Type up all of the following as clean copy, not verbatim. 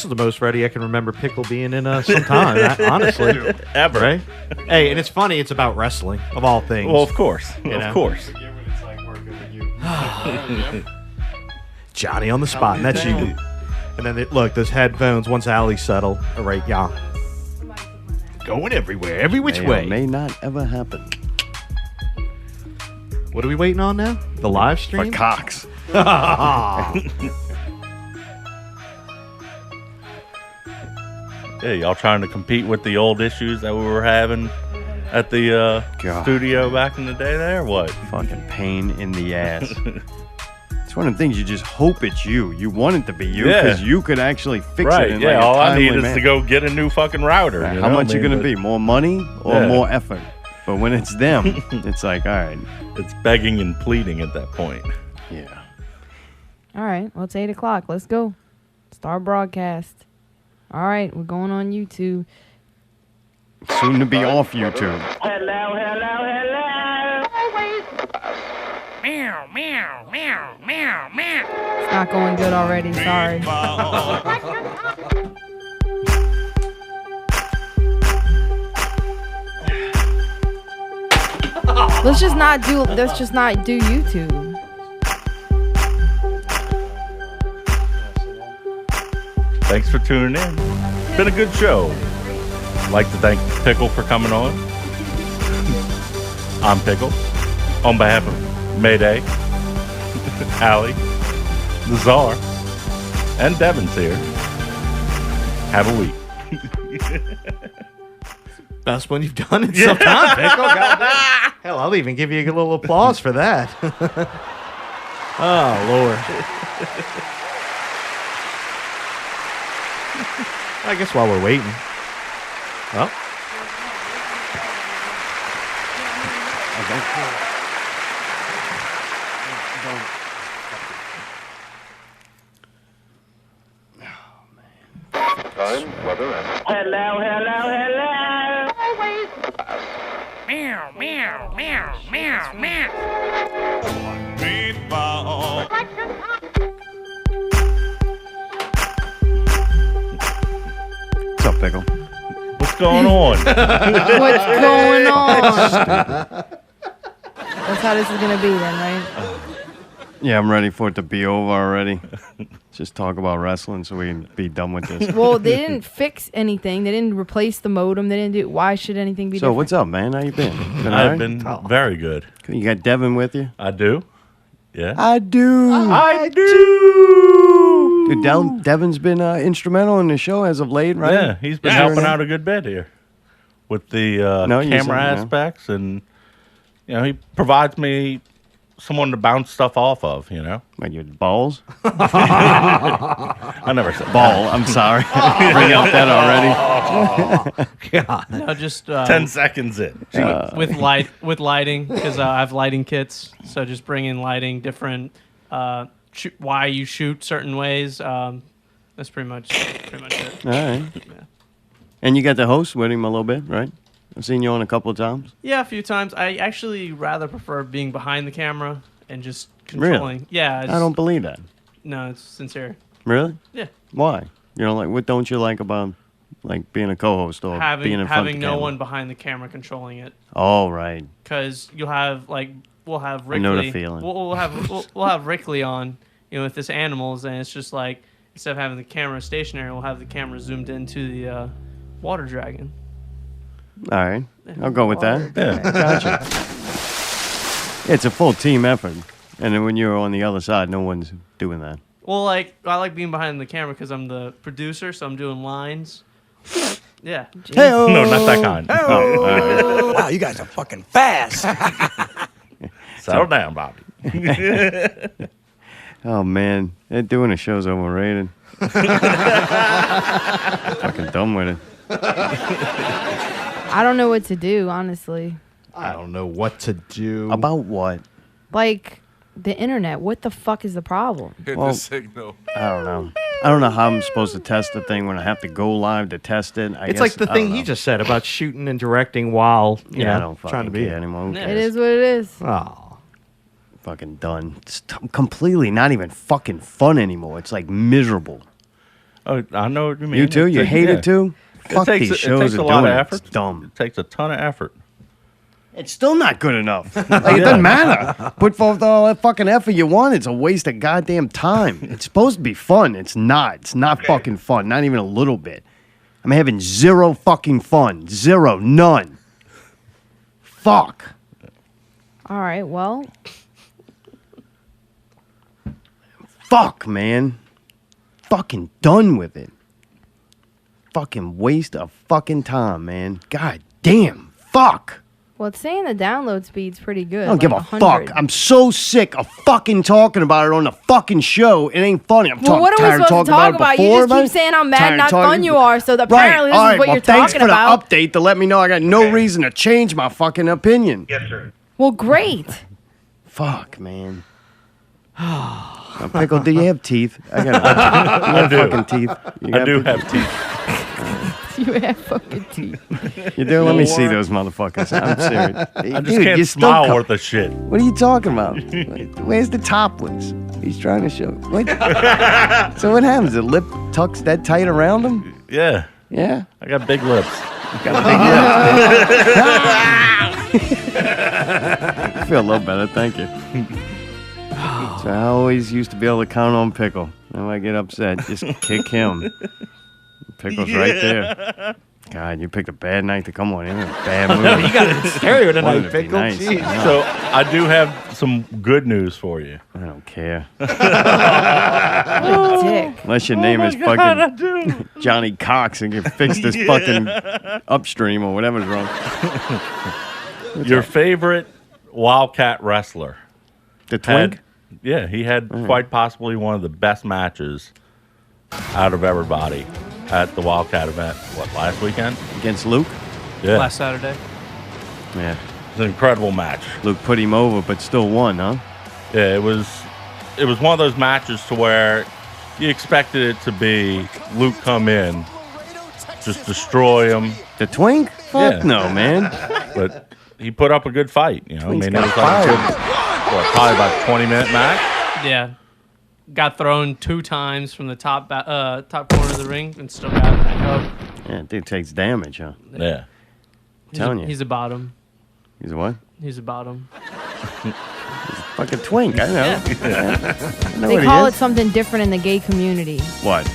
is the most ready I can remember Pickle being in some time, honestly. Ever. Right? Hey, and it's funny, it's about wrestling, of all things. Well, of course. You know? Of course. Johnny on the spot, and that's you. And then, look, those headphones, once Allie settle, all right, yeah. Going everywhere, every which way. May not ever happen. What are we waiting on now? The live stream? For Cox. Hey, y'all trying to compete with the old issues that we were having at the studio back in the day there? What? Fucking pain in the ass. It's one of the things you just hope it's you. You want it to be you because you could actually fix it in like a all I need timely is to go get a new fucking router. Right. How much you going to be? More money or more effort? But when it's them, it's like, all right. It's begging and pleading at that point. Yeah. All right. Well, it's 8 o'clock. Let's go. Start broadcast. All right. We're going on YouTube. Soon to be off YouTube. Hello. Meow, meow, meow, meow, meow. It's not going good already. Sorry. Let's just not do YouTube. Thanks for tuning in. It's been a good show. I'd like to thank Pickle for coming on. I'm Pickle. On behalf of Mayday, Allie, the Czar, and Devin's here. Have a week. Best one you've done in some time, Pickle. Goddamn. Hell, I'll even give you a little applause for that. Oh, Lord. I guess while we're waiting. Well. Time, weather, and... Hello. Meow, meow, meow, meow, meow. Meatball. What's up, Pickle? What's going on? What's going on? That's how this is going to be then, right? Yeah, I'm ready for it to be over already. Just talk about wrestling so we can be done with this. Well, they didn't fix anything. They didn't replace the modem. They didn't do. Why should anything be different? So what's up, man? How you been? I've been very good. You got Devin with you? I do. Yeah. I do. I do. Dude, Devin's been instrumental in the show as of late, right? Yeah, he's been helping out a good bit here with the camera aspects, and he provides me someone to bounce stuff off of, Like your balls? I never said ball. I'm sorry. Bring up that already. God. No, just 10 seconds in. with lighting, because I have lighting kits. So just bring in lighting, different why you shoot certain ways. That's pretty much it. All right. Yeah. And you got the host with him a little bit, right? I've seen you on a couple of times. Yeah, a few times. I actually rather prefer being behind the camera and just controlling. Really? Yeah. I don't believe that. No, it's sincere. Really? Yeah. Why? What don't you like about being a co-host or being in front of the having no camera? one behind the camera controlling it. Oh, right. Because you'll have we'll have Rickley. I know the feeling. We'll have Rickley on, with this animals, and it's just like instead of having the camera stationary, we'll have the camera zoomed into the water dragon. All right. I'll go with that. Yeah. Gotcha. It's a full team effort. And then when you're on the other side, no one's doing that. Well, I like being behind the camera because I'm the producer, so I'm doing lines. Yeah. Hey-o. No, not that kind. Wow, you guys are fucking fast. Settle down, Bobby. Oh, man. They're doing the show's overrated. Fucking done with it. I don't know what to do, honestly. I don't know what to do. About what? Like the internet. What the fuck is the problem? Hit Well, the signal. I don't know. I don't know how I'm supposed to test the thing when I have to go live to test it. It's like the thing he just said about shooting and directing while I don't fucking trying to be care anymore. Who Yeah. It cares? is what it is. Oh. Fucking done. It's completely not even fucking fun anymore. It's like miserable. Oh, I know what you mean. You too? You hate it too? Fuck takes, these shows it takes are a lot of doing it. effort. It's dumb. It takes a ton of effort. It's still not good enough. Like, it doesn't matter. Put forth all that fucking effort you want. It's a waste of goddamn time. It's supposed to be fun. It's not. It's not fucking fun. Not even a little bit. I'm having zero fucking fun. Zero. None. Fuck. All right, well, Fuck, man. Fucking done with it. Fucking waste of fucking time, man. God damn. Fuck. well, it's saying the download speed's pretty good. I don't give a 100. fuck. I'm so sick of fucking talking about it on the fucking show. It ain't funny. I'm Well, what are we tired of supposed to talking talk about about? it You before. just keep saying how mad, Tired of not talking- fun you are. So apparently All this right, is what well, you're thanks talking for about. the update to let me know I got no reason to change my fucking opinion. Yes, sir. Well, great. Fuck, man. Now, Pickle, do you have teeth? I got fucking teeth. You I got do fucking- have teeth. You have fucking teeth. You do? Let me see those motherfuckers. I'm serious. I just can't smile worth a shit. What are you talking about? Where's the top ones? He's trying to show. What? So what happens? The lip tucks that tight around him? Yeah. Yeah. I got big lips. I feel a little better, thank you. So I always used to be able to count on Pickle. Now I get upset, just kick him. Pickle's right there. God, you picked a bad night to come on in. A bad movie. You got it in stereo Wanted tonight, to be Pickle. nice. Jeez. I know. So I do have some good news for you. I don't care. Dick. Unless your name is fucking Johnny Cox and you fix this fucking upstream or whatever's wrong. Your favorite Wildcat wrestler. The twink? He had quite possibly one of the best matches out of everybody at the Wildcat event. What, last weekend? Against Luke? Yeah. Last Saturday. Yeah. It was an incredible match. Luke put him over, but still won, huh? Yeah, it was one of those matches to where you expected it to be Luke come in, just destroy him. The twink? Fuck Yeah. no, man. But he put up a good fight. You know, Twink's it got was like a good, probably about a 20-minute match. Yeah. Got thrown 2 times from the top corner of the ring and still got back up. Yeah, dude takes damage, huh? Yeah. Telling you. He's a bottom. He's a what? He's a bottom. Fucking twink, I know. Yeah. I know They what call he it is. something different in the gay community. What?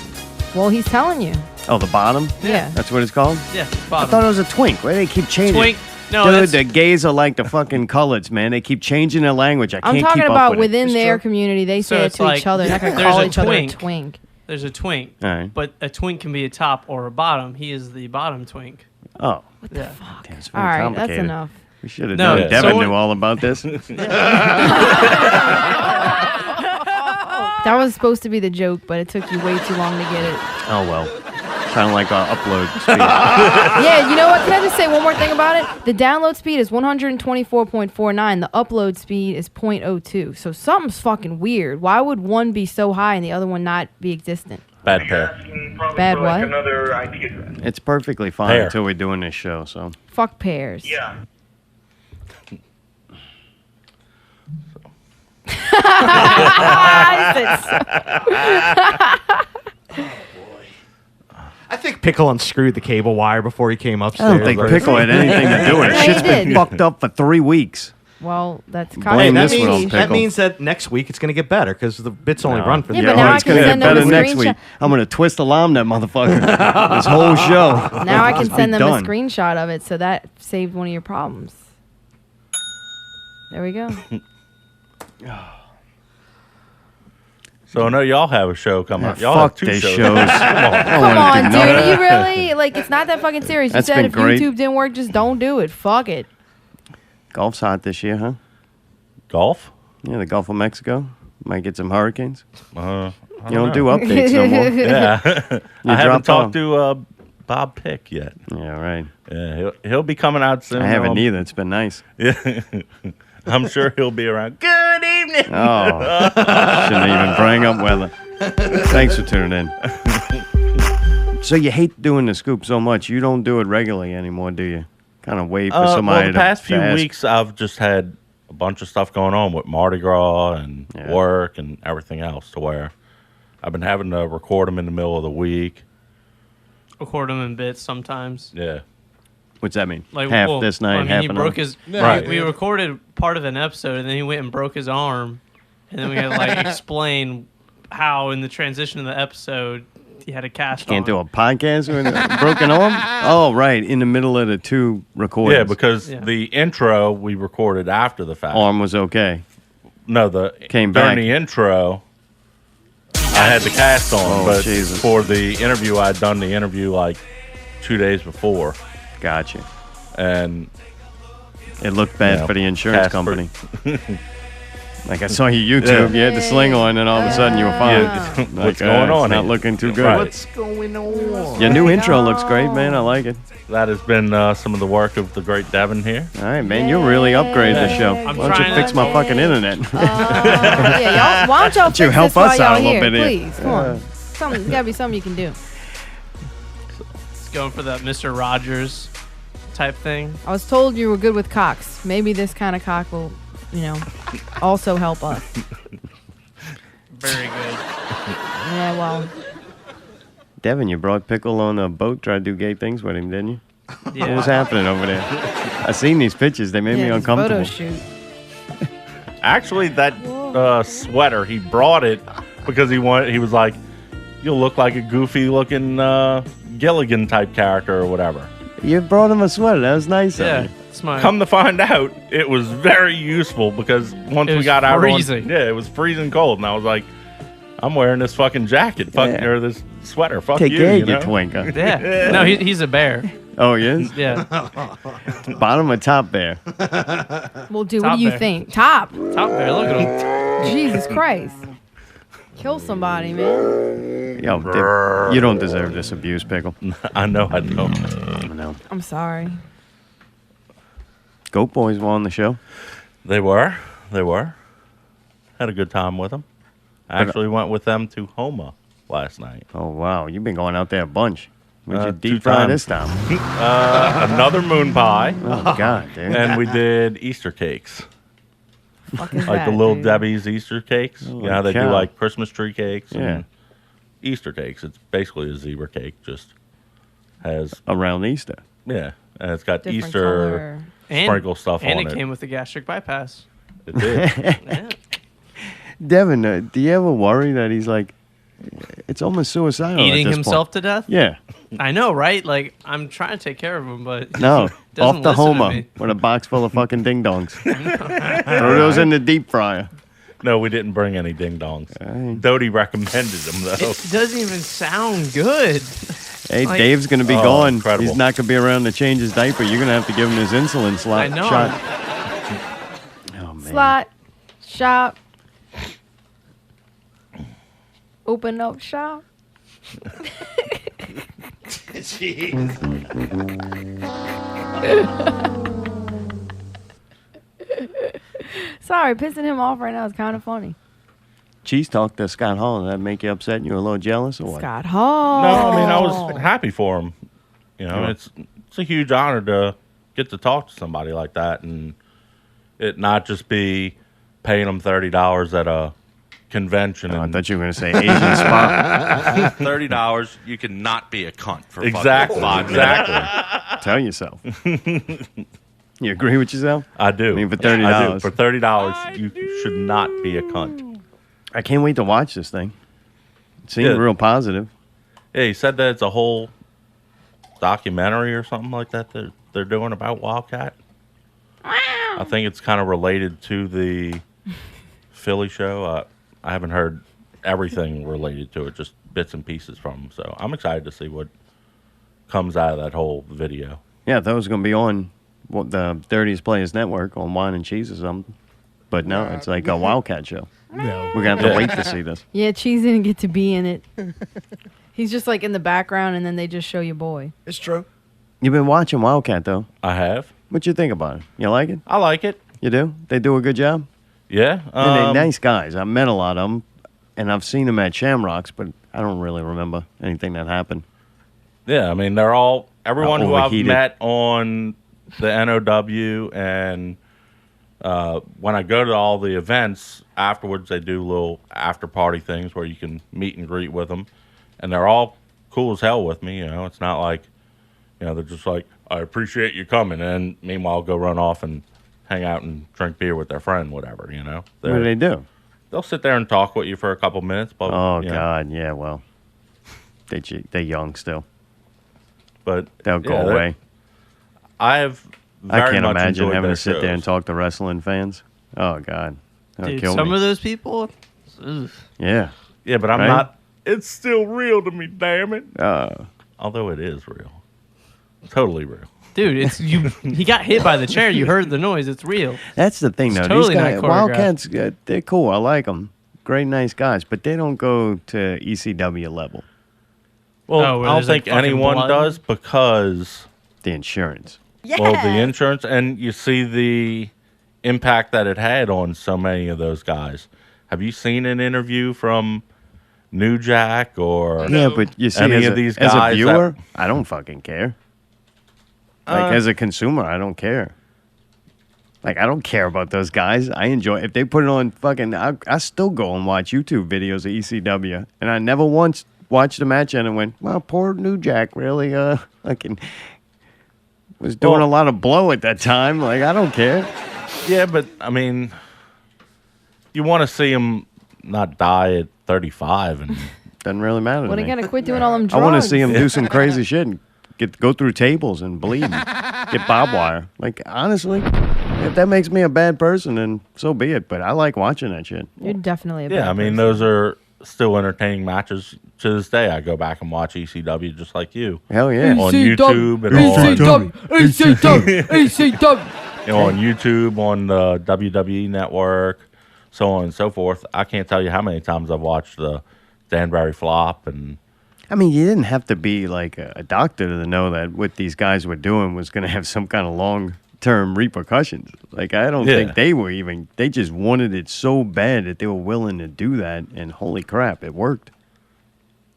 Well, he's telling you. Oh, the bottom? Yeah. That's what it's called? Yeah, I bottom. thought it was a twink. Why do they keep changing? Twink. No, Dude, that's, the gays are like the fucking coloreds, man. They keep changing their language. I can't I'm talking keep up about with within it. their community. They So say it it's to like, each other. They're not going to there's call a each other a twink. twink. there's a twink. All right. But a twink can be a top or a bottom. He is the bottom twink. Oh. Yeah. Damn, it's All very right, that's complicated. enough. We should have No, known. yeah. Devin So knew all about this. That was supposed to be the joke, but it took you way too long to get it. Oh, well. Kind of like our upload speed. Yeah, you know what? Can I just say one more thing about it? The download speed is 124.49. The upload speed is 0.02. So something's fucking weird. Why would one be so high and the other one not be existent? Bad pair. Bad for like what? another IP address. It's perfectly fine Pair. until we're doing this show, so. Fuck pairs. Yeah. I think Pickle unscrewed the cable wire before he came I upstairs. don't think Pickle had anything to do with it. Yeah, he Shit's been did. fucked up for 3 weeks. Well, that's Blame kind That of this one on means, Pickle. that means that next week it's going to get better because the bits only No. run for Yeah, the but now I it's can gonna send get them a better next week. screenshot. I'm going to twist alarm that motherfucker. This whole show. Now I can Just be send them done. a screenshot of it, so that saved one of your problems. There we go. So I know y'all have a show coming up. Y'all Fuck have 2 these shows. shows. Come on. Come on, dude. Are you really? Like, it's not that fucking serious. You That's said been if great. YouTube didn't work, just don't do it. Fuck it. Golf's hot this year, huh? Golf? Yeah, the Gulf of Mexico. Might get some hurricanes. I You don't do updates no more. Yeah. I haven't dropped talked to Bob Pick yet. Yeah, right. Yeah, he'll be coming out soon. I haven't either. It's been nice. Yeah. I'm sure he'll be around. Good evening. Oh, shouldn't even bring up weather. Thanks for tuning in. So you hate doing the scoop so much. You don't do it regularly anymore, do you? Kind of wait for somebody well, the past to few ask. weeks, I've just had a bunch of stuff going on with Mardi Gras and Yeah. work and everything else to where I've been having to record them in the middle of the week. Record them in bits sometimes. Yeah. What's that mean? Like Half well, this night, I mean, half he another? broke his. Right. We recorded part of an episode, and then he went and broke his arm, and then we had to like explain how in the transition of the episode he had a cast. Can't do a podcast with a broken arm? Oh, right. In the middle of the two recordings. Yeah, because the intro we recorded after the fact. Arm was okay. No, Came during back. the intro, I had the cast on, Oh, but Jesus. for the interview, I'd done the interview like 2 days before, Gotcha. and It looked bad You know, for the insurance Casper. company. Like I saw your YouTube, you had the sling on, and all of a sudden you were fine. Yeah. Like, What's going on It's not here? looking too good. Right. What's going on? Your new intro looks great, man. I like it. that has been some of the work of the great Devin here. All right, man. You really upgraded the show. I'm Why don't you trying fix to- my fucking internet? Yeah, y'all, why don't y'all you fix help this while us out a y'all little here, bit here? please? Come on. Something, gotta be something you can do. It's going for that Mr. Rogers type thing. I was told you were good with cocks. Maybe this kind of cock will, also help us. Very good. Yeah, well, Devin, you brought Pickle on a boat, tried to do gay things with him, didn't you? Yeah. What was happening over there? I seen these pictures. They made me yeah, this uncomfortable. photo shoot. Actually, that sweater, he brought it because he was like, you'll look like a goofy looking Gilligan type character or whatever. You brought him a sweater. That was nice Yeah, of you. it's my. Come to find out, it was very useful because once It we was got out freezing. it was freezing cold, and I was like, I'm wearing this fucking jacket, Yeah. or this sweater. Fuck Take you, care, you you know? twinker. Yeah. No, he's a bear. Oh, he is? Yeah. Bottom or top bear? Well, dude, Top what do you bear. think? Top. Top bear. Look at him. Jesus Christ. Kill somebody, man. Yo, you don't deserve this abuse, Pickle. I know I don't. No. I'm sorry. Goat Boys were on the show. They were. Had a good time with them. I actually went with them to Homa last night. Oh, wow. You've been going out there a bunch. Would you 2 deep fry times. this time? Another moon pie, Oh, God, dude. and we did Easter cakes. Fuck is Like that, the little dude? Debbie's Easter cakes. You know how they do cow. like Christmas tree cakes Yeah. and Easter cakes. It's basically a zebra cake, just has Around Easter. and it's got Different Easter color. sprinkle stuff and on it it. came with the gastric bypass. It did. Yeah. Devin, do you ever worry that he's like, it's almost suicidal at Eating this himself point? to death? Yeah. I know, right? Like, I'm trying to take care of him, but No. he doesn't Off the listen to Homer me. with a box full of fucking ding-dongs. Throw those in the deep fryer. No, we didn't bring any ding dongs. Dodie recommended them though. It doesn't even sound good. Hey, Like- Dave's going to be Oh, gone. incredible. He's not going to be around to change his diaper. You're going to have to give him his insulin slot I know. shot. Oh, man. Slot. Shop. Open up shop. Sorry, pissing him off right now is kind of funny. Cheese talk to Scott Hall. Did that make you upset and you were a little jealous or what? Scott Hall. No, I mean I was happy for him. You know, it's a huge honor to get to talk to somebody like that, and it not just be paying them $30 at a convention. Oh, I and thought you were going to say Asian spot. $30, you can not be a cunt for exactly, fucking 5 minutes. exactly. Tell yourself. You agree with yourself? I do. I mean, for I do. $30. For $30, you should not be a cunt. I can't wait to watch this thing. It seemed Yeah. real positive. Yeah, he said that it's a whole documentary or something like that they're doing about Wildcat. I think it's kind of related to the Philly show. I haven't heard everything related to it, just bits and pieces from them. So I'm excited to see what comes out of that whole video. Yeah, I thought it was going to be on the Dirtiest Players Network on Wine and Cheese or something. But no, it's like a Wildcat show. No. We're going to have to wait to see this. Yeah, Cheese didn't get to be in it. He's just like in the background, and then they just show your boy. It's true. You've been watching Wildcat, though. I have. What you think about it? You like it? I like it. You do? They do a good job? Yeah. And they're nice guys. I've met a lot of them, and I've seen them at Shamrocks, but I don't really remember anything that happened. Yeah, I mean, everyone who I've Overheated. met on the NOW and when I go to all the events afterwards, they do little after party things where you can meet and greet with them, and they're all cool as hell with me. You know, it's not like, you know, they're just like, I appreciate you coming, and meanwhile go run off and hang out and drink beer with their friend, whatever. You know, What do they do? They'll sit there and talk with you for a couple minutes. But Oh, you know, God. Yeah, well, they're young still. but They'll go yeah, away. I have. I Very can't much imagine enjoyed having their to sit there and shows. talk to wrestling fans. Oh, God. That'll Dude, kill some me. of those people. Ugh. Yeah. Yeah, but I'm Right? not. It's still real to me, damn it. Uh, Although it is real, totally real. Dude, it's you. He got hit by the chair. You heard the noise. It's real. that's the thing, though. totally These not guys, choreographed. Wildcats, they're cool. I like them. Great, nice guys. But they don't go to ECW level. Well, Oh, where I don't there's, like, think anyone fucking blood? does because, The insurance. well, the insurance, and you see the impact that it had on so many of those guys. Have you seen an interview from New Jack or Yeah, but you see, any as of a, these as a guys viewer, I don't fucking care. Like, Uh, as a consumer, I don't care. Like, I don't care about those guys. I enjoy if they put it on fucking. I still go and watch YouTube videos of ECW, and I never once watched a match and went, "Well, poor New Jack really fucking was doing Well- a lot of blow at that time." Like, I don't care. Yeah, but I mean, you want to see him not die at 35, and Doesn't really matter. When to are me. you gonna quit doing all them I drugs? want to see him do some crazy shit and go through tables and bleed, and get barbed wire. Like, honestly, if that makes me a bad person, then so be it. But I like watching that shit. You're definitely a yeah, bad I mean, person. those are still entertaining matches to this day. I go back and watch ECW just like you Hell yeah. on YouTube and on, you know, on YouTube, on the WWE Network, so on and so forth. I can't tell you how many times I've watched the Danbury Flop, and I mean, you didn't have to be like a doctor to know that what these guys were doing was going to have some kind of long-term repercussions. Like, I don't think they just wanted it so bad that they were willing to do that, and holy crap, it worked.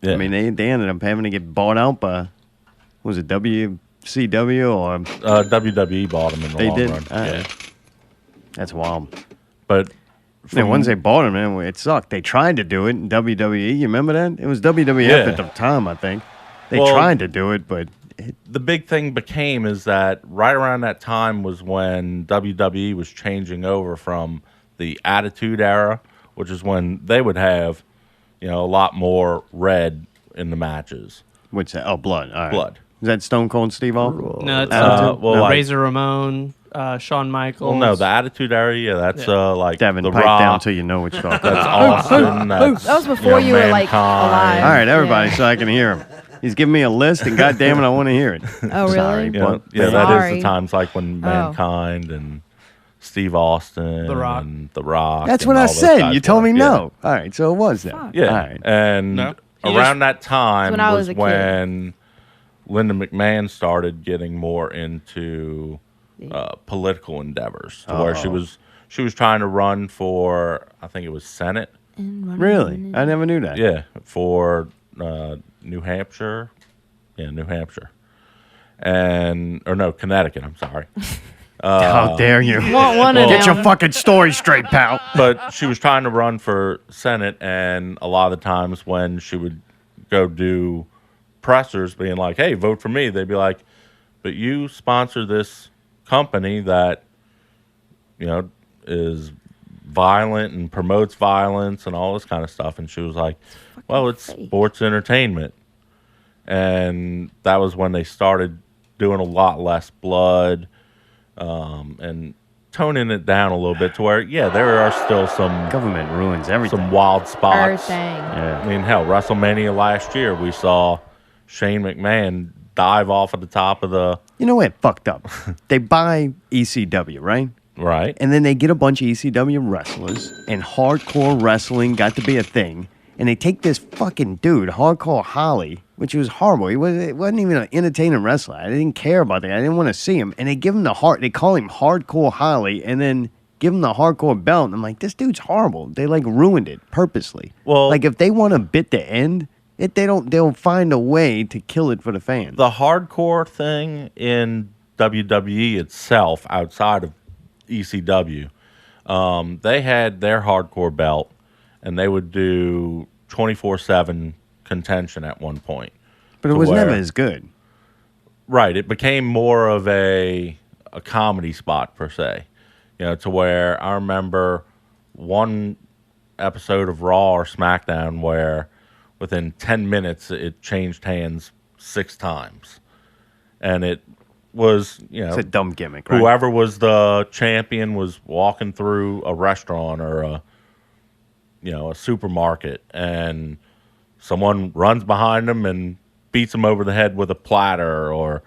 yeah. I mean, they ended up having to get bought out by, was it WCW or WWE bought them in the they long did? run. Yeah. That's wild. But Yeah, once they bought him, man, it sucked. They tried to do it in WWE. You remember that? It was WWF Yeah. at the time, I think. They Well, tried to do it, but the big thing became is that right around that time was when WWE was changing over from the Attitude Era, which is when they would have, you know, a lot more red in the matches. what's that? Oh, blood. All right. Blood. Is that Stone Cold Steve Austin? No, it's well, like- Razor Ramon, Shawn Michaels. Well, no, the Attitude Era, yeah, that's like Devin, the pipe Rock. down till you know what you're talking That's about. Austin. That's, That was before you were, like, Mankind. alive. All right, everybody, Yeah. so I can hear him. He's giving me a list, and goddamn it, I want to hear it. Oh, really? Sorry, You know, but- yeah, that is Sorry. the times like when Mankind and Steve Austin The Rock. and The Rock. That's and what I all those said. guys You told me were. no. All right, so it was that. Fuck. Yeah. All right. And No. around that time when I was was a kid. when Linda McMahon started getting more into political endeavors, to where she was trying to run for, I think it was Senate. Really? I never knew that. Yeah, for New Hampshire. Yeah, New Hampshire. Connecticut, I'm sorry. How dare you? Want one of Get them. your fucking story straight, pal. But she was trying to run for Senate, and a lot of the times when she would go do pressers being like, hey, vote for me, they'd be like, but you sponsor this company that, you know, is violent and promotes violence and all this kind of stuff. And she was like, well, it's fake. sports entertainment. And that was when they started doing a lot less blood, and toning it down a little bit to where, yeah, there are still some Government ruins everything. wild spots. Everything. Yeah. I mean, hell, WrestleMania last year, we saw Shane McMahon dive off at the top of the You know what? Fucked up. They buy ECW, right? right. And then they get a bunch of ECW wrestlers, and hardcore wrestling got to be a thing. And they take this fucking dude, Hardcore Holly, which was horrible. He wasn't even an entertaining wrestler. I didn't care about that. I didn't want to see him. And they give him they call him Hardcore Holly, and then give him the hardcore belt. And I'm like, this dude's horrible. They like ruined it purposely. Well- like if they want a bit to end it, they'll find a way to kill it for the fans. The hardcore thing in WWE itself, outside of ECW. They had their hardcore belt, and they would do 24/7 contention at one point. But it was never as good. Right. It became more of a comedy spot, per se. To where I remember one episode of Raw or SmackDown where within 10 minutes it changed hands 6 times. And it was, It's a dumb gimmick, right? Whoever was the champion was walking through a restaurant or a supermarket, and someone runs behind them and beats them over the head with a platter, or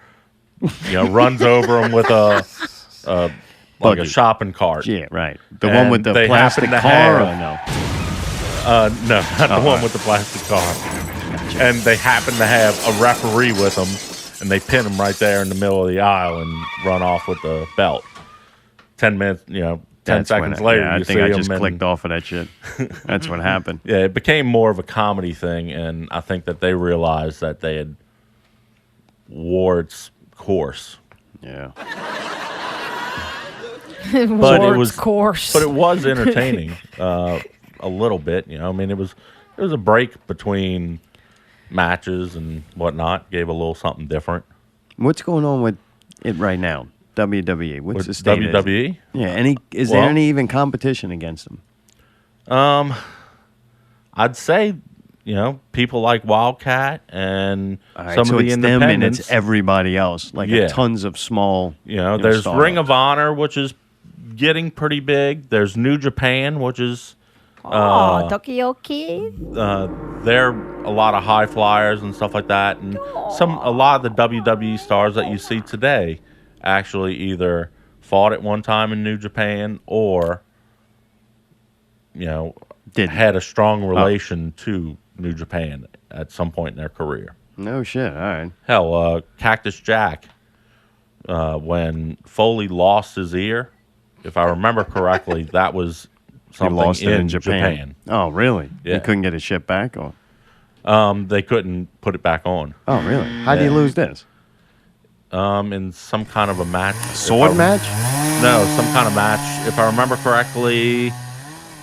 runs over them with a shopping cart. Yeah, right. The one with the plastic car, or no? No, not the one with the plastic car. And they happen to have a referee with them, and they pin him right there in the middle of the aisle and run off with the belt. 10 minutes, 10 seconds later, I you think see I him just clicked off of that shit. That's what happened. Yeah, it became more of a comedy thing, and I think that they realized that they had wore its course. Yeah. But it was course. But it was entertaining a little bit. It was a break between matches and whatnot. Gave a little something different. What's going on with it right now? WWE. What's With the state? WWE? Yeah. Is there any even competition against them? I'd say people like Wildcat and some of the it's them and independents. it's everybody else. Like tons of small. There's startups. Ring of Honor, which is getting pretty big. There's New Japan, which is Tokyo Kid. they're a lot of high flyers and stuff like that, and a lot of the WWE stars that you see today actually either fought at one time in New Japan or had a strong relation to New Japan at some point in their career. No shit. All right. Hell, Cactus Jack, when Foley lost his ear, if I remember correctly, that was something lost it in Japan. Oh, really? Yeah. He couldn't get his shit back? Or? They couldn't put it back on. Oh, really? How did he lose this? In some kind of a match. Sword match? No, some kind of match. If I remember correctly,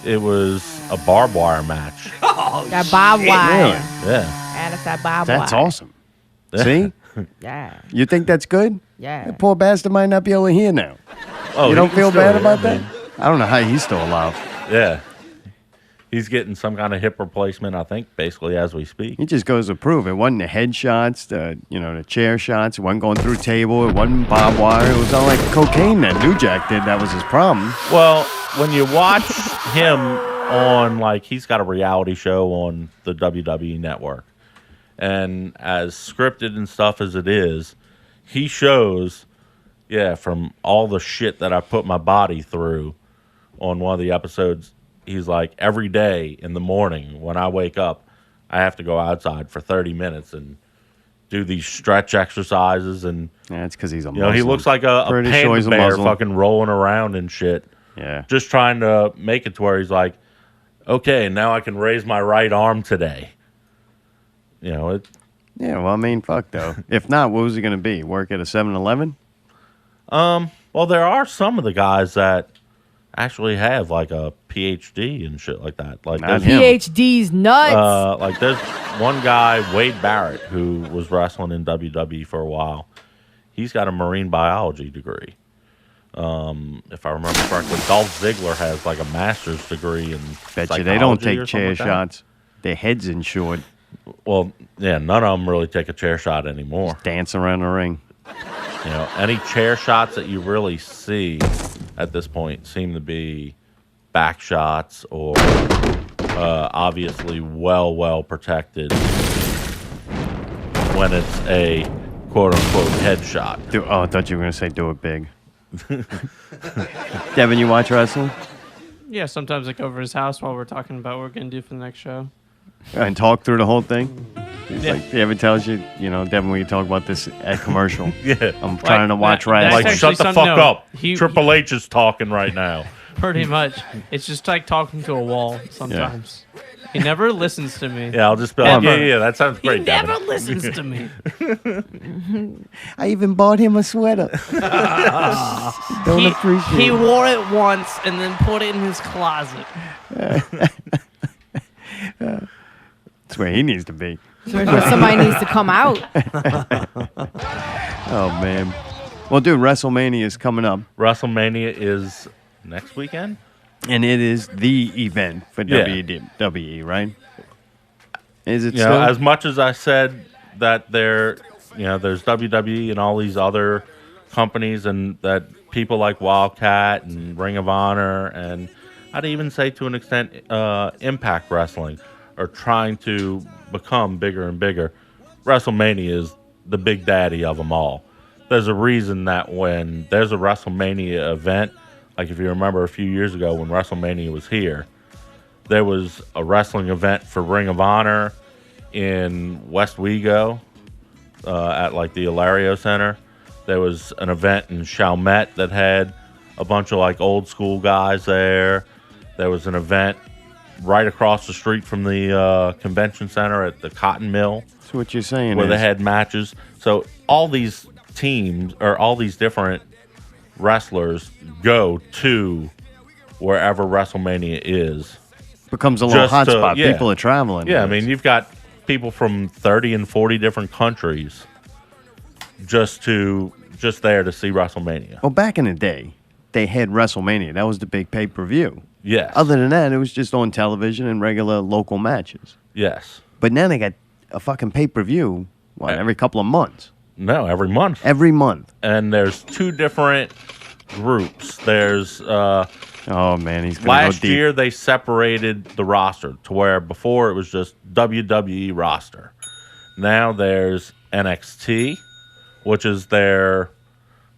it was a barbed wire match. That barbed wire. Really? Yeah. And it's that barbed wire. That's awesome. See? Yeah. You think that's good? Yeah. That poor bastard might not be able to hear now. Oh, You don't he feel can still bad hear, about man. that? I don't know how he's still alive. Yeah. He's getting some kind of hip replacement, I think, basically as we speak. He just goes to prove it wasn't the head shots, the chair shots. It wasn't going through table. It wasn't barbed wire. It was all like cocaine that New Jack did. That was his problem. Well, when you watch him on, he's got a reality show on the WWE Network. And as scripted and stuff as it is, he shows, from all the shit that I put my body through on one of the episodes, he's like, every day in the morning when I wake up, I have to go outside for 30 minutes and do these stretch exercises. And that's because he's a Muslim. he looks like a Pretty panda sure he's a bear Muslim. fucking rolling around and shit. Yeah. Just trying to make it to where he's like, okay, now I can raise my right arm today. Yeah, well, I mean, fuck, though. If not, what was he going to be? Work at a 7-Eleven? Well, there are some of the guys that actually have a PhD and shit like that. Not him. PhD's nuts. There's one guy, Wade Barrett, who was wrestling in WWE for a while. He's got a marine biology degree. If I remember correctly, Dolph Ziggler has a master's degree in Bet you they don't psychology take or something chair like that. shots. Their heads insured. Well, yeah, none of them really take a chair shot anymore. Dance around the ring. Any chair shots that you really see at this point seem to be back shots or obviously well protected when it's a quote-unquote headshot. I thought you were going to say do it big. Devin, you watch wrestling? Yeah, sometimes I go over his house while we're talking about what we're going to do for the next show. And talk through the whole thing? Yeah. He ever tells you, Devin, we can talk about this at commercial. Yeah. I'm trying to watch that's wrestling. actually Shut the something- fuck no, up. he- Triple H is talking right now. Pretty much. It's just like talking to a wall sometimes. He never listens to me. Yeah, I'll just be like, yeah, that sounds He great, never Devin. listens to me. I even bought him a sweater. Don't appreciate He it. wore it once and then put it in his closet. That's where he needs to be. So somebody needs to come out. Oh, man. Well, dude, WrestleMania is coming up. WrestleMania is next weekend? And it is the event for Yeah. WWE, right? Is it You still? know, as much as I said that there's WWE and all these other companies, and that people like Wildcat and Ring of Honor, and I'd even say to an extent Impact Wrestling are trying to become bigger and bigger. WrestleMania is the big daddy of them all. There's a reason that when there's a WrestleMania event, like if you remember a few years ago when WrestleMania was here, there was a wrestling event for Ring of Honor in West Wego at like the Hilario Center. There was an event in Chalmette that had a bunch of like old school guys there. There was an event right across the street from the convention center at the Cotton Mill. That's what you're saying. Where they is- had matches. So all these teams or all these different wrestlers go to wherever WrestleMania is. becomes a little just to- hotspot. yeah. People are traveling. Yeah, I mean, you've got people from 30 and 40 different countries just there to see WrestleMania. Well, back in the day, they had WrestleMania. That was the big pay-per-view. Yes. Other than that, it was just on television and regular local matches. Yes. But now they got a fucking pay-per-view, every couple of months. No, every month. Every month. And there's two different groups. There's oh man, he's gonna last go deep. year they separated the roster to where before it was just WWE roster. Now there's NXT, which is their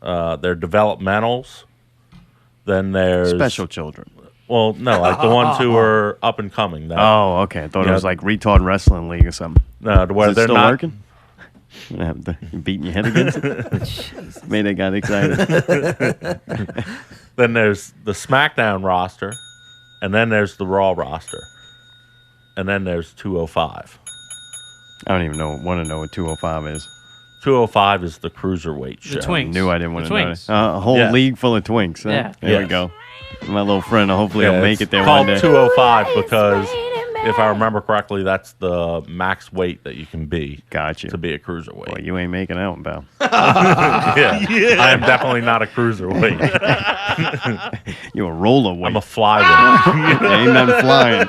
developmentals. Then there's Special children. Well, no, like the ones who are up and coming. That, Oh, okay. I thought it Yeah. was like retard wrestling league or something. No, to where Is it they're still not working? Gonna have to beating your head against it. Made I got excited. Then there's the SmackDown roster, and then there's the Raw roster, and then there's 205. I don't even want to know what 205 is. 205 is the cruiserweight show. twinks. Knew I didn't want The to know. twinks. A whole Yeah. league full of twinks. Huh? Yeah. There we Yes. go. My little friend. Hopefully, Yeah, I'll make it's it there called one day. 205 because if I remember correctly, that's the max weight that you can be Gotcha. to be a cruiserweight. Boy, you ain't making out, pal. yeah. I am definitely not a cruiserweight. You a roller weight. I'm a flyweight. There ain't nothing flying.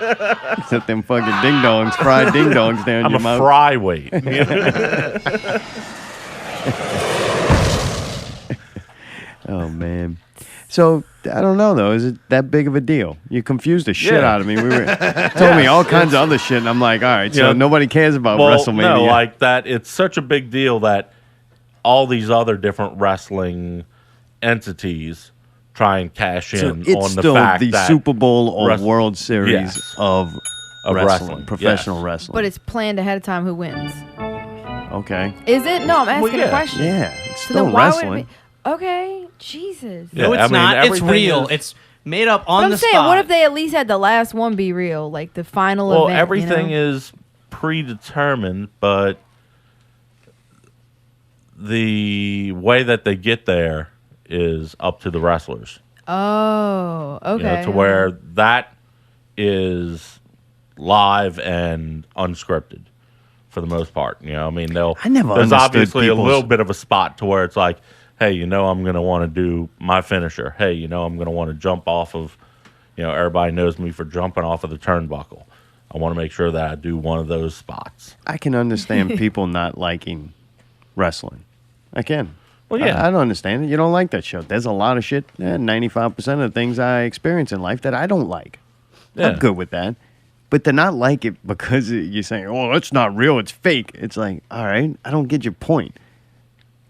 Except them fucking ding dongs, fried ding dongs down I'm your a mouth. fry weight. Oh man. So I don't know though. Is it that big of a deal? You confused the shit Yeah. out of me. Told me all kinds of other shit, and I'm like, all right. So Yeah. nobody cares about Well, WrestleMania. no, like that. It's such a big deal that all these other different wrestling entities try and cash So in it's on the still fact the that Super Bowl or Wrest- World Series Yes. of Of wrestling, wrestling, professional yes. wrestling. But it's planned ahead of time who wins. Okay. Is it? No, I'm asking yeah. a question. Yeah, it's So still then why wrestling. would it be? Okay, Jesus. Yeah, No, it's I mean, not. It's everything real. is- It's made up But on I'm the saying, spot. what if they at least had the last one be real, like the final Well, event? everything you know? is predetermined, but the way that they get there is up to the wrestlers. Oh, okay. You know, to where that is live and unscripted for the most part. You know, I mean, I never there's understood obviously a people's- little bit of a spot to where it's like, hey, you know, I'm going to want to do my finisher. Hey, you know, I'm going to want to jump off of, you know, everybody knows me for jumping off of the turnbuckle. I want to make sure that I do one of those spots. I can understand people not liking wrestling. I can. Well, yeah. I don't understand it. You don't like that show. There's a lot of shit. 95% of the things I experience in life that I don't like. Yeah. I'm good with that. But to not like it because you're saying, oh, it's not real, it's fake. It's like, all right, I don't get your point.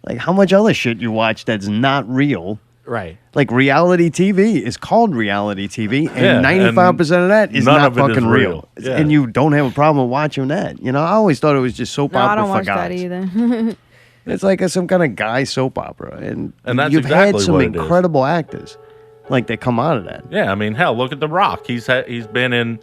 Like, how much other shit you watch that's not real? Right. Like, reality TV is called reality TV, Yeah, and 95% of that is none not of it is fucking real. real. Yeah. And you don't have a problem watching that. You know, I always thought it was just soap No, I opera don't for watch that guys. either. It's like some kind of guy soap opera, and that's you've exactly had some what it is. incredible actors, like that come out of that. Yeah, I mean, hell, look at The Rock. He's been in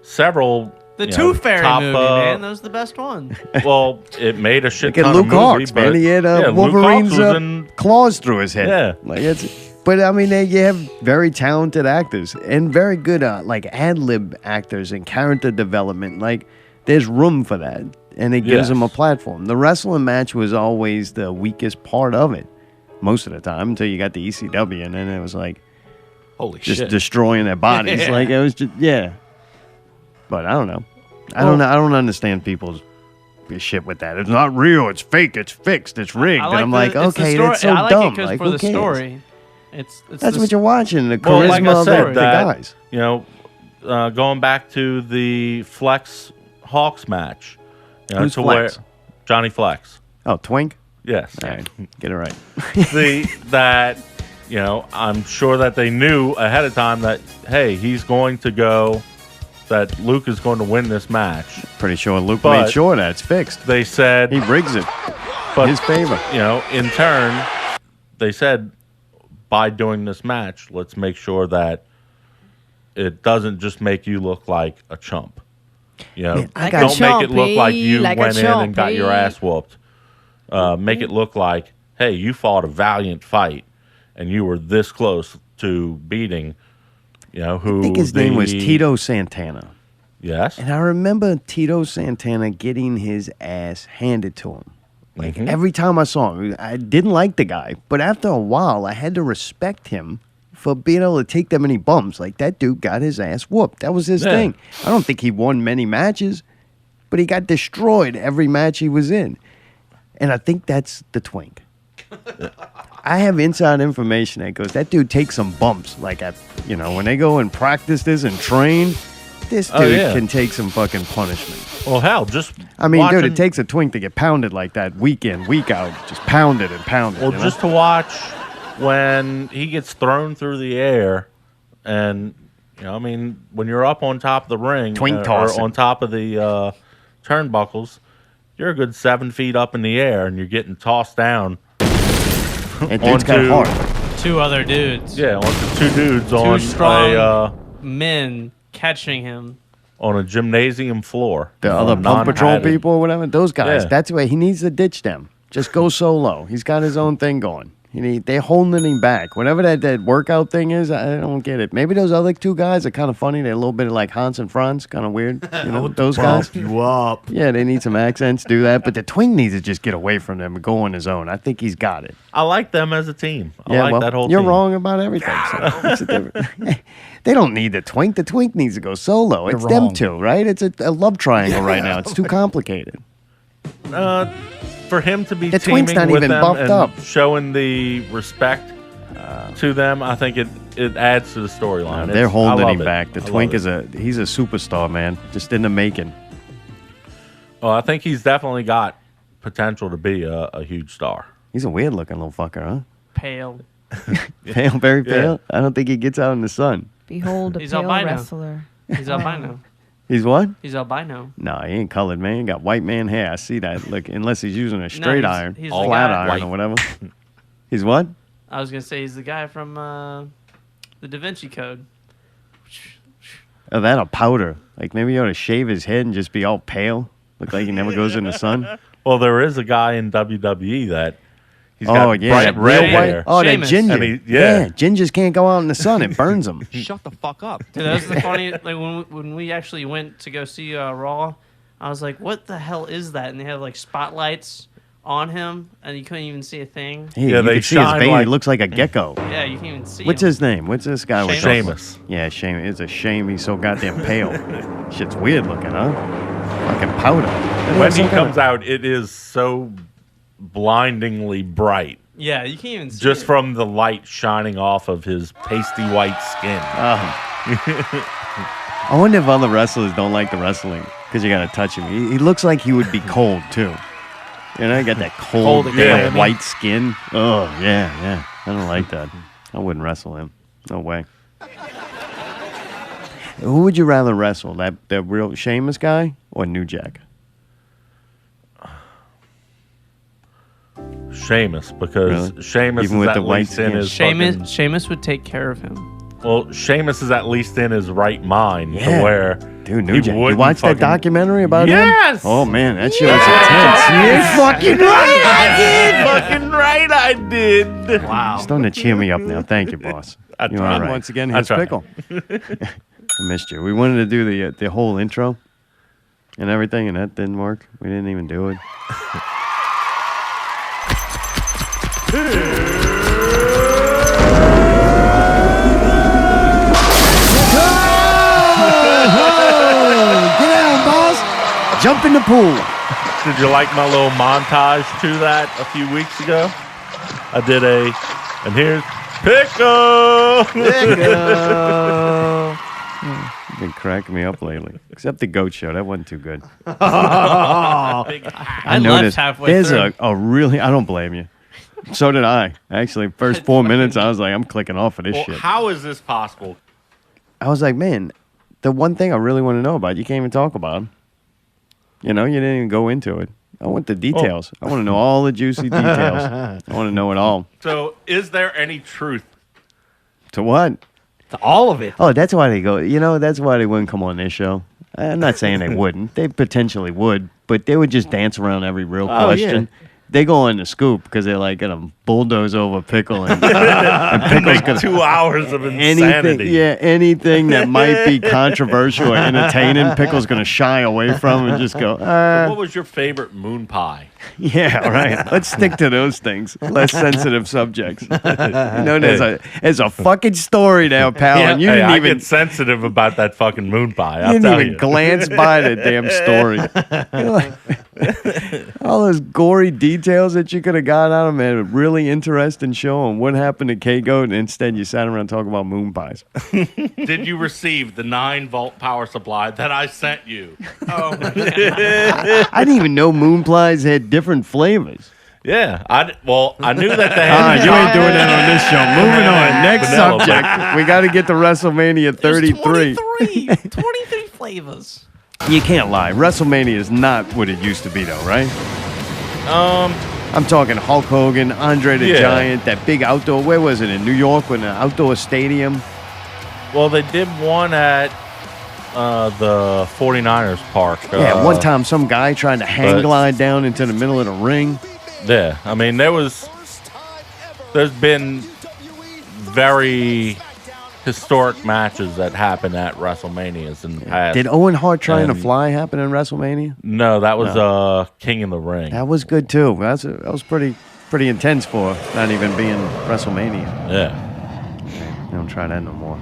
several The you know, Tooth Fairy top, movie, man. That was the best one. Well, it made a shit Look at ton Luke of movie, Hawks, man. but He had yeah, Luke Hawks Wolverine's was in- claws through his head. Yeah. Like but I mean, you have very talented actors and very good like ad lib actors and character development. Like there's room for that, and it gives Yes. them a platform. The wrestling match was always the weakest part of it, most of the time, until you got the ECW, and then it was like Holy just shit. destroying their bodies. Yeah. Like it was just But I don't know. I don't understand people's shit with that. It's not real. It's fake. It's fixed. It's rigged. I And I'm like, it's the okay, story. that's so I like dumb. it Like, for who the cares? story. It's That's what you're watching. The Well, charisma like I of said, the guys. you know, going back to the Flex Hawks match. You know, Who's to Flex? Where, Johnny Flex. Oh, Twink. Yes. All right, get it right. That, you know, I'm sure that they knew ahead of time that, hey, he's going to go, that Luke is going to win this match. Pretty sure Luke But- made sure that it's fixed. They said, He rigs it. but, his favor. You know, in turn, they said, by doing this match, let's make sure that it doesn't just make you look like a chump. You know, Man, I don't got- make it look like you Like a went in and got your chumpy. ass whooped. Make it look like, hey, you fought a valiant fight, and you were this close to beating, you know, who I think his name was Tito Santana. Yes. And I remember Tito Santana getting his ass handed to him. Like every time I saw him, I didn't like the guy, but after a while, I had to respect him for being able to take that many bumps. Like that dude got his ass whooped. That was his Yeah. thing. I don't think he won many matches, but he got destroyed every match he was in. And I think that's the Twink. I have inside information that goes, that dude takes some bumps. Like, when they go and practice this and train, this dude Oh, yeah. can take some fucking punishment. Well, hell, just I mean, dude, watching- it takes a Twink to get pounded like that week in, week out. Just pounded and pounded. Well, you know? just to watch when he gets thrown through the air, and you know, I mean, when you're up on top of the ring, Twink or tossing. on top of the turnbuckles, you're a good 7 feet up in the air, and you're getting tossed down. And dude's got onto- heart. Two other dudes. Yeah, onto two dudes Two on strong men catching him. on a gymnasium floor. The on other Pump Patrol non-padded. people or whatever, those guys, Yeah. that's where he needs to ditch them. Just go solo. He's got his own thing going. They're holding him back. Whatever that workout thing is, I don't get it. Maybe those other two guys are kind of funny. They're a little bit like Hans and Franz, kind of weird. You know, those guys. Bump you up. Yeah, they need some accents, do that. But the Twink needs to just get away from them and go on his own. I think he's got it. I like them as a team. I Yeah, like well, that whole you're team. wrong about everything. So it's a different- they don't need the Twink. The Twink needs to go solo. It's them wrong. two, right? It's a love triangle right now. It's too complicated. For him to be The Twink's teaming not with even them buffed and up. showing the respect to them, I think it adds to the storyline. They're It's- I holding love him it. back. The I Twink love it. he's a superstar, man. Just in the making. Well, I think he's definitely got potential to be a huge star. He's a weird looking little fucker, huh? Pale. Pale, very Yeah. pale. I don't think he gets out in the sun. Behold a He's pale albino. wrestler. He's albino. He's what? He's albino. No, he ain't colored, man. He got white man hair. I see that. Look, unless he's using a straight he's- iron, he's the flat guy- iron, white. or whatever. He's what? I was gonna say he's the guy from the Da Vinci Code. Oh, that a powder. Like maybe he ought to shave his head and just be all pale. Look like he never goes in the sun. Well, there is a guy in WWE that he's Oh got yeah, bright that red real white. hair. Oh, that Sheamus. ginger. And yeah. Gingers can't go out in the sun. It burns them. Shut the fuck up. Dude, that was the funny. Like when we actually went to go see Raw, I was like, "What the hell is that?" And they have like spotlights on him, and you couldn't even see a thing. Hey, Yeah, you they can see his shine vein. like- It looks like a gecko. Yeah, you can't even see. What's him. his name? What's this guy? with Sheamus. Yeah, shame. It's a shame he's so goddamn pale. Shit's weird looking, huh? Fucking powder. When he comes out, it is so blindingly bright. Yeah, you can't even see Just it. from the light shining off of his pasty white skin. I wonder if other wrestlers don't like the wrestling because you got to touch him. He looks like he would be cold too. You know, he got that cold, Cold, damn yeah. white skin. Oh yeah. I don't like that. I wouldn't wrestle him. No way. Who would you rather wrestle? That real Sheamus guy or New Jack? Sheamus, because Really? Sheamus Even is with at the white least in skin. his fucking- Sheamus would take care of him. Well, Sheamus is at least in his right mind Yeah. to where Dude, he you wouldn't watched that fucking- documentary about Yes! him? Oh, man, that shit was intense. You're fucking right, I did. Fucking right, I did. Wow. Starting to cheer me up now. Thank you, boss. I You're tried. all right. Once again, I here's tried. Pickle. I missed you. We wanted to do the whole intro and everything, and that didn't work. We didn't even do it. Get out, boss. Jump in the pool. Did you like my little montage to that a few weeks ago? I did and here's Pickle. You've been cracking me up lately. Except the goat show. That wasn't too good. I left halfway There's through. a really, I don't blame you. So did I. Actually, first 4 minutes, I was like, I'm clicking off of this Well, shit. how is this possible? I was like, man, the one thing I really want to know about, you can't even talk about. You know, you didn't even go into it. I want the details. I want to know all the juicy details. I want to know it all. So, is there any truth? To what? To all of it. Oh, that's why they go. You know, that's why they wouldn't come on this show. I'm not saying they wouldn't. They potentially would, but they would just dance around every real question. Yeah. They go on the scoop because they're like gonna bulldoze over Pickle and Pickle's Like gonna 2 hours of insanity. anything that might be controversial or entertaining, Pickle's gonna shy away from and just go. What was your favorite moon pie? Yeah, right. Let's stick to those things. Less sensitive subjects. You know, there's a fucking story now, pal, and you Hey, didn't I even get sensitive about that fucking moon pie. you I'll didn't tell even you. glance by the damn story. You're like, all those gory details that you could have got out of it. A really interesting show on what happened to K-Goat, and instead you sat around talking about moon pies. Did you receive the 9-volt power supply that I sent you? Oh, my God. I didn't even know moon pies had different flavors. Yeah. I knew that they had. You ain't doing that on this show. Moving on. Next Vanilla, subject. We got to get to WrestleMania 33. 23 flavors. You can't lie. WrestleMania is not what it used to be, though, right? I'm talking Hulk Hogan, Andre the Yeah. Giant, that big outdoor. Where was it? In New York, with an outdoor stadium. Well, they did one at the 49ers park. Yeah, one time some guy tried to hang but- glide down into the middle of the ring. Yeah. I mean, there's been very historic matches that happen at WrestleManias in the past. Did Owen Hart trying to And- fly happen in WrestleMania? No, that was King of the Ring. That was good too. That was pretty intense for not even being WrestleMania. Yeah. Don't try that no more,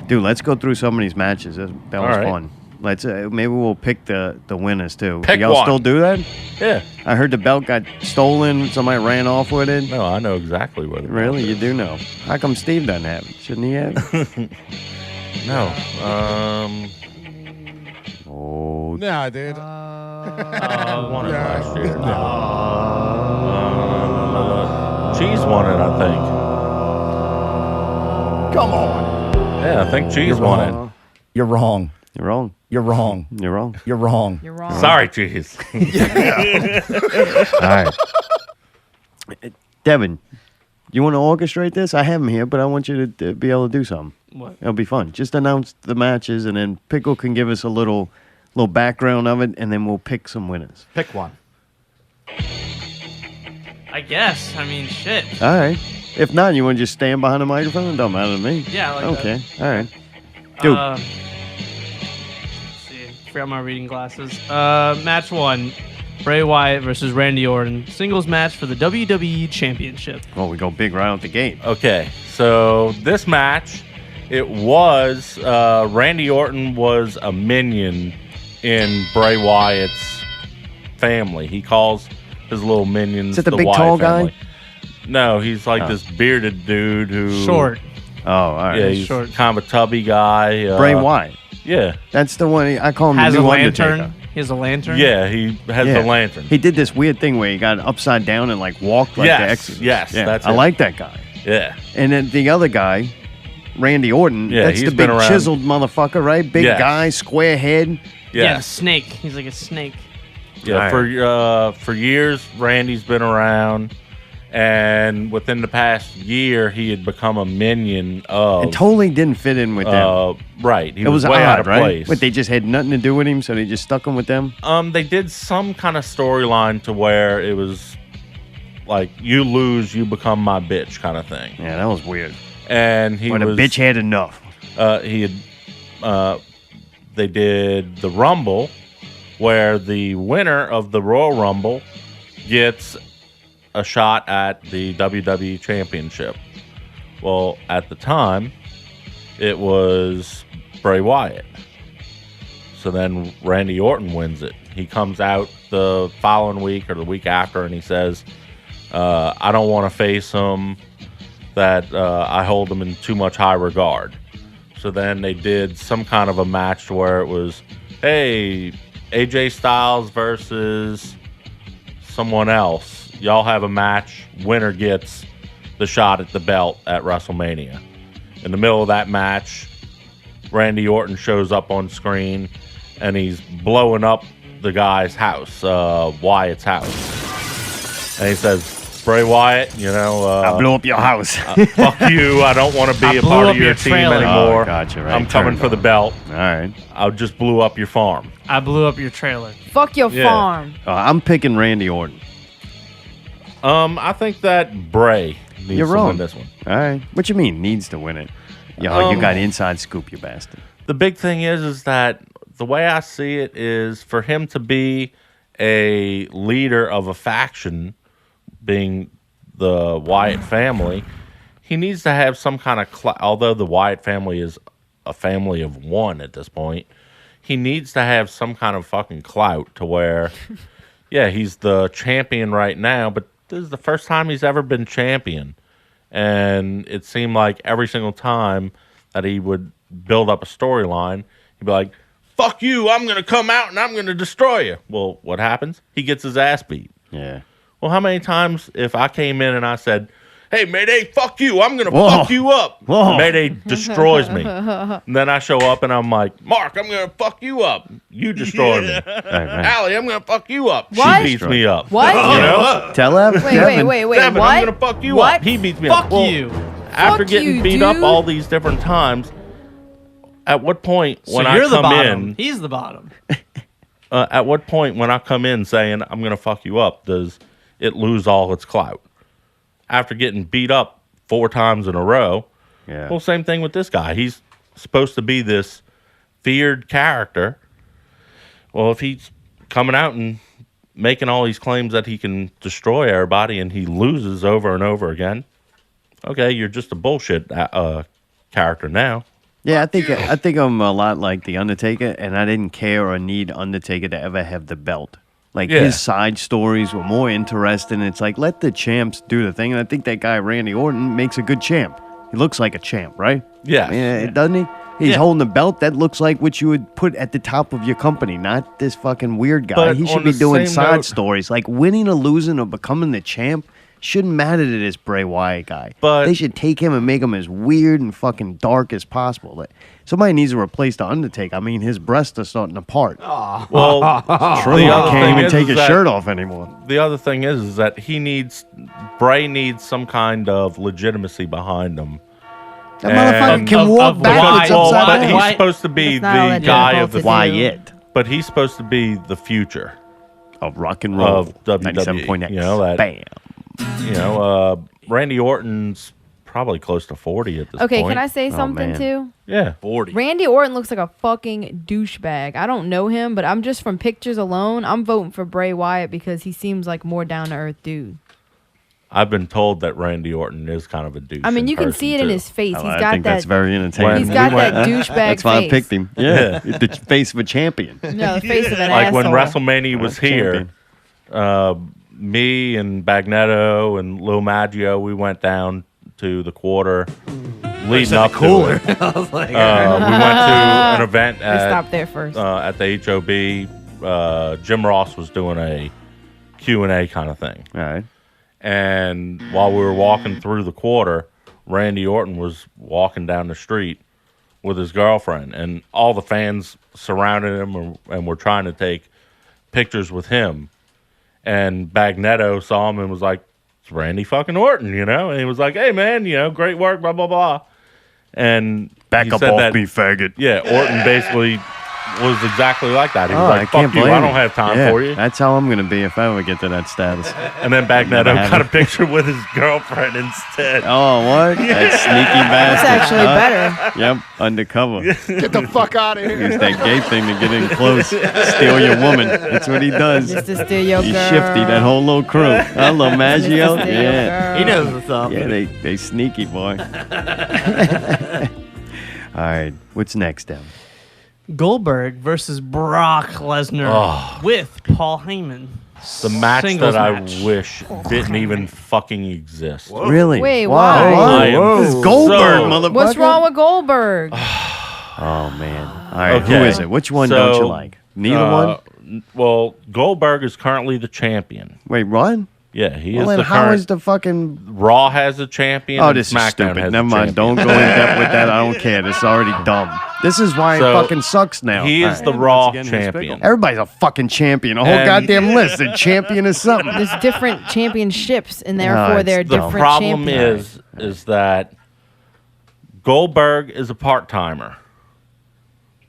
dude. Let's go through some of these matches. That was All right. fun. Let's maybe we'll pick the winners too. Pick Y'all one. still do that? Yeah. I heard the belt got stolen. Somebody ran off with it. No, I know exactly what it Really, is. you do know? How come Steve doesn't have it? Shouldn't he have it? No. Oh, Nah, dude. I won it last year. Cheese won it, I think. Come on. Yeah, I think Cheese won it. You're wrong. you're wrong. You're wrong. You're wrong. You're wrong. You're wrong. Sorry, Cheese. All right. Devin, you want to orchestrate this? I have him here, but I want you to be able to do something. What? It'll be fun. Just announce the matches, and then Pickle can give us a little background of it, and then we'll pick some winners. Pick one. I guess. I mean, shit. All right. If not, you want to just stand behind the microphone? It don't matter to me. Yeah, I like Okay. All right. Dude. Let's see. Forgot my reading glasses. Match 1. Bray Wyatt versus Randy Orton. Singles match for the WWE Championship. Well, we go big right out the gate. Okay, so this match, it was Randy Orton was a minion in Bray Wyatt's family. He calls his little minions Is it the big Wyatt tall guy? family. No, he's like this bearded dude who Short. Oh, all right. Yeah, he's short. kind of a tubby guy. Bray Wyatt. Yeah, That's the one. I call him Has the a new lantern. Undertaker. He has a lantern. yeah, he has Yeah. the lantern. He did this weird thing where he got upside down and like walked like Yes, the Exorcist. yes, yeah, that's I it. like that guy. Yeah, And then the other guy, Randy Orton. Yeah, that's he's the been big around. chiseled motherfucker, right? Big Yes. guy, square head. Yeah, yeah, the snake. He's like a snake. yeah. All For years, Randy's been around, And within the past year, he had become a minion of. It totally didn't fit in with them. Right. He It was way odd, out of right? place. But they just had nothing to do with him, so they just stuck him with them? They did some kind of storyline to where it was like, you lose, you become my bitch kind of thing. Yeah, that was weird. And he But was. the bitch had enough. He had. They did the Rumble, where the winner of the Royal Rumble gets a shot at the WWE Championship. Well, at the time, it was Bray Wyatt. So then Randy Orton wins it. He comes out the following week or the week after, and he says, I don't want to face him, that I hold him in too much high regard. So then they did some kind of a match where it was, hey, AJ Styles versus someone else. Y'all have a match. Winner gets the shot at the belt at WrestleMania. In the middle of that match, Randy Orton shows up on screen, and he's blowing up the guy's house, Wyatt's house. And he says, Bray Wyatt, I blew up your house. fuck you. I don't want to be a blew part up of your your team trailer. anymore. Oh, gotcha, right. I'm coming Turned for the on. belt. All right. I just blew up your farm. I blew up your trailer. Fuck your Yeah. farm. I'm picking Randy Orton. I think that Bray needs You're to wrong. win this one. All right. What you mean needs to win it? You got inside scoop, you bastard. The big thing is that the way I see it is for him to be a leader of a faction, being the Wyatt family, he needs to have some kind of although the Wyatt family is a family of one at this point, he needs to have some kind of fucking clout to where, yeah, he's the champion right now, but this is the first time he's ever been champion. And it seemed like every single time that he would build up a storyline, he'd be like, fuck you, I'm going to come out and I'm going to destroy you. Well, what happens? He gets his ass beat. Yeah. Well, how many times if I came in and I said, hey, Mayday, fuck you, I'm going to Whoa. fuck you up. Whoa. Mayday destroys me. And then I show up and I'm like, Mark, I'm going to fuck you up. You destroy me. Right. Allie, I'm going to fuck you up. What? She beats me up. What? You know? Tell Evan. Wait. Devin, What? I'm going to fuck you What? up. He beats me Fuck up. Well, you. After Fuck getting you, beat up dude. all these different times, at what point So when you're I the come bottom. in, He's the bottom. at what point when I come in saying I'm going to fuck you up, does it lose all its clout? After getting beat up 4 times in a row, Yeah. well, same thing with this guy. He's supposed to be this feared character. Well, if he's coming out and making all these claims that he can destroy everybody and he loses over and over again, okay, you're just a bullshit character now. Yeah, I think I'm a lot like the Undertaker, and I didn't care or need Undertaker to ever have the belt. Like Yeah. his side stories were more interesting. It's like let the champs do the thing, and I think that guy Randy Orton makes a good champ. He looks like a champ, right? Yeah. Yeah, doesn't he? He's Yeah. holding the belt. That looks like what you would put at the top of your company, not this fucking weird guy. But He should on be the doing same side note- stories. Like winning or losing or becoming the champ shouldn't matter to this Bray Wyatt guy. But- they should take him and make him as weird and fucking dark as possible. Like, somebody needs to replace the Undertaker. I mean, his breasts are starting to part. Well, True. the He other can't thing even is take his that- shirt off anymore. the other thing is that Bray needs some kind of legitimacy behind him. That And- motherfucker can Of walk why- backwards Well, upside but down. he's Why- supposed to be That's not all the that guy difficult of the to do. Wyatt but he's supposed to be the future of rock and roll. of WWE. 97.X. You know that. Bam. Randy Orton's probably close to 40 at this Okay, point. can I say something man. too? Yeah. 40. Randy Orton looks like a fucking douchebag. I don't know him, but I'm just from pictures alone. I'm voting for Bray Wyatt because he seems like more down to earth dude. I've been told that Randy Orton is kind of a douche. I mean, in you can person, see it in too. his face. Oh, He's I got think that. that's very entertaining. He's got we went- that douchebag That's why I face. picked him. Yeah, the face of a champion. No, the face of an Like when asshole. WrestleMania was Champion. here, me and Bagnetto and Lil Maggio, we went down to the quarter leading up to it. I was like, We went to an event We at stopped there first. at the HOB. Jim Ross was doing a Q&A kind of thing. All right. And while we were walking through the quarter, Randy Orton was walking down the street with his girlfriend. And all the fans surrounded him and were trying to take pictures with him. And Bagnetto saw him and was like, it's Randy fucking Orton, you know? And he was like, hey, man, you know, great work, blah, blah, blah. And Back he up said off that, me, faggot. Yeah, Orton basically was exactly like that. He was Oh, like, I fuck can't you, blame I him. don't have time Yeah, for you. That's how I'm going to be if I ever get to that status. And then Bagneto Never have got a it. picture with his girlfriend instead. Oh, what? That sneaky bastard. That's actually better. Yep, undercover. Get the fuck out of here. Use that gay thing to get in close. Steal your woman. That's what he does. Just to steal your He's girl. shifty, that whole little crew. Hello, Maggio. Just to steal your Yeah. girl. He knows what's up. Yeah, they sneaky, boy. All right, what's next, Devin? Goldberg versus Brock Lesnar with Paul Heyman. The match Singles that I match. wish didn't even fucking exist. Really? Wait, why? why? This is Goldberg, So- motherfucker. What's wrong with Goldberg? Oh, man. All right, Okay. who is it? Which one don't you like? Neither one? Well, Goldberg is currently the champion. Wait, what? Yeah, he Well, is then the how current. is the fucking... Raw has a champion. Oh, and this is SmackDown stupid. has Never a mind. Don't champion. go in depth with that. I don't care. This is already dumb. This is why So, it fucking sucks now. He All is right. the Raw Once again, here's champion. Pickle. Everybody's a fucking champion. A whole And- goddamn list. A champion is something. There's different championships, and therefore it's they're dumb. different The problem champions. is that Goldberg is a part-timer.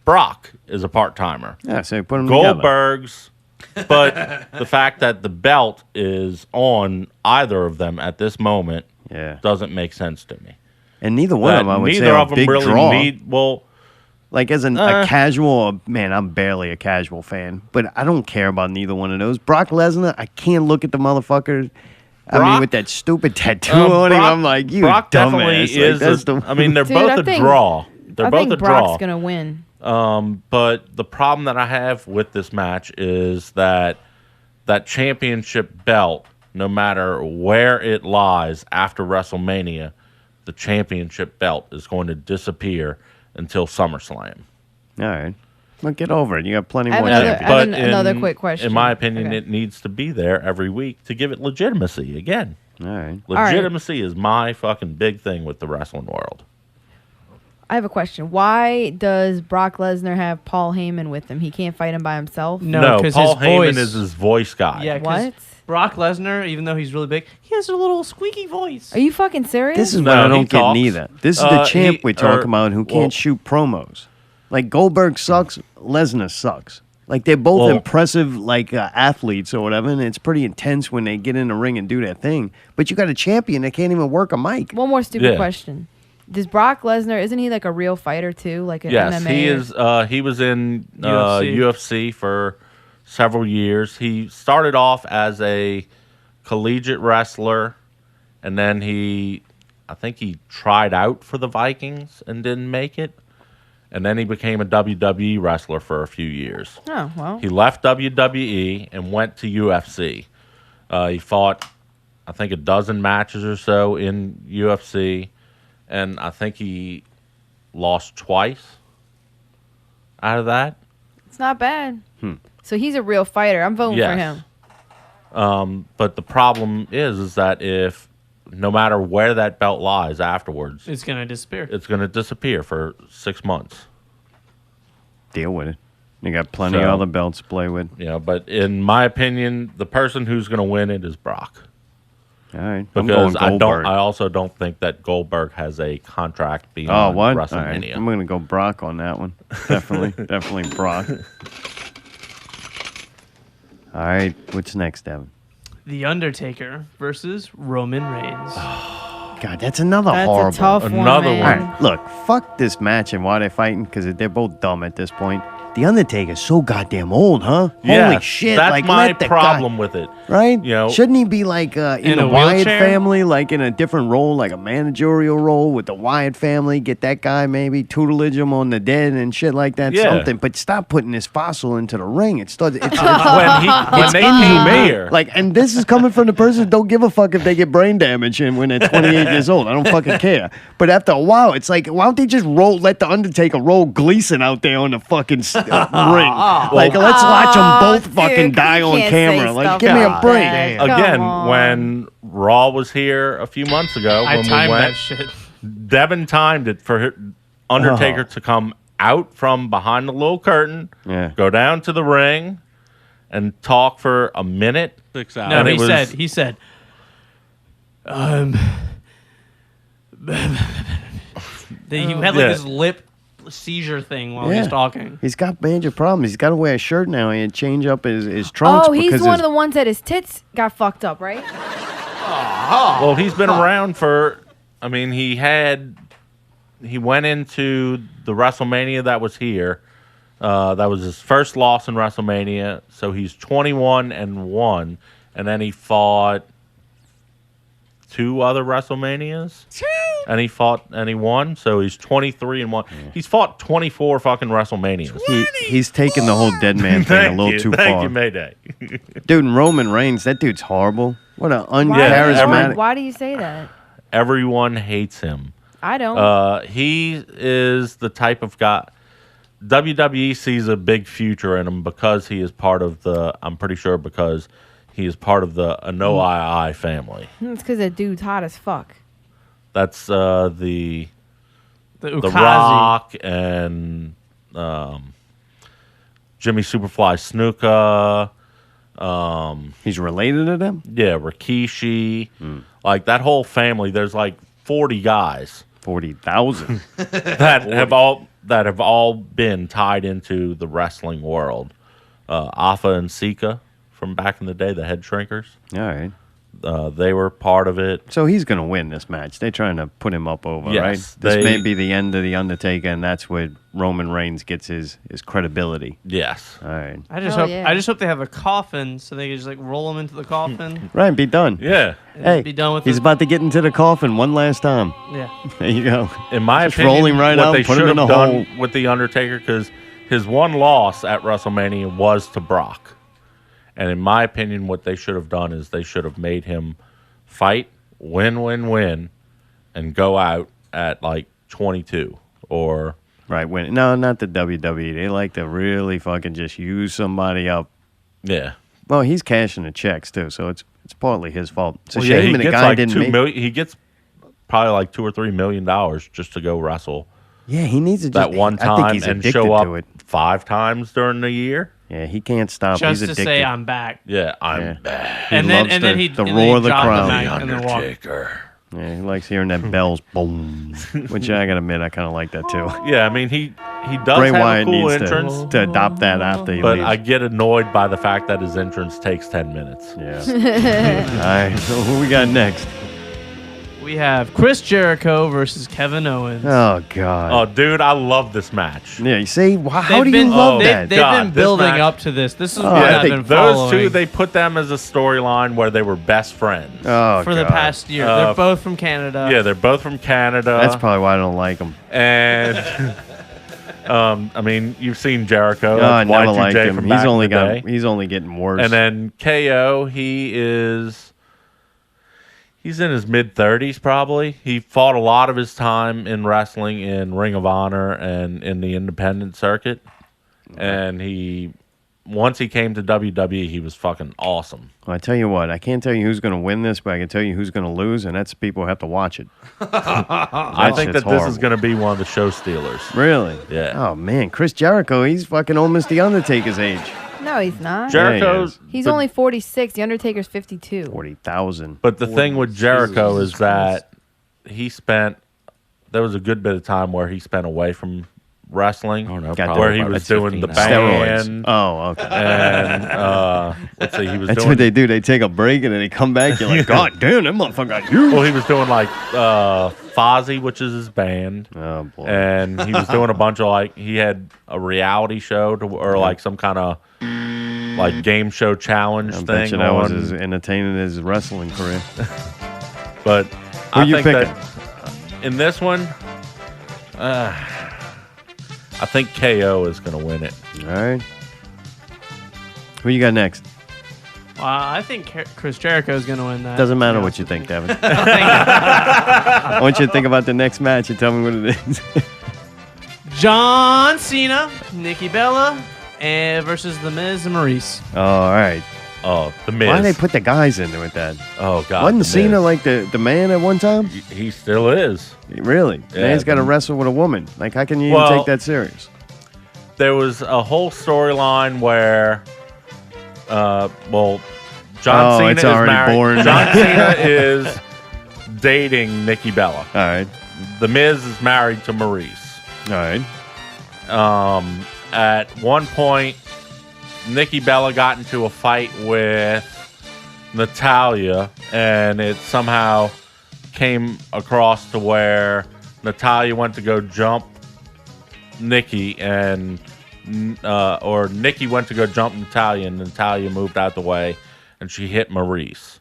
Brock is a part-timer. Yeah, so put them together. Goldberg's, but the fact that the belt is on either of them at this moment doesn't make sense to me. And neither one of them, I would say, neither are of a them big really draw. need. Well, Like as a casual, man, I'm barely a casual fan, but I don't care about neither one of those. Brock Lesnar, I can't look at the motherfucker. I mean, Brock- with that stupid tattoo on him, I'm like, you Brock definitely dumbass. Like, is. that's the I mean, they're Dude, both I a think- draw. They're I both think a Brock's draw. gonna win. But the problem that I have with this match is that championship belt, no matter where it lies after WrestleMania, the championship belt is going to disappear until SummerSlam. All right. Well, get over it. You got plenty I have more another- champions. I have another quick question. In my opinion, Okay. it needs to be there every week to give it legitimacy. Again, All right. right. legitimacy is my fucking big thing with the wrestling world. I have a question. Why does Brock Lesnar have Paul Heyman with him? He can't fight him by himself? No, because Paul his Heyman voice is his voice guy. Yeah, 'cause What? Brock Lesnar, even though he's really big, he has a little squeaky voice. Are you fucking serious? This is No, what I he don't get talks. neither. This is the champ he- we're talking or- about who can't well- shoot promos. Like Goldberg sucks, Lesnar sucks. Like they're both Well- impressive, like athletes or whatever, and it's pretty intense when they get in the ring and do their thing. But you got a champion that can't even work a mic. One more stupid Yeah. question. Does Brock Lesnar, isn't he like a real fighter too? Like an Yes, MMA? he or- is. He was in UFC. UFC for several years. He started off as a collegiate wrestler, and then I think he tried out for the Vikings and didn't make it. And then he became a WWE wrestler for a few years. Oh, well. He left WWE and went to UFC. He fought, I think, a dozen matches or so in UFC, and I think he lost twice out of that. It's not bad. So he's a real fighter. I'm voting for Yes. him. But the problem is that if no matter where that belt lies afterwards, It's going to disappear. it's going to disappear for 6 months. Deal with it. You got plenty So- of other belts to play with. You know, but in my opinion, the person who's going to win it is Brock. All right. I'm Because going Goldberg. I also don't think that Goldberg has a contract Oh, beyond what? All right. WrestleMania. I'm going to go Brock on that one. Definitely. Definitely Brock. All right. What's next, Devin? The Undertaker versus Roman Reigns. God, that's another That's horrible. a tough one, Another man. All right, look, fuck this match and why they're fighting because they're both dumb at this point. The Undertaker's so goddamn old, huh? Holy Yes, shit! that's like, my let the problem guy, with it. right? You know, Shouldn't he be like in In the a Wyatt wheelchair? family, like in a different role, like a managerial role with the Wyatt family? Get that guy maybe tutelage him on the dead and shit like that. Yeah. Something, but stop putting this fossil into the ring. It's when they came here, like, and this is coming from the person who don't give a fuck if they get brain damage and when they're 28 years old. I don't fucking care. But after a while, it's like, why don't they just let the Undertaker roll Gleason out there on the fucking ring? Like, let's watch them both dude, fucking die you on can't camera. say Like, stuff give me a like break. that. Come again, on. when Raw was here a few months ago, I when we timed went, that shit. Devin timed it for Undertaker to come out from behind the little curtain, Yeah. go down to the ring, and talk for a minute. 6 hours. No, And he it was- said, He had like this lip seizure thing while he was talking. He's got major problems. He's got to wear a shirt now and change up his trunks. Oh, he's because one of the ones that his tits got fucked up, right? Well, he's been around for. I mean, he went into the WrestleMania that was here. That was his first loss in WrestleMania. So he's 21-1, and then he fought 2 other WrestleManias. And he won. So he's 23-1. He's fought 24 fucking WrestleManias. He's taking the whole dead man thing a little too far. Thank you, Mayday. Dude, and Roman Reigns, that dude's horrible. What an Why, uncharismatic. why do you say that? Everyone hates him. I don't. He is the type of guy. WWE sees a big future in him because he is part of the. I'm pretty sure because he is part of the Anoa'i family. It's because that dude's hot as fuck. That's the Ukazi. Rock and Jimmy Superfly Snuka. He's related to them? Yeah, Rikishi. Like that whole family. There's like 40 guys. 40,000. that have all been tied into the wrestling world. Alpha and Sika from back in the day, the head shrinkers. All right. They were part of it. So he's going to win this match. They're trying to put him up over, Yes, right? This may be the end of The Undertaker, and that's where Roman Reigns gets his credibility. Yes. All right. I just hope they have a coffin so they can just like roll him into the coffin. Right, be done. Yeah. Hey, be done with he's it. about to get into the coffin one last time. Yeah. There you go. In my Just opinion, rolling right what out, they put him should in have a done hole. with The Undertaker, because his one loss at WrestleMania was to Brock. And in my opinion, what they should have done is they should have made him fight, win, and go out at like 22 or... Right, no, not the WWE. They like to really fucking just use somebody up. Yeah. Well, he's cashing the checks, too, so it's partly his fault. It's a Well, shame he the gets guy like didn't $2 million. He gets probably like $2 or $3 million just to go wrestle. Yeah, he needs to that just, one I think time he's and addicted show to up it. 5 times during the year. Yeah, he can't stop. Just he's to addicted. say I'm back. Yeah, I'm back. And then he roar of the dropped crowd. mic and then walked. Yeah, he likes hearing that bells boom, which I gotta admit I kind of like that too. Yeah, I mean he does Bray have Wyatt a cool needs entrance, to adopt that after he but leaves. I get annoyed by the fact that his entrance takes 10 minutes. Yeah. All right, so who we got next? We have Chris Jericho versus Kevin Owens. Oh God. Oh, dude, I love this match. Yeah, you see, how do They've you been- love they- that? They've God, been this building match- up to this. This is Oh, what I I've think been Those following two, they put them as a storyline where they were best friends. Oh, for the God. past year. They're both from Canada. Yeah, they're both from Canada. That's probably why I don't like him. And I mean, you've seen Jericho. Oh, I That's never Y2J liked him. from He's back in only the day. he's only getting worse. And then KO, he's in his mid-30s probably. He fought a lot of his time in wrestling in Ring of Honor and in the independent circuit. And once he came to WWE, he was fucking awesome. Well, I tell you what, I can't tell you who's going to win this, but I can tell you who's going to lose, and that's people who have to watch it. I think that this is going to be one of the show stealers. Really? Yeah. Oh man, Chris Jericho, he's fucking almost the Undertaker's age. No, he's not. Jericho's... He's but- only 46. The Undertaker's 52. 40,000. But the thing with Jericho is that there was a good bit of time where he spent away from wrestling, where he was doing the band. Oh, okay. And let's see, he was That's doing. what they do. They take a break and then they come back. You're like, God damn, that motherfucker got huge. Well, he was doing like Fozzy, which is his band. Oh boy. And he was doing a bunch of he had a reality show or like some kind of like game show challenge I thing. bet you that was as entertaining as his wrestling career. But Who I you think picking? that in this one, I think KO is going to win it. All right. Who you got next? I think Chris Jericho is going to win that. Doesn't matter Yeah. what you think, Devin. I want you to think about the next match and tell me what it is. John Cena, Nikki Bella, and versus The Miz and Maurice. Oh, all right. Oh, the Miz. Why they put the guys into it then? Oh God, Wasn't The Cena Miz. like the man at one time? He still is. Really? Yeah, Man's got to the- wrestle with a woman. Like, how can you even Well- take that serious? There was a whole storyline where, John Oh, Cena it's is already married. boring. John Cena is dating Nikki Bella. All right. The Miz is married to Maurice. All right. At one point, Nikki Bella got into a fight with Natalya, and it somehow came across to where Natalya went to go jump Nikki, and or Nikki went to go jump Natalya, and Natalya moved out the way, and she hit Maurice.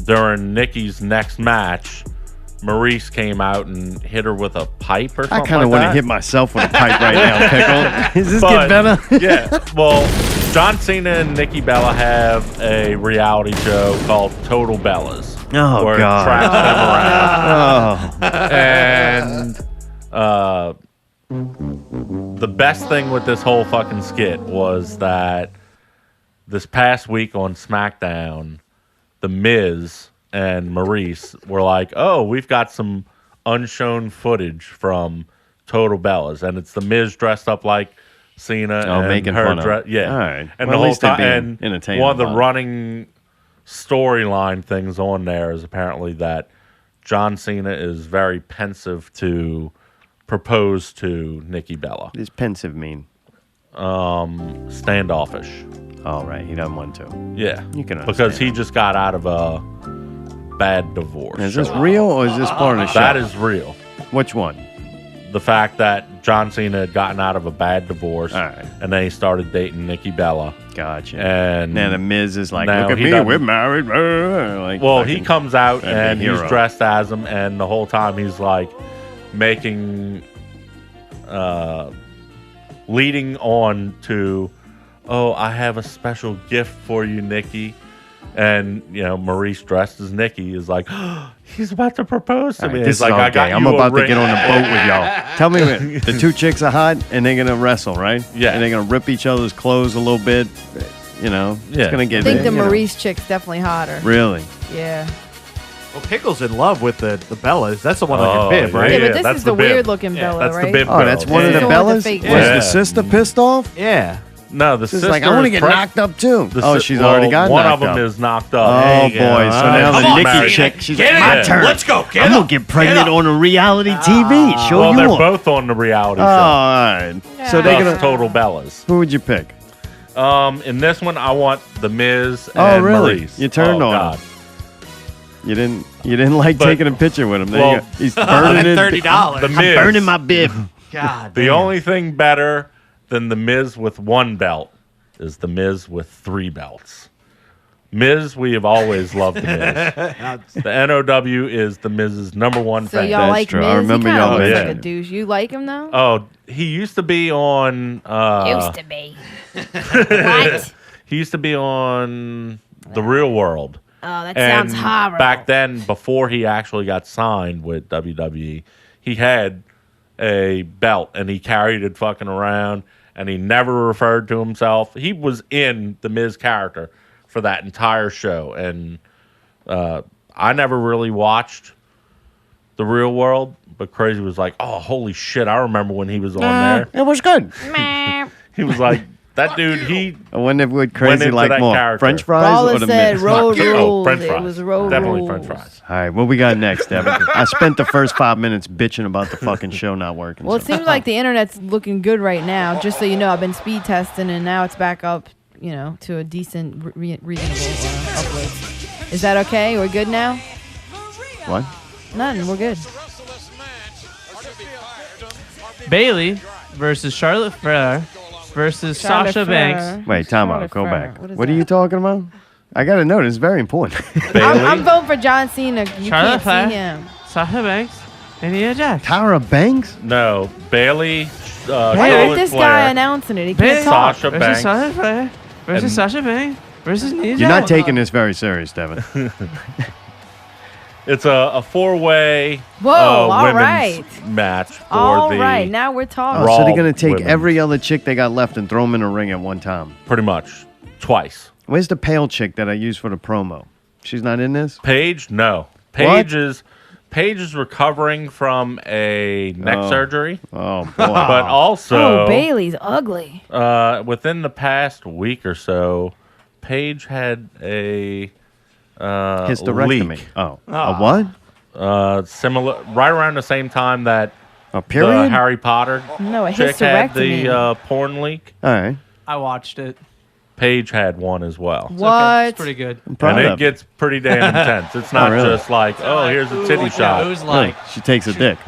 During Nikki's next match, Maurice came out and hit her with a pipe or something. I kind of like want to that. hit myself with a pipe right now, Pickle. Is this But, get better? Yeah. Well, John Cena and Nikki Bella have a reality show called Total Bellas. Oh, where God. It tracks them around. And the best thing with this whole fucking skit was that this past week on SmackDown, The Miz and Maurice were like, "Oh, we've got some unshown footage from Total Bellas," and it's The Miz dressed up like Cena and making her fun of. yeah. All right. And Well, the at whole least they're time, being and entertaining one of the about it. running storyline things on there is apparently that John Cena is very pensive to propose to Nikki Bella. What does pensive mean? Standoffish. Oh, right. He doesn't want to. Yeah. You can because understand he just got out of a bad divorce. Is this real or is this part of the show? That is real. Which one? The fact that John Cena had gotten out of a bad divorce, and then he started dating Nikki Bella. Gotcha. And now the Miz is like, now look at he me, doesn't- we're married. Like, well, he fucking- comes out that'd be and a he's hero. dressed as him, and the whole time he's like making, leading on to, "Oh, I have a special gift for you, Nikki." And, Maurice dressed as Nikki is like, "Oh, he's about to propose to All me." right, He's this like, is all "I got gay. you I'm a about to ring." get on the boat with y'all. Tell me, the two chicks are hot and they're gonna wrestle, right? Yeah. And they're gonna rip each other's clothes a little bit. Yeah. It's gonna I get. think the you know. Maurice chick's definitely hotter. Really? Yeah. Well, Pickle's in love with the Bellas. That's the one on Oh, your bib, right? Yeah, but this that's is the the bib. weird looking Bella, That's right? the bib Oh, girl. that's one of Yeah. the The one with Bellas. the fake Was Yeah. the sister pissed off? Yeah. No, the She's sister like, I want to is get preg- knocked up too. the Oh, si- she's well, already got one knocked of them up. is knocked up. Oh There boy! you go. So now Come the on, Nikki Mary. chick, she's Get like, up. my turn. Let's go. Get I'm up. gonna get pregnant Get up. on a reality TV. Show Well, you they're up. both on the reality Oh, show. all right. So they're Thus, gonna. Total Bellas. Who would you pick? In this one, I want The Miz Oh, and really? Maurice. You turned oh, on God. him. You didn't like But- taking a picture with him. There well, you go. He's burning it. $30. The I'm Miz. burning my bib. God. The only thing better than The Miz with one belt is The Miz with 3 belts. Miz, we have always loved The Miz. The NOW is The Miz's number one So fan. y'all That's like true. Miz? I remember he y'all kind of looks mentioned like a it. douche. You like him though? Oh, he used to be on. Used to be. What? He used to be on The Real World. Oh, that And sounds horrible. back then, before he actually got signed with WWE, he had a belt and he carried it fucking around, and he never referred to himself. He was in the Miz character for that entire show, and I never really watched The Real World, but Crazy was like, "Oh, holy shit! I remember when he was on there." It was good. Meh. He was like, "That dude, he." I wonder what Went crazy into like that more, character. French fries or Brawler the said Miz? road Oh, rules. French It fries. was road Definitely rules. French fries. All right, what we got next, Devin? I spent the first 5 minutes bitching about the fucking show not working. Well, it so- seems like the internet's looking good right now. Just so you know, I've been speed testing, and now it's back up, to a decent, reasonable uploads. Is that okay? We're good now? What? Nothing. We're good. Bailey versus Charlotte Flair versus Charlotte Sasha Flair. Banks. Wait, time out. Charlotte Go Flair. back. What is What are that? you talking about? I got to know. This is very important. I'm voting for John Cena. You Charlotte can't Flair. see him. Sasha Banks and Nia Jax. Tyra Banks? No, Bailey. Why Charlotte is this Flair. guy announcing it? He Bailey. can't talk. Sasha versus Banks. Sasha Flair versus And- Sasha Banks versus Nia Jax. You're not taking this very serious, Devin. It's a 4-way Whoa, all women's right. match for All the right, now we're talking. Oh, Raw so they're going to take women's. every other chick they got left and throw them in a ring at one time. pretty much twice. Where's the pale chick that I used for the promo? She's not in this? Paige, no. Paige is recovering from a neck surgery, Oh, boy. but also Oh, Bailey's ugly. within the past week or so, Paige had a Hysterectomy. leak. Oh. A what? Similar, right around the same time that A period? the Harry Potter No, a chick had hysterectomy. the porn leak. All right. I watched it. Paige had one as well. It's What? okay. It's pretty good. I'm proud And of it gets pretty damn intense. It's not really? just like, oh, here's a titty Yeah, shot. it was her. like She takes a dick.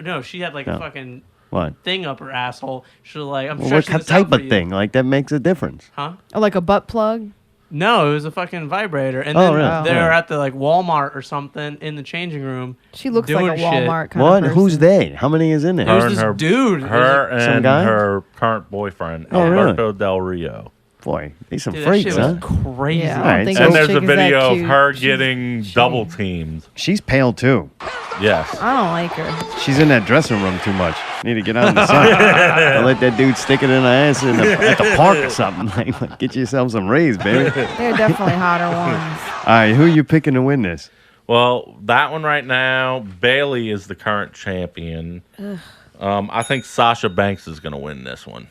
no, she had like No. a fucking What? thing up her asshole. She was like, I'm Well, what stretching this type out for of you. thing? Like, that makes a difference. Huh? Oh, like a butt plug? No, it was a fucking vibrator. And Oh, then really? they were Oh. at the like Walmart or something in the changing room. She looks doing like a shit. Walmart kind What? of Who's person. they? How many is in there? Her was and this her- dude. Her Some and guy? her current boyfriend, Oh, really? Alberto Del Rio. Boy, these some Dude, that freaks, shit was huh? crazy. Yeah, I All don't right, think so- And this there's a chick is that video of cute. her She's- getting double teamed. She's pale, too. Yes. I don't like her. She's in that dressing room too much. Need to get out in the sun. Don't let that dude stick it in her ass at the park or something. Like, get yourself some rays, baby. They're definitely hotter ones. All right, who are you picking to win this? Well, that one right now, Bailey is the current champion. I think Sasha Banks is going to win this one.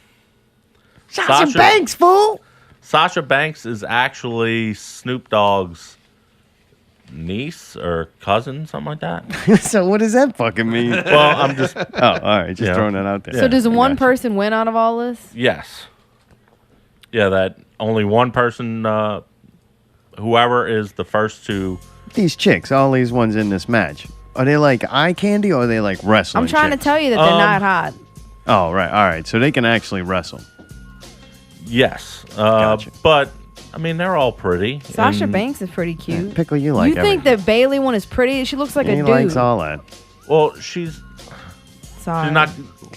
Sasha Banks, fool! Sasha Banks is actually Snoop Dogg's niece or cousin, something like that. So what does that fucking mean? Well, I'm just Oh, all right, just Yeah. throwing that out there. So does I one gotcha. person win out of all this? yes, yeah. That only one person, whoever is the first to. These chicks, all these ones in this match, are they like eye candy or are they like wrestling? I'm trying to chicks? tell you that they're not hot. Oh, right, all right. So they can actually wrestle. Yes, Gotcha. but I mean they're all pretty. Sasha and- Banks is pretty cute. Pickle, you like You think everything. the Bailey one is pretty? She looks like He a dude. likes all that. Well, she's Sorry. not.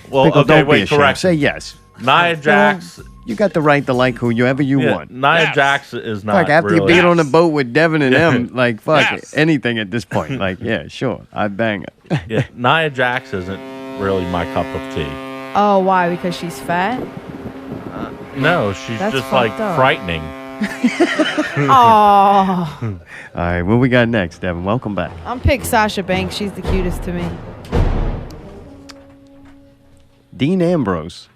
Well, Pickle, okay, don't be wait, ashamed. correct. Say yes. Nia Jax. You got the right to like whoever you Yeah, want. Nia Jax is not. Fuck, after really, you beat on the boat with Devin and Yeah. them, like, fuck Yes. anything at this point. Like, yeah, sure, I'd bang it. Yeah, Nia Jax isn't really my cup of tea. Oh, why? Because she's fat? No, she's That's just like fucked up. frightening. Oh, All right, what we got next, Devin? Welcome back. I'm pick Sasha Banks. She's the cutest to me. Dean Ambrose.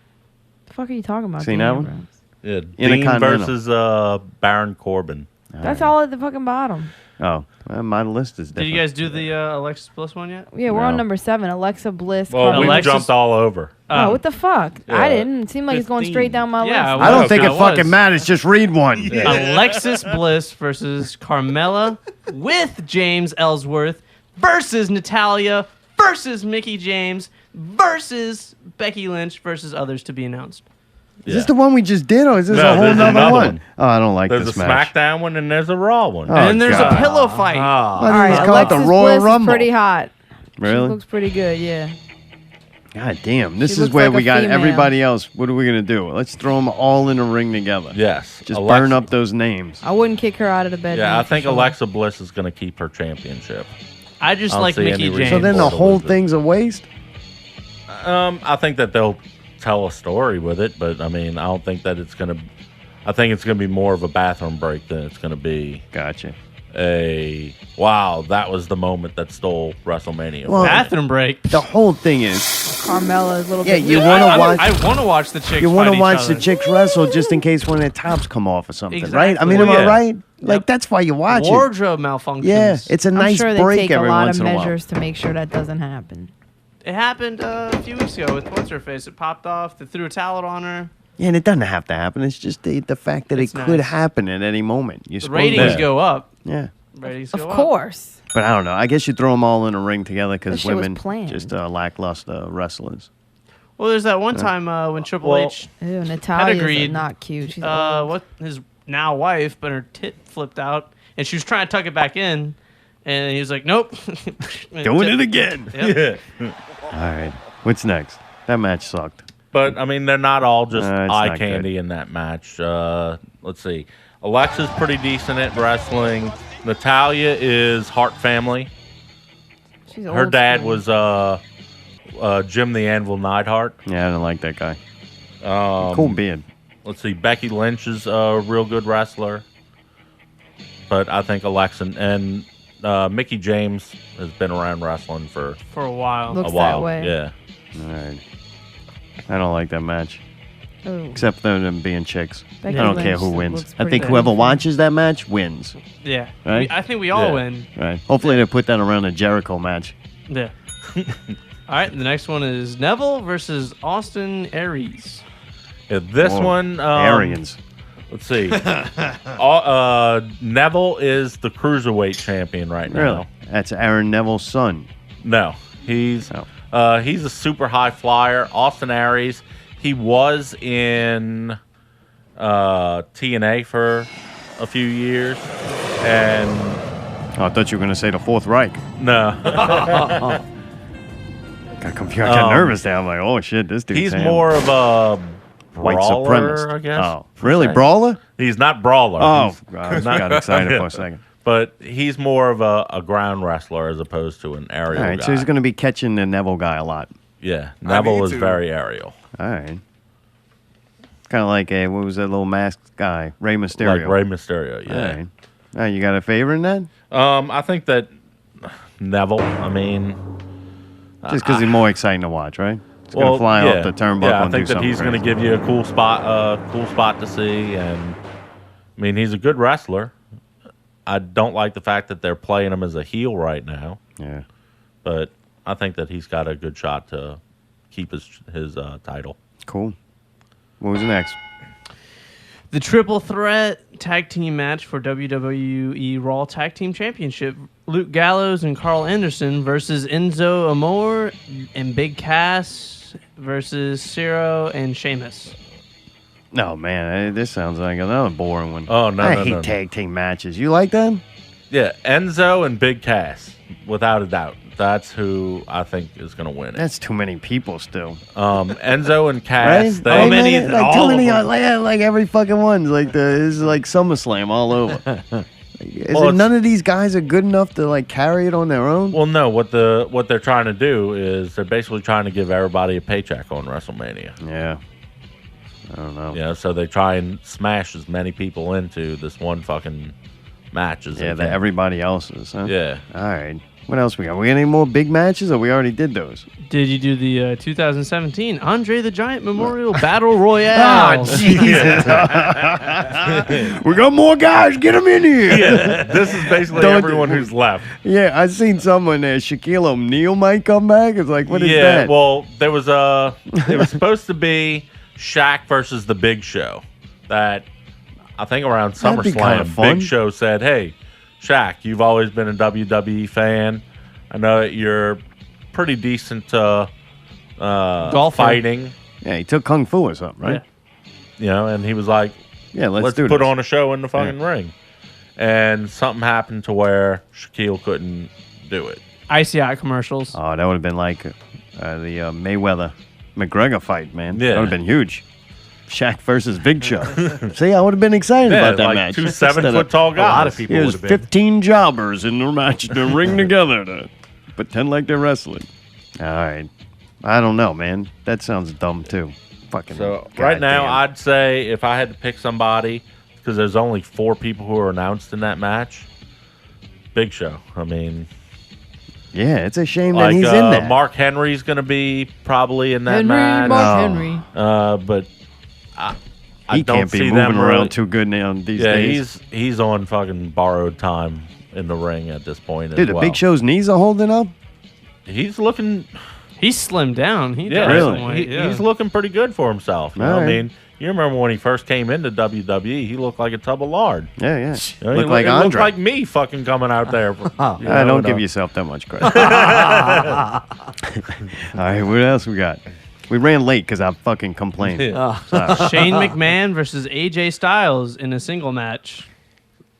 The fuck are you talking about? Seen Dean that one? Ambrose? Yeah, Dean Intercontinental. versus Baron Corbin. That's all at the fucking bottom. Oh, well, my list is Did different. you guys do the Alexis Bliss one yet? Yeah, we're on No. number 7. Alexa Bliss. Well, we Alexis- jumped all over. Oh, what the fuck? yeah. I didn't. It seemed like it's going 15. straight down my Yeah, list. I don't was, think I it fucking was. matters. Just read one. Alexis Bliss versus Carmella with James Ellsworth versus Natalia versus Mickey James versus Becky Lynch versus others to be announced. Is this the one we just did, or is this No, a whole there's nother another one? one. Oh, I don't like There's this a match. SmackDown one and there's a Raw one. Oh, And there's God. a pillow fight. Why All didn't right, you call it the Alexis Royal Bliss Rumble? is pretty hot. She Really? looks pretty good, yeah. God damn. This She is looks where like we a got female. everybody else. What are we going to do? Let's throw them all in a ring together. Yes. Just Alexa- burn up those names. I wouldn't kick her out of the bed. Yeah, I for think sure. Alexa Bliss is going to keep her championship. I just I don't like see Mickey any James. reason So then the Florida whole loses. thing's a waste? I think that they'll tell a story with it, but I mean, I don't think that it's going to. I think it's going to be more of a bathroom break than it's going to be Gotcha. a wow. That was the moment that stole WrestleMania. Well, Bathroom break. The whole thing is, Carmella's a little yeah, bit. you want to watch. I want to watch the chicks. You want fight to each watch other. the chicks wrestle just in case one of their tops come off or something, right? I mean, am Exactly. I Yeah. right? Like, Yep. that's why you watch it. Wardrobe malfunctions. Yeah, it's a I'm nice sure they break take a every lot once of in a while. measures to make sure that doesn't happen. It happened a few weeks ago with what's her face. It popped off. They threw a towel on her. Yeah, and it doesn't have to happen. It's just the fact that It's it could nice. happen at any moment. You're The supposed ratings to. go up. Yeah. Ratings Of go up. course. But I don't know. I guess you throw them all in a ring together That because shit was women planned. just lackluster wrestlers. Well, there's that one time when Triple Well, H, Ew, Natalia's Pedigreed, not cute. She's old. what his now wife, but her tit flipped out, and she was trying to tuck it back in, and he was like, "Nope." Doing it again. Yep. Yeah. All right. What's next? That match sucked. But I mean, they're not all just It's eye not candy in that match. Let's see. Alexa's pretty decent at wrestling. Natalia is Hart family. She's Her old dad school. was Jim the Anvil Neidhart. Yeah, I don't like that guy. Um, Cool beard. Let's see. Becky Lynch is a real good wrestler. But I think Alexa and Mickey James has been around wrestling for For a while. Looks a while. that way. Yeah. All right. I don't like that match. Except for them being chicks. Becky I don't care Lynch who looks wins. I pretty think good. whoever watches that match wins. Yeah. Right? I think we all Yeah. win. Right. Hopefully they put that around the Jericho match. Yeah. All right. The next one is Neville versus Austin Aries. Yeah, this Whoa. one, Arians. let's see. Neville is the cruiserweight champion right now. Really? That's Aaron Neville's son. No, he's Oh. he's a super high flyer. Austin Aries. He was in TNA for a few years, and Oh, I thought you were going to say the Fourth Reich. no, Got confused. I got nervous there. I'm like, oh shit, this dude's he's more of a white brawler, supremacist. I guess. Oh, really? Okay. Brawler? He's not brawler. Oh, He's- I got excited for a second. but he's more of a ground wrestler as opposed to an aerial All right, guy. so he's going to be catching the Neville guy a lot. Yeah, Neville is too. very aerial. All right. Kind of like what was that little masked guy, Rey Mysterio? Like Rey Mysterio, All yeah. right. All right, you got a favorite in that? I think that Neville, I mean, Just because he's more exciting to watch, right? He's going to fly off the turnbuckle Yeah, I and think do that he's something going to crazy. give you a cool spot to see, and I mean, he's a good wrestler. I don't like the fact that they're playing him as a heel right now, Yeah. but I think that he's got a good shot to keep his title. Cool. What was next? The triple threat tag team match for WWE Raw Tag Team Championship. Luke Gallows and Carl Anderson versus Enzo Amore and Big Cass versus Ciro and Sheamus. No, man, this sounds like another boring one. Oh, no, I no, hate no. tag team matches. You like them? Yeah, Enzo and Big Cass, without a doubt. That's who I think is going to win it. That's too many people still. Enzo and Right? Cass, they Right, many- man? Like all too of many, them. like every fucking one. Like this is like SummerSlam all over. Well, None of these guys are good enough to like carry it on their own? Well, no. What they're trying to do is they're basically trying to give everybody a paycheck on WrestleMania. Yeah. I don't know. Yeah, so they try and smash as many people into this one fucking match as Yeah, they that can. everybody else's, huh? Yeah. All right. What else we got? We got any more big matches, or we already did those? Did you do the 2017 Andre the Giant Memorial Battle Royale? Jesus! We got more guys. Get them in here. Yeah, this is basically Don't- everyone who's left. Yeah, I seen someone there. Shaquille O'Neal might come back. It's like, what is yeah, that? well, there was it was supposed to be Shaq versus the Big Show. That I think around That'd be kinda SummerSlam, fun. Big Show said, "Hey, Shaq, you've always been a WWE fan. I know that you're pretty decent Golfer. fighting, Yeah, he took Kung Fu or something, right? you know." And he was like, Yeah, let's let's do put this. on a show in the fucking ring. And something happened to where Shaquille couldn't do it. Icy Eye commercials. Oh, that would have been like the Mayweather McGregor fight, man. Yeah. That would have been huge. Shaq versus Big Show. See, I would have been excited Yeah, about that like match. two Instead of- 7-foot-tall guys. A lot of people would Here's have been. 15 jobbers in the match to ring together to pretend like they're wrestling. All right. I don't know, man. That sounds dumb, too. Fucking So right now, goddamn. I'd say if I had to pick somebody, because there's only 4 people who are announced in that match, Big Show. I mean, Yeah, it's a shame like that he's in there. Mark Henry's going to be probably in that Henry, match. Mark Oh. Henry. But I He don't can't be see moving them around really- too good now these Yeah, days. he's on fucking borrowed time in the ring at this point. Dude, as the well. Big Show's knees are holding up? He's looking. He's slimmed down. He Yeah, dropped Really? some weight, He's looking pretty good for himself. You know? All I right. mean, you remember when he first came into WWE, he looked like a tub of lard. Yeah. You know, Look he like he looked Andre. like me fucking coming out there. Don't give yourself that much credit. All right, what else we got? We ran late because I fucking complained. Shane McMahon versus AJ Styles in a single match.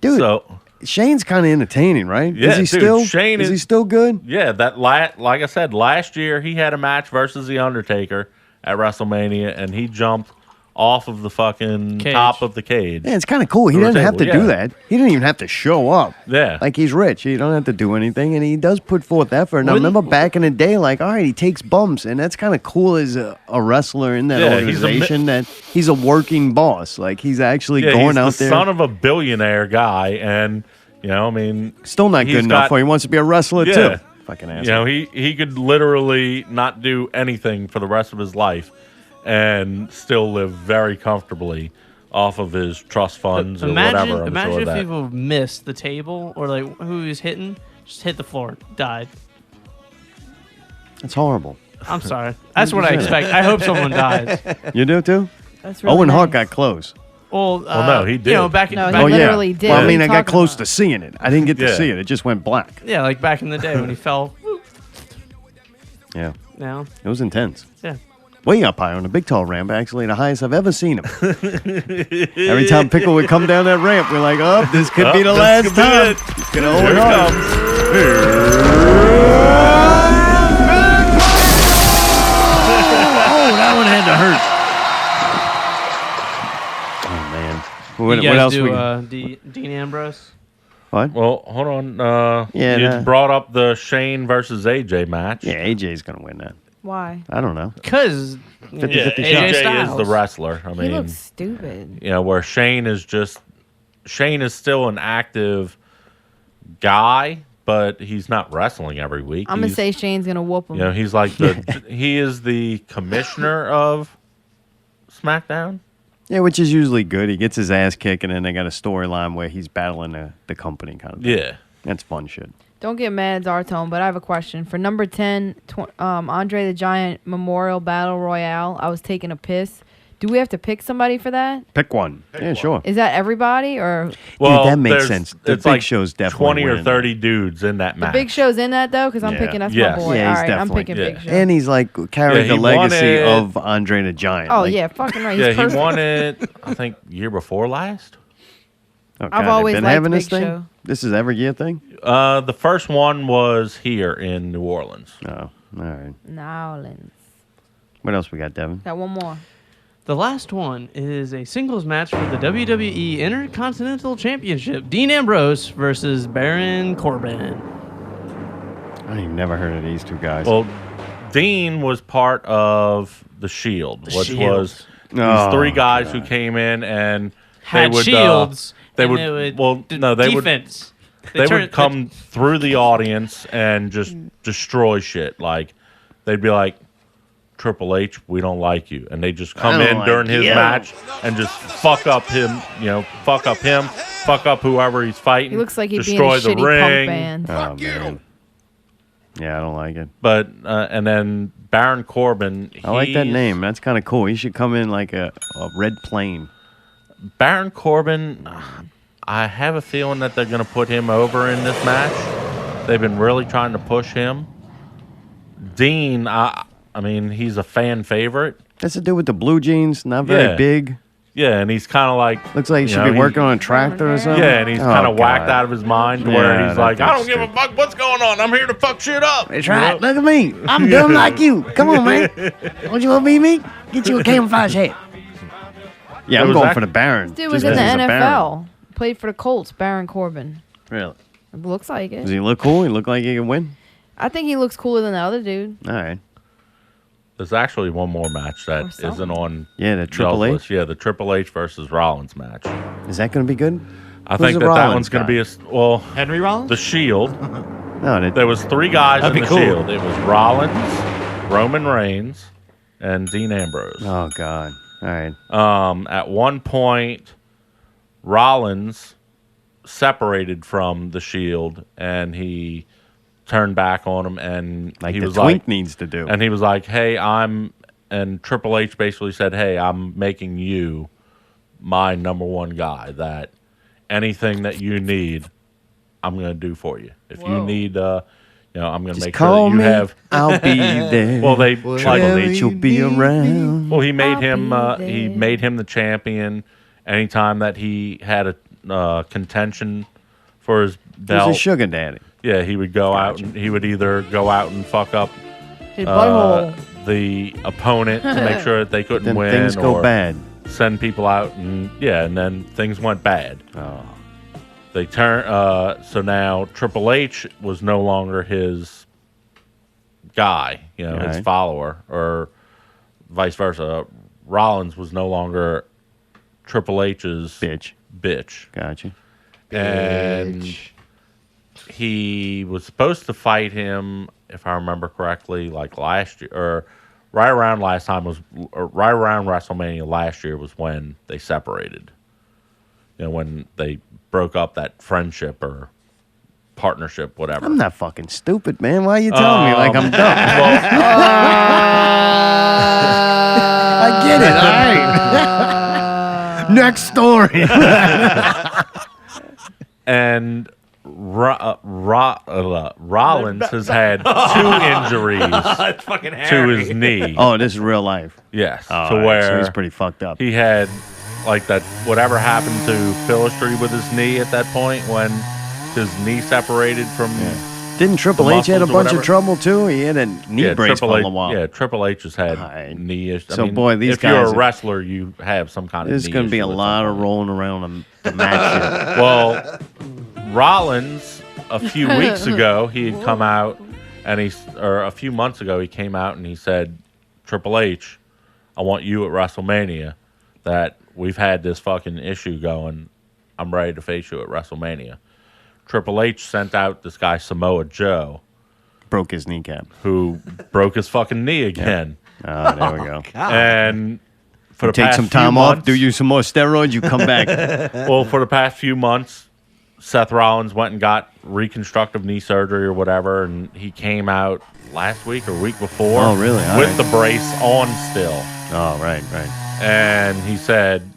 Dude, So Shane's kind of entertaining, right? Yeah, is he dude, still? Shane is is- he still good? yeah, that like I said, last year he had a match versus the Undertaker at WrestleMania, and he jumped off of the fucking Cage. top of the cage. Yeah, it's kind of cool. He Or doesn't have to table, do yeah. that. He didn't even have to show up. Yeah. Like he's rich. He don't have to do anything, and he does put forth effort. And I Wouldn't- remember back in the day, like, all right, he takes bumps, and that's kind of cool as a wrestler in that Yeah, he's a organization. That he's a working boss. Like he's actually Yeah, going he's out the there. son of a billionaire guy, and you know, I mean, Still not he's good enough got- for. He wants to be a wrestler Yeah. too. Fucking asshole. you know, he could literally not do anything for the rest of his life, and still live very comfortably off of his trust funds or whatever. I'm Imagine sure if that. people missed the table or like who he was hitting, just hit the floor, died. That's horrible. I'm sorry. That's what I expect. I hope someone dies. You do too? That's really Owen Hart nice. got close. Well, no, he did. You know, back No, he back literally did. Well, I What are mean, you I got talking close about? to seeing it. I didn't get to Yeah. see it. It just went black. yeah, like back in the day when he fell. Yeah, Now, it was intense. yeah. Way up high on the big tall ramp, actually the highest I've ever seen him. Every time Pickle would come down that ramp, we're like, oh, this could be the this last could be time. it. He's gonna Here hold it on. comes. Oh, that one had to hurt. Oh, man. What, you guys what else do we got? Dean Ambrose? What? Well, hold on. Yeah, you nah. brought up the Shane versus AJ match. Yeah, AJ's going to win that. Why? I don't know. Because 50-50 Yeah, shot. AJ is Styles. the wrestler. I He mean, looks stupid. you know, where Shane is still an active guy, but he's not wrestling every week. I'm gonna He's- say Shane's gonna whoop him. you know, he's like he is the commissioner of SmackDown. Yeah, which is usually good. He gets his ass kicked, and then they got a storyline where he's battling the company kind of thing. Yeah. That's fun shit. Don't get mad, Zartone, but I have a question. For number 10, Andre the Giant Memorial Battle Royale, I was taking a piss. Do we have to pick somebody for that? Pick one. Yeah, sure. Is that everybody or Well, that makes there's- sense. The it's Big like Show's definitely 20 or winning 30 dudes in that the match. Big Show's in that though? Because I'm Yeah. picking that's Yes. my boy. Yeah, All he's right, I'm definitely- picking yeah. Big Show. And he's like carried Yeah, the he won legacy it. of Andre the Giant. Oh Like, yeah, fucking right. He's Yeah, he perfect. won it, I think, year before last. oh, I've God, they've always been liked having this Big thing. Show. This is every year thing. The first one was here in New Orleans. Oh, all right. Nowlands. What else we got, Devin? Got one more. The last one is a singles match for the WWE Intercontinental Championship. Dean Ambrose versus Baron Corbin. I ain't never heard of these two guys. Well, Dean was part of the Shield, which Shield. was these Oh, three guys who God. came in and Had they would shields. they and would, they would well no they defense. would come through the audience and just destroy shit. Like they'd be like, Triple H, we don't like you, and they just come I don't in like during his you. match and just fuck up him. You know, fuck up whoever he's fighting. He looks like he'd be in destroy a the shitty ring. punk band. Oh, man. Yeah, I don't like it. But and then Baron Corbin. I like that he's- name. That's kind of cool. He should come in like a red plane. Baron Corbin. I have a feeling that they're going to put him over in this match. They've been really trying to push him. Dean, I mean, he's a fan favorite. That's the dude with the blue jeans, not very Yeah. big. Yeah, and he's kind of like Looks like he you should know, be working on a tractor or something. Yeah, and he's Oh, kind of whacked God. out of his mind to where Yeah, he's that like, I dude's don't give a fuck what's going on. I'm here to fuck shit up. That's You right. know? Look at me. I'm dumb like you. Come on, man. Don't you want to be me? Get you a camouflage hat. Yeah, It I'm was going act- for the Baron. Dude was just in the 'cause he's a Baron. NFL. Played for the Colts, Baron Corbin. Really? It looks like Does it. he look cool? He look like he can win? I think he looks cooler than the other dude. All right. There's actually one more match that Or something. isn't on Yeah, the y'all's Triple H. list. Yeah, the Triple H versus Rollins match. Is that going to be good? I Who's think the that Rollins one's going to guy? be well, Henry Rollins? the Shield. No, that, There was three guys That'd in be the cool. Shield. It was Rollins, Roman Reigns, and Dean Ambrose. oh, God. All right. At one point, Rollins separated from the Shield, and he turned back on him, and Like he the was Twink like, needs to do. and he was like, "Hey, and Triple H basically said, "Hey, I'm making you my number one guy. That anything that you need, I'm going to do for you. If you need, I'm going to Just make sure call that you me. have." I'll be there. Well, they Triple like, H will be around. well, he made I'll him. be He there. made him the champion. Anytime that he had a contention for his He's belt, a sugar daddy. yeah, he would go out and he would either go out and fuck up His butthole. the opponent to make sure that they couldn't Then win, things go or bad. send people out, and and then things went bad. Oh. They turn. So now Triple H was no longer his guy, his Right. follower, or vice versa. Rollins was no longer Triple H's bitch. Gotcha. And he was supposed to fight him, if I remember correctly, like last year, or right around WrestleMania last year was when they separated. When they broke up that friendship or partnership, whatever. I'm not fucking stupid, man. Why are you telling me like I'm dumb? I get it. All right. Next story. And Rollins has had 2 injuries to his knee. Oh, this is real life. Yes, All to right, where so he's pretty fucked up. he had like that. Whatever happened to Philistry with his knee at that point when his knee separated from. Didn't Triple H had a muscles or bunch of whatever? trouble too? He had a knee brace for a little while. Yeah, Triple H has had knee issues. So, boy, these if you're guys a wrestler, you have some kind of. There's knee going to be issue a at lot some of point. rolling around the match. Well, Rollins a few weeks ago he had come out and a few months ago he came out and he said, Triple H, I want you at WrestleMania. That we've had this fucking issue going. I'm ready to face you at WrestleMania. Triple H sent out this guy Samoa Joe. Broke his kneecap. Who broke his fucking knee again. Oh, there we go. And for the take past some few time off, months- do you some more steroids, you come back. Well, for the past few months, Seth Rollins went and got reconstructive knee surgery or whatever, and he came out last week or week before. Oh, really? All with right. the brace on still. Oh, right. And he said,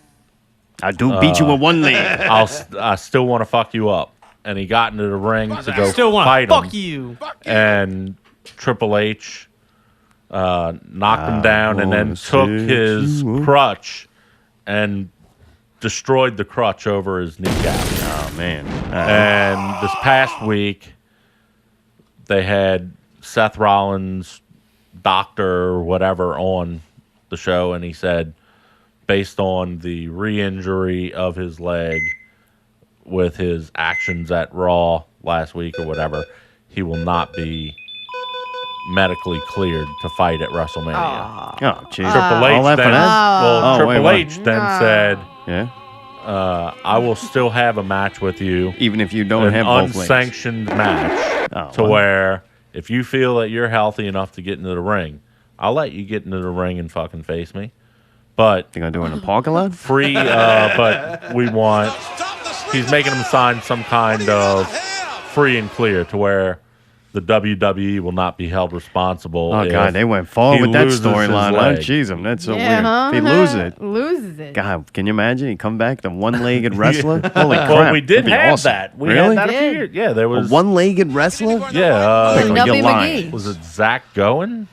I do beat you with one leg. I still want to fuck you up. And he got into the ring to go Still want fight to fuck him. you. And Triple H knocked him down and then took his crutch and destroyed the crutch over his kneecap. Oh, man. And this past week, they had Seth Rollins' doctor or whatever on the show, and he said, based on the re-injury of his leg with his actions at Raw last week or whatever, he will not be medically cleared to fight at WrestleMania. Oh, jeez. Triple H All that for then, that? well, Oh, Triple wait, what? H then said, Yeah. I will still have a match with you. Even if you don't an have both legs. unsanctioned match to well. where if you feel that you're healthy enough to get into the ring, I'll let you get into the ring and fucking face me. But You going to do it in a parking lot? free, but we want, he's making him sign some kind of free and clear to where the WWE will not be held responsible. Oh, if God, they went far he with that loses his storyline. Huh? leg. Jeez, that's so Yeah, weird. huh? If he loses it. Loses it. God, can you imagine? He come back the one-legged wrestler? Holy crap. Well, we did That'd be have awesome. that. We really? had that a few years. Yeah, there A was one-legged wrestler? Yeah, Pickle, Nubby you're lying. McGee. was it Zach Gowen?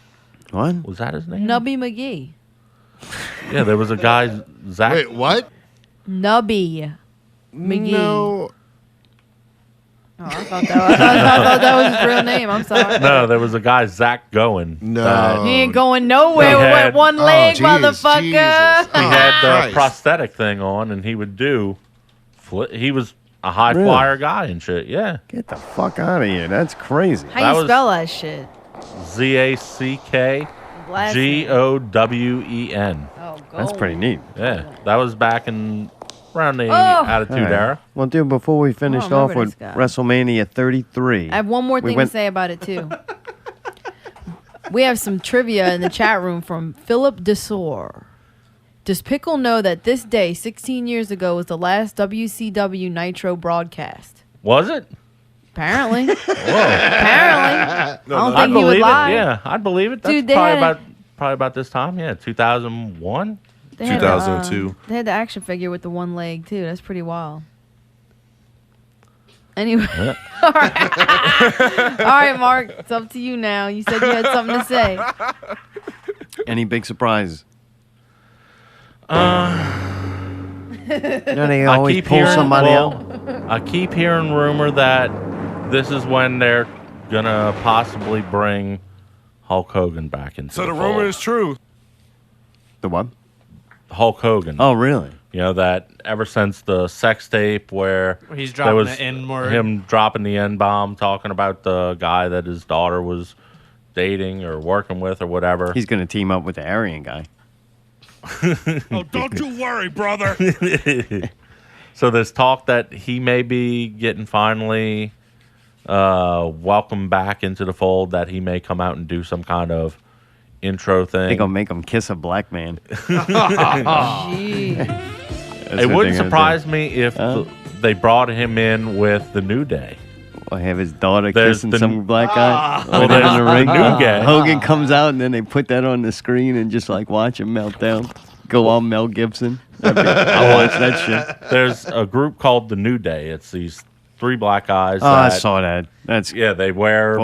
What? Was that his name? Nubby McGee. Yeah, there was a guy, Zach. Wait, what? Nubby McGee. No. Oh, I thought that was his real name. I'm sorry. No, there was a guy, Zach Gowen. No. He ain't going nowhere He with had- one leg, jeez, motherfucker. Jesus. He had the Christ. prosthetic thing on, and he would do. He was a high Really? flyer guy and shit. Yeah, Get the fuck out of here. That's crazy. How That you was- spell that shit? ZACKGOWEN. Last Oh, That's pretty neat. Yeah, that was back in around the Oh. Attitude All right. Era. Well, dude, before we finished remember off with this guy. WrestleMania 33. I have one more We thing went- to say about it too. We have some trivia in the chat room from Philip Desor. Does Pickle know that this day, 16 years ago, was the last WCW Nitro broadcast? Was it? Apparently. Whoa. Apparently. I don't I'd think he would believe it. lie. Yeah, I'd believe it. That's Dude, they probably had about this time. Yeah, 2001. They had 2002. They had the action figure with the one leg too. That's pretty wild. Anyway, all right, Mark, it's up to you now. You said you had something to say. Any big surprises? They I always keep pull hearing somebody out. I keep hearing rumor that this is when they're gonna possibly bring Hulk Hogan back into. So the fold. rumor is true. The what? Hulk Hogan. Oh, really? You know that ever since the sex tape where He's there dropping was the N-word. him dropping the N-bomb, talking about the guy that his daughter was dating or working with or whatever. He's going to team up with the Aryan guy. Oh, don't you worry, brother. So there's talk that he may be getting finally welcomed back into the fold, that he may come out and do some kind of intro thing. They gonna make him kiss a black man. Gee. It wouldn't surprise me if they brought him in with the New Day. Or have his daughter There's kissing the- some black guy. Well, there's in the ring. the New Day. Hogan comes out and then they put that on the screen and just like watch him melt down. Go on Mel Gibson. I watch that shit. There's a group called the New Day. It's these 3 black guys. Oh, I saw that. That's Yeah, they wear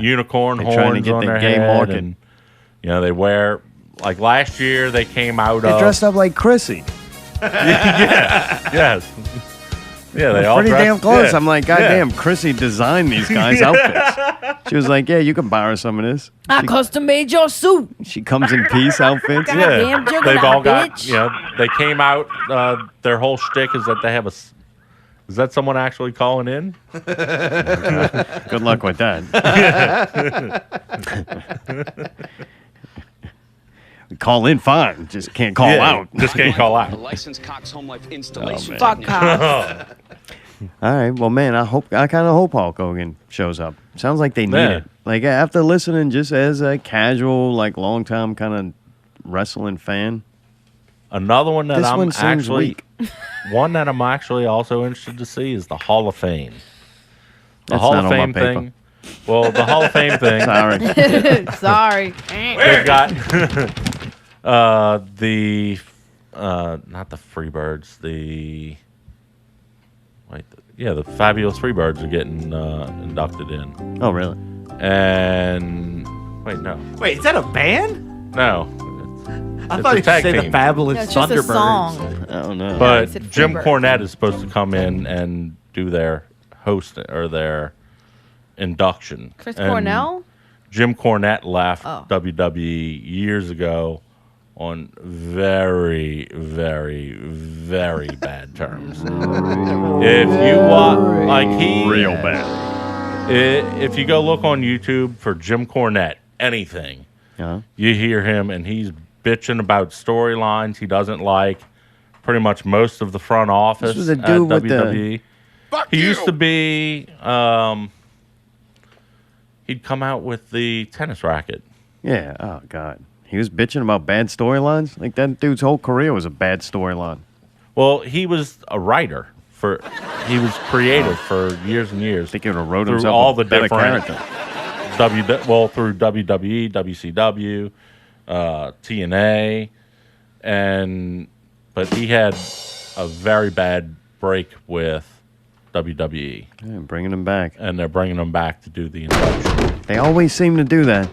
unicorn They're trying to horns get on the their gay head, market. and they wear like last year they came out they of dressed up like Chrissy. yes, yeah, they all Pretty dressed, damn close. yeah. I'm like, goddamn, Chrissy designed these guys' outfits. She was like, yeah, you can borrow some of this. I custom made your suit. She comes in peace outfits. Goddamn juggernaut, They've all got bitch. they came out. Their whole shtick is that they have a. Is that someone actually calling in? Good luck with that. Call in fine, just can't call out. Just can't call out. Licensed Cox Home Life installation. Fuck cops. All right, well, man, I kind of hope Hulk Hogan shows up. Sounds like they need Yeah. it. Like after listening, just as a casual, like long time kind of wrestling fan. Another one that This I'm one seems actually weak. one that I'm actually also interested to see is the Hall of Fame. The That's Hall not of on my Fame paper. thing. Well, the Hall of Fame thing. Sorry. Sorry. They've got the not the Freebirds. The Fabulous Freebirds are getting inducted in. Oh, really? And wait, no, Wait, is that a band? no. I It's thought a you tag said the team. Fabulous No, it's just a Thunderbirds. song. I don't know. But said Jim Freebirds. Cornette is supposed to come in and do their host or their induction. Chris And Cornell? Jim Cornette left Oh. WWE years ago on very, very, very bad terms. If you want, like real bad. If you go look on YouTube for Jim Cornette, anything, Yeah. you hear him and he's bitching about storylines he doesn't like. Pretty much most of the front office was a at dude with the- WWE. He used to be. He'd come out with the tennis racket. Yeah. Oh God. He was bitching about bad storylines. Like that dude's whole career was a bad storyline. Well, he was a writer for. He was creative for years and years. I think he would have wrote through himself all a the better different character. through WWE, WCW, TNA, but he had a very bad break with WWE, Yeah, bringing him back. and they're bringing him back to do the induction. They always seem to do that.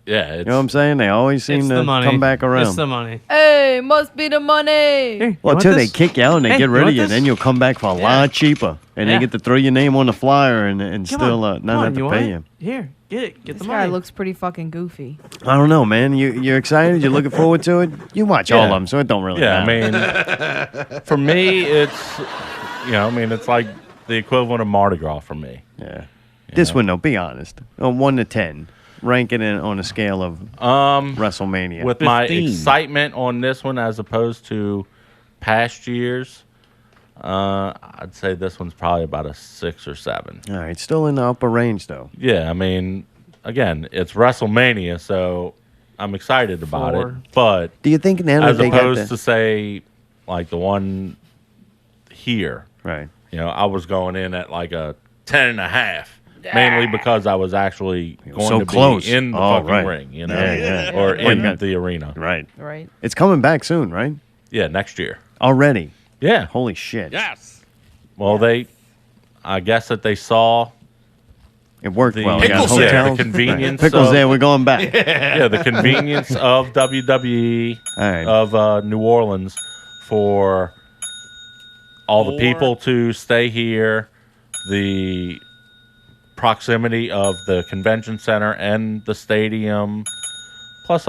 Yeah, You know what I'm saying? They always seem It's to the money. come back around. It's the money. Hey, must be the money. You Well, want until they this? kick you out and they Hey, get you rid of want you, this? then you'll come back for a lot cheaper, and Yeah. they get to throw your name on the flyer and Come still on, not have to want pay it? you. Here, get it. Get This the guy money. looks pretty fucking goofy. I don't know, man. You're excited. You're looking forward to it. You watch all of Yeah. them, so it don't really Yeah, I matter. mean, for me, it's it's like the equivalent of Mardi Gras for me. Yeah. This one, though, be honest. 1 to 10, rank it on a scale of WrestleMania. With my 15. excitement on this one as opposed to past years, I'd say this one's probably about a 6 or 7. All right, still in the upper range, though. Yeah, I mean, again, it's WrestleMania, so I'm excited about 4. it. But Do you think now that as they got opposed the... to say like the one here, Right. I was going in at like a 10.5. Mainly because I was actually going so to close. be in the Oh, fucking right. ring, Yeah. or Well, you in got- the arena. Right. Right. It's coming back soon, right? Yeah, next year. Already. Yeah. Holy shit. Yes. Well, I guess that they saw It worked the, well. They got Pickle's there. hotels. the convenience. Pickle's of, there. We're going back. Yeah, the convenience of WWE All right. of New Orleans for all the people to stay here, the proximity of the convention center and the stadium, plus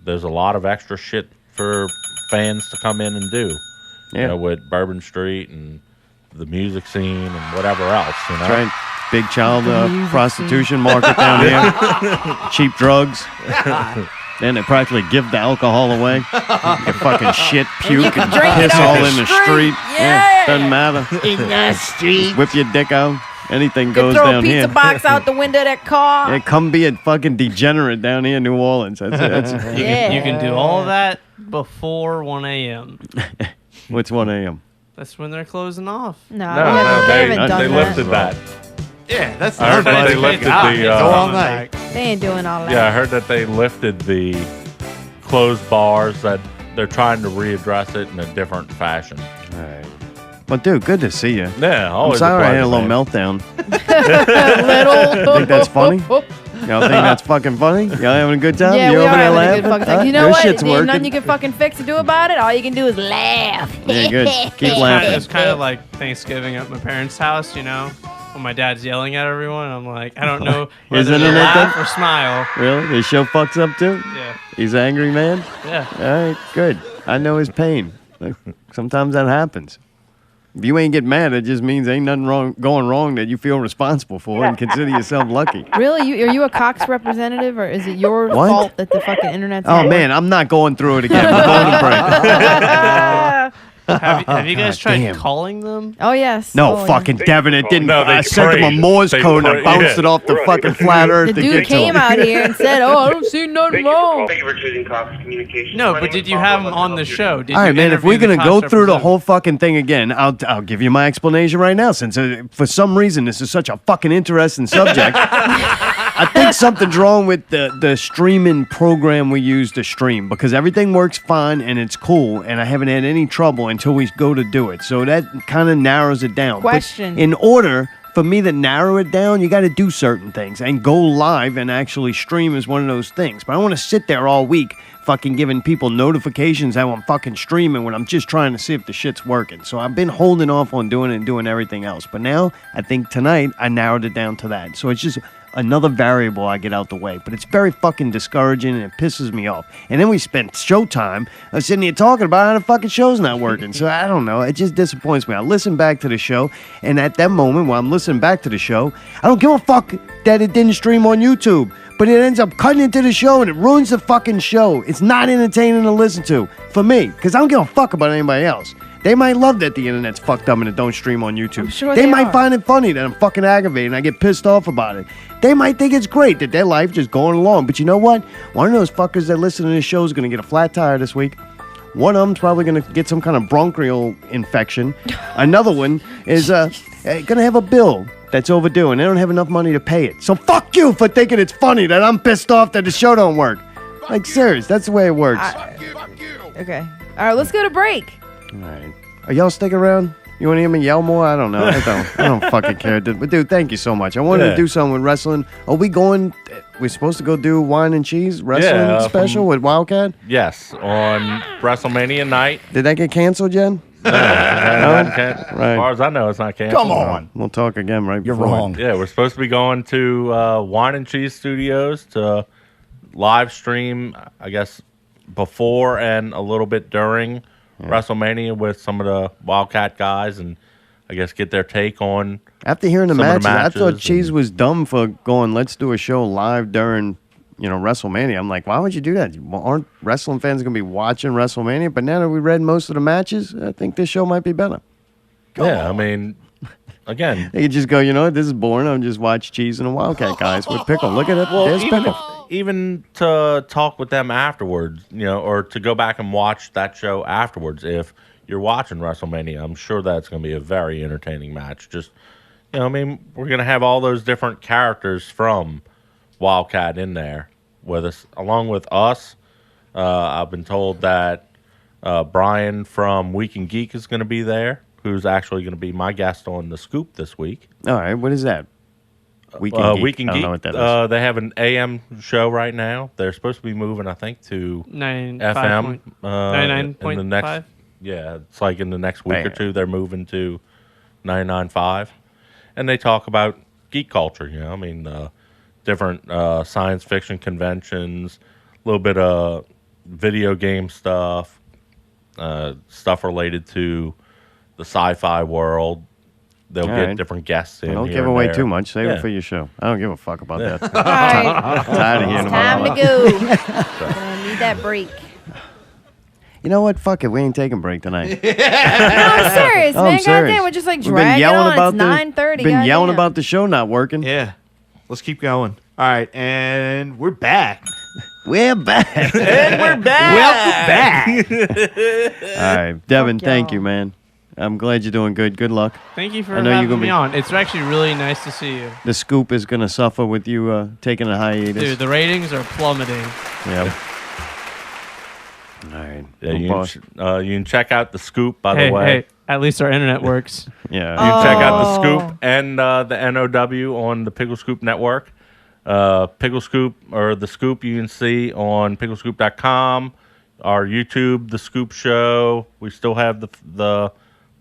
there's a lot of extra shit for fans to come in and do. Yeah. With Bourbon Street and the music scene and whatever else. That's right. Big child music prostitution market down here. Cheap drugs. Then they practically give the alcohol away. You fucking shit, puke, and drink it piss on all the in the street. street. Yeah. Doesn't matter. In the street. Whip your dick out. Anything Could goes throw a down pizza here. box out the window of that car. Yeah, come be a fucking degenerate down here in New Orleans. That's it. You can do all of that before 1 a.m. What's 1 a.m.? That's when they're closing off. No, No, they haven't done they that. lifted that. Yeah, that's I heard that they lifted the. Go all night. They ain't doing all that. Yeah, I heard that they lifted the closed bars. That they're trying to readdress it in a different fashion. All right. Well, dude, good to see you. Yeah, I'm always. sorry I had a little meltdown. You think that's funny? Y'all think that's fucking funny? Y'all having a good time? Yeah, you we over are there having laughing? a good fucking time. You know Your what? shit's There's working. nothing you can fucking fix to do about it. All you can do is laugh. Yeah, good. Keep laughing. It's kind of like Thanksgiving at my parents' house, you know, when my dad's yelling at everyone. I'm like, I don't know whether Isn't to it laugh that? or smile. Really? His show fucks up too? Yeah. He's an angry man? Yeah. All right, good. I know his pain. Look, sometimes that happens. If you ain't get mad, it just means ain't nothing going wrong that you feel responsible for and consider yourself lucky. Really? Are you a Cox representative, or is it your What? fault that the fucking internet's Oh, not man, I'm not going through it again. We're going to break. Have you guys tried damn. calling them? Oh, yes. No, Oh, fucking Devin, it didn't. No, they I sent him a prayed. Morse They code and I prayed, bounced yeah. it off the fucking flat earth The to dude get to came him. out here and said, "Oh, I don't see nothing wrong." Thank you for choosing Cox Communications. No, but did you have them on the show? Did All you right, man, if we're interview going the to go Cox through the representative? whole fucking thing again, I'll give you my explanation right now since for some reason this is such a fucking interesting subject. I think something's wrong with the streaming program we use to stream because everything works fine and it's cool and I haven't had any trouble until we go to do it. So that kind of narrows it down. But Question. in order for me to narrow it down, you got to do certain things and go live and actually stream is one of those things. But I don't want to sit there all week fucking giving people notifications how I'm fucking streaming when I'm just trying to see if the shit's working. So I've been holding off on doing it and doing everything else. But now I think tonight I narrowed it down to that. So it's just another variable I get out the way. But it's very fucking discouraging and it pisses me off. And then we spent showtime sitting here talking about how the fucking show's not working. So I don't know. It just disappoints me. I listen back to the show, and at that moment while I'm listening back to the show, I don't give a fuck that it didn't stream on YouTube. But it ends up cutting into the show and it ruins the fucking show. It's not entertaining to listen to for me because I don't give a fuck about anybody else. They might love that the internet's fucked up and it don't stream on YouTube. I'm sure they they might are. find it funny that I'm fucking aggravated and I get pissed off about it. They might think it's great that their life just going along. But you know what? One of those fuckers that listen to this show is going to get a flat tire this week. One of them's probably going to get some kind of bronchial infection. Another one is going to have a bill that's overdue, and they don't have enough money to pay it. So fuck you for thinking it's funny that I'm pissed off that the show don't work. Like, serious, that's the way it works. Okay. All right, let's go to break. All right. Are y'all sticking around? You want to hear me yell more? I don't know. I don't fucking care. But, dude, thank you so much. I wanted to do something with wrestling. Are we going... We're supposed to go do wine and cheese wrestling special with Wildcat? Yes, on WrestleMania night. Did that get canceled, Jen? No, as far as I know, it's not canceled. Come on. We'll talk again right You're before. wrong. Yeah, we're supposed to be going to Wine and Cheese Studios to live stream, I guess, before and a little bit during WrestleMania with some of the Wildcat guys and I guess get their take on. After hearing the some of matches, I thought matches Cheese and- was dumb for going, let's do a show live during, WrestleMania. I'm like, why would you do that? Aren't wrestling fans going to be watching WrestleMania? But now that we read most of the matches, I think this show might be better. I mean, again. They could just go, this is boring. I'll just watch Cheese and the Wildcat guys with Pickle. Look at it. Well, There's Pickle. even to talk with them afterwards, or to go back and watch that show afterwards. If you're watching WrestleMania, I'm sure that's going to be a very entertaining match. Just, we're going to have all those different characters from Wildcat in there with us, along with us. I've been told that Brian from Week and Geek is going to be there, who's actually going to be my guest on The Scoop this week. All right. What is that? Week and Geek. Week and I don't Geek. know what that is. They have an AM show right now. They're supposed to be moving, I think, to FM. In the next, 99.5? yeah, it's like in the next week or Man. two, they're moving to 99.5. And they talk about geek culture, different science fiction conventions, a little bit of video game stuff, stuff related to the sci-fi world. They'll All get right. different guests in. Don't here give and away there. too much. Save Yeah. it for your show. I don't give a fuck about that. All right. Tired of hearing It's about time all to that. go. Gonna need that break. You know what? Fuck it. We ain't taking a break tonight. No, I'm serious, Oh, man. I'm serious. Goddamn, we're just like We've been dragging yelling on. about It's 9:30. Been yelling goddamn. about the show not working. Yeah. Let's keep going. All right, and we're back. We're back. And we're back. Welcome back. All right, Devin, Fuck thank y'all. you, man. I'm glad you're doing good. Good luck. Thank you for I know you're having gonna me be- on. It's actually really nice to see you. The scoop is going to suffer with you taking a hiatus. Dude, the ratings are plummeting. Yeah. All right. Yeah, Well, you boss. you can check out the scoop, by Hey, the way. hey, at least our internet works. Yeah. You can check out the Oh. Scoop and the NOW on the Pickle Scoop Network. Pickle Scoop or the Scoop you can see on picklescoop.com. Our YouTube, The Scoop Show. We still have the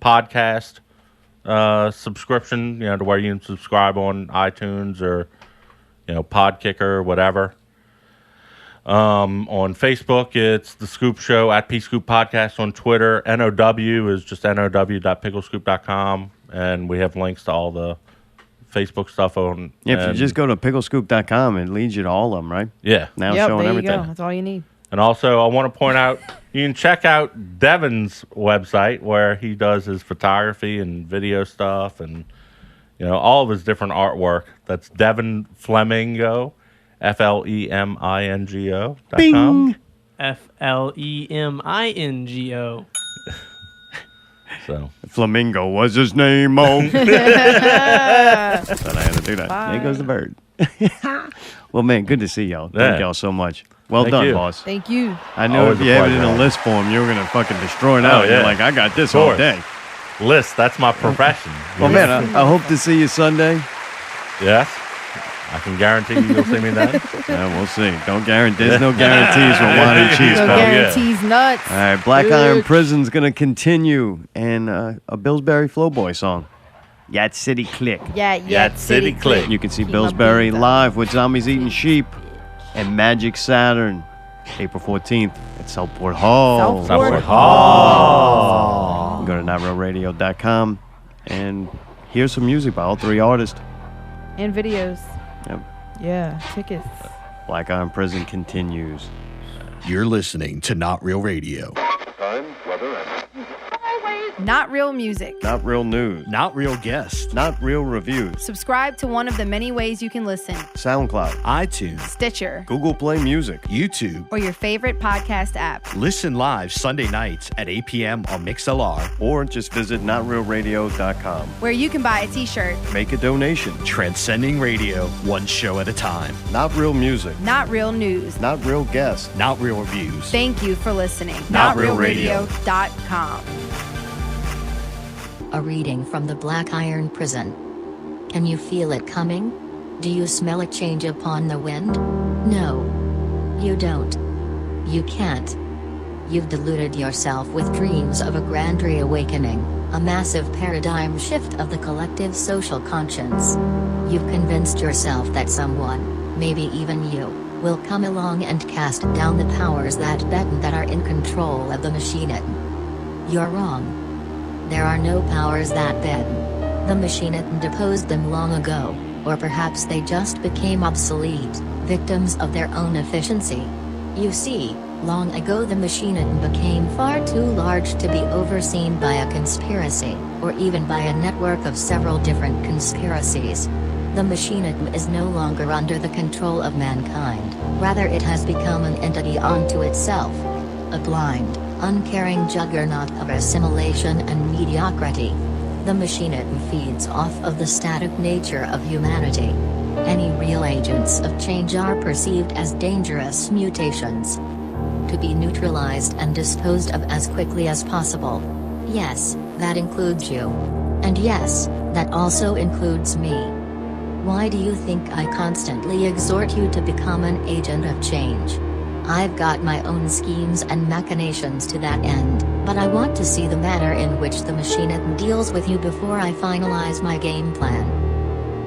podcast subscription, to where you can subscribe on iTunes or, Podkicker or whatever. On Facebook, it's The Scoop Show at PScoop Podcast. On Twitter, NOW is just now.picklescoop.com. And we have links to all the Facebook stuff on. If you and- just go to picklescoop.com, it leads you to all of them, right? Yeah. Now Yep, showing there everything. you go. That's all you need. And also, I want to point out, you can check out Devin's website where he does his photography and video stuff and, all of his different artwork. That's Devin Flemingo, FLEMINGO.com. FLEMINGO. So, Flamingo was his name. Oh. Thought I had to do that. There goes the bird. Well, man, good to see y'all. Thank Yeah. y'all so much. Well Thank done, you. boss. Thank you. I know Always if a you had it in pleasure. a list form, you were going to fucking destroy it Oh, out. yeah. You're like, I got this Of all course. day. List, that's my profession. Well, man, I hope to see you Sunday. Yes. I can guarantee you'll see me then. Yeah, we'll see. Don't guarantee. There's no guarantees with wine and cheese, No pal. guarantees, nuts. All right, Black Iron Bitch. Prison's going to continue. And a Billsbury Flowboy song. Yat City Click. Yat City Click. You can see Keep my Billsbury beats up. live with Zombies Eating Sheep and Magic Saturn, April 14th at Southport Hall. Southport Hall. Go to NotRealRadio.com and hear some music by all three artists. And videos. Yep. Yeah, tickets. Black Iron Prison continues. You're listening to Not Real Radio. Not real music. Not real news. Not real guests. Not real reviews. Subscribe to one of the many ways you can listen. SoundCloud. iTunes. Stitcher. Google Play Music. YouTube. Or your favorite podcast app. Listen live Sunday nights at 8 p.m. on MixLR. Or just visit NotRealRadio.com. Where you can buy a t-shirt. Make a donation. Transcending radio, one show at a time. Not real music. Not real news. Not real guests. Not real reviews. Thank you for listening. NotRealRadio.com. A reading from the Black Iron Prison. Can you feel it coming? Do you smell a change upon the wind? No. You don't. You can't. You've deluded yourself with dreams of a grand reawakening, a massive paradigm shift of the collective social conscience. You've convinced yourself that someone, maybe even you, will come along and cast down the powers that are in control of the Machinette. You're wrong. There are no powers that bend. The Machinette deposed them long ago, or perhaps they just became obsolete, victims of their own efficiency. You see, long ago the Machinette became far too large to be overseen by a conspiracy, or even by a network of several different conspiracies. The Machinette is no longer under the control of mankind, rather it has become an entity unto itself. A blind, uncaring juggernaut of assimilation and mediocrity. The Machinette feeds off of the static nature of humanity. Any real agents of change are perceived as dangerous mutations, to be neutralized and disposed of as quickly as possible. Yes, that includes you. And yes, that also includes me. Why do you think I constantly exhort you to become an agent of change? I've got my own schemes and machinations to that end, but I want to see the manner in which the Machinette deals with you before I finalize my game plan.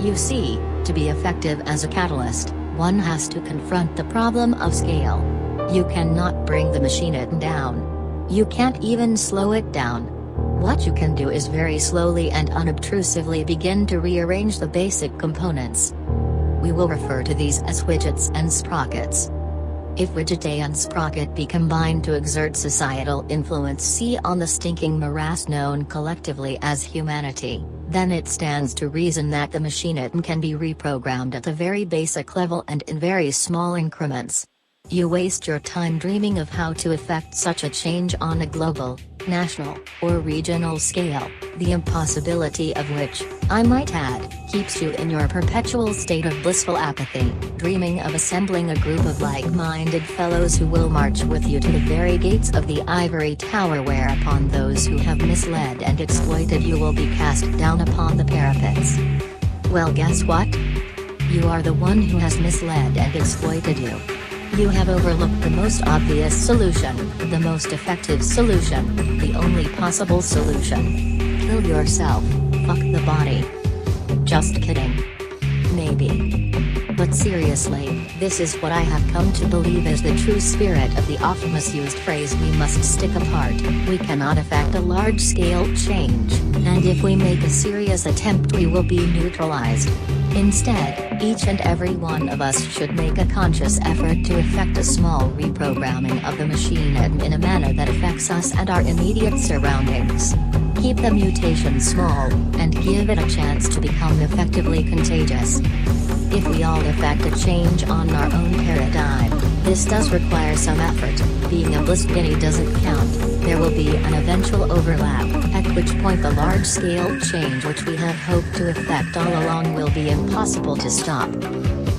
You see, to be effective as a catalyst, one has to confront the problem of scale. You cannot bring the Machinette down. You can't even slow it down. What you can do is very slowly and unobtrusively begin to rearrange the basic components. We will refer to these as widgets and sprockets. If Rigidate and Sprocket be combined to exert societal influence see on the stinking morass known collectively as humanity, then it stands to reason that the machine can be reprogrammed at a very basic level and in very small increments. You waste your time dreaming of how to effect such a change on a global, national, or regional scale, the impossibility of which, I might add, keeps you in your perpetual state of blissful apathy, dreaming of assembling a group of like-minded fellows who will march with you to the very gates of the ivory tower whereupon those who have misled and exploited you will be cast down upon the parapets. Well, guess what? You are the one who has misled and exploited you. You have overlooked the most obvious solution, the most effective solution, the only possible solution. Kill yourself, fuck the body. Just kidding. Maybe. But seriously, this is what I have come to believe is the true spirit of the oft misused phrase we must stick apart. We cannot effect a large-scale change, and if we make a serious attempt we will be neutralized. Instead, each and every one of us should make a conscious effort to effect a small reprogramming of the machine in a manner that affects us and our immediate surroundings. Keep the mutation small, and give it a chance to become effectively contagious. If we all effect a change on our own paradigm, this does require some effort. Being a bliss guinea doesn't count. There will be an eventual overlap, at which point the large-scale change which we have hoped to effect all along will be impossible to stop.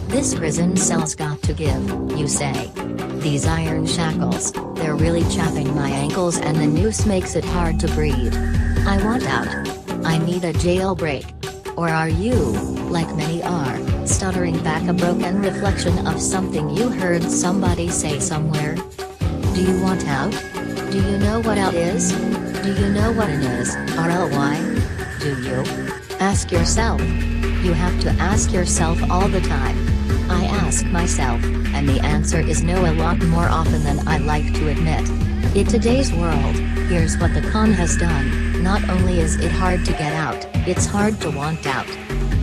This prison cell's got to give, you say. These iron shackles, they're really chapping my ankles and the noose makes it hard to breathe. I want out. I need a jailbreak. Or are you, like many are, stuttering back a broken reflection of something you heard somebody say somewhere? Do you want out? Do you know what out is? Do you know what in is, RLY? Do you? Ask yourself. You have to ask yourself all the time. I ask myself, and the answer is no a lot more often than I like to admit. In today's world, here's what the con has done. Not only is it hard to get out, it's hard to want out.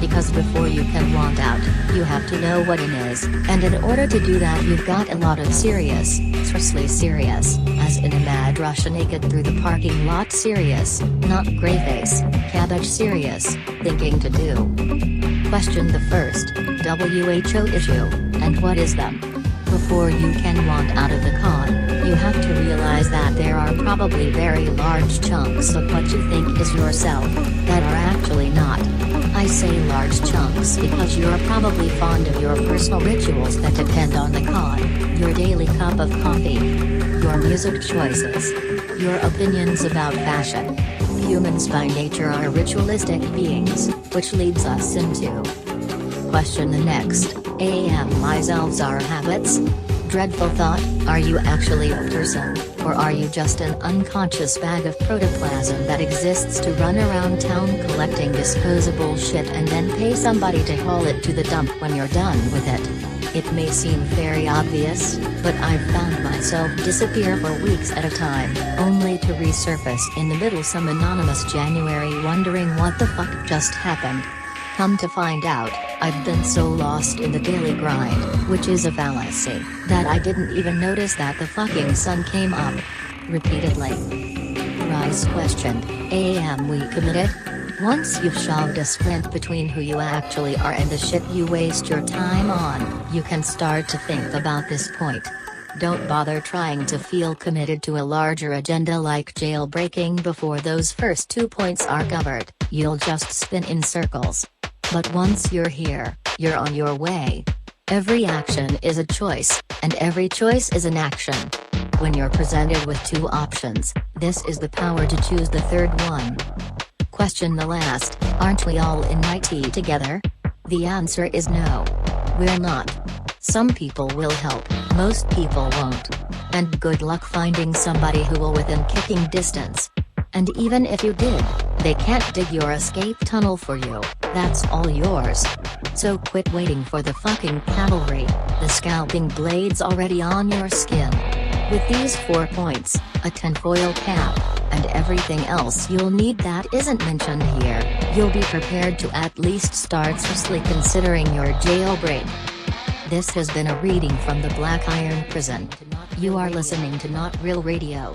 Because before you can want out, you have to know what it is, and in order to do that you've got a lot of serious, seriously serious, as in a mad rush naked through the parking lot serious, not grey face, cabbage serious, thinking to do. Question the first, WHO issue, and what is them? Before you can want out of the con, you have to realize that there are probably very large chunks of what you think is yourself, that are actually not. I say large chunks because you're probably fond of your personal rituals that depend on the con, your daily cup of coffee, your music choices, your opinions about fashion. Humans by nature are ritualistic beings, which leads us into question the next. Myself are habits? Dreadful thought, are you actually a person, or are you just an unconscious bag of protoplasm that exists to run around town collecting disposable shit and then pay somebody to haul it to the dump when you're done with it? It may seem very obvious, but I've found myself disappear for weeks at a time, only to resurface in the middle some anonymous January wondering what the fuck just happened. Come to find out, I've been so lost in the daily grind, which is a fallacy, that I didn't even notice that the fucking sun came up. Repeatedly. Rice questioned, am we committed? Once you've shoved a splint between who you actually are and the shit you waste your time on, you can start to think about this point. Don't bother trying to feel committed to a larger agenda like jailbreaking before those first 2 points are covered, you'll just spin in circles. But once you're here, you're on your way. Every action is a choice, and every choice is an action. When you're presented with two options, this is the power to choose the third one. Question the last, aren't we all in IT together? The answer is no. We're not. Some people will help, most people won't. And good luck finding somebody who will within kicking distance. And even if you did, they can't dig your escape tunnel for you, that's all yours. So quit waiting for the fucking cavalry, the scalping blades already on your skin. With these 4 points, a tinfoil cap, and everything else you'll need that isn't mentioned here, you'll be prepared to at least start seriously considering your jailbreak. This has been a reading from the Black Iron Prison. You are listening to Not Real Radio.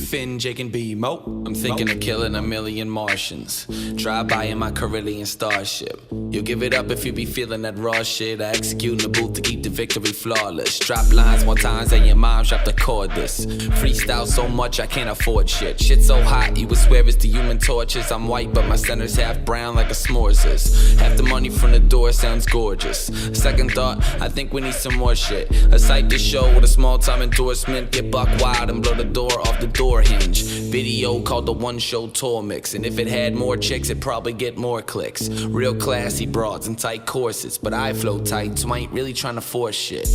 Finn, Jake, and B-Mo. I'm thinking of killing a million Martians. Drive by in my Carillion starship. You'll give it up if you be feeling that raw shit. I execute in the booth to keep the victory flawless. Drop lines more times than your mom dropped the cordless. Freestyle so much I can't afford shit. Shit so hot you would swear it's the Human Torches. I'm white but my center's half brown like a s'mores is. Half the money from the door sounds gorgeous. Second thought, I think we need some more shit. A sight to show with a small time endorsement. Get buck wild and blow the door off the door hinge. Video called the One Show Tour Mix. And if it had more chicks, it'd probably get more clicks. Real classy broads and tight corsets. But I flow tight, so I ain't really trying to force shit.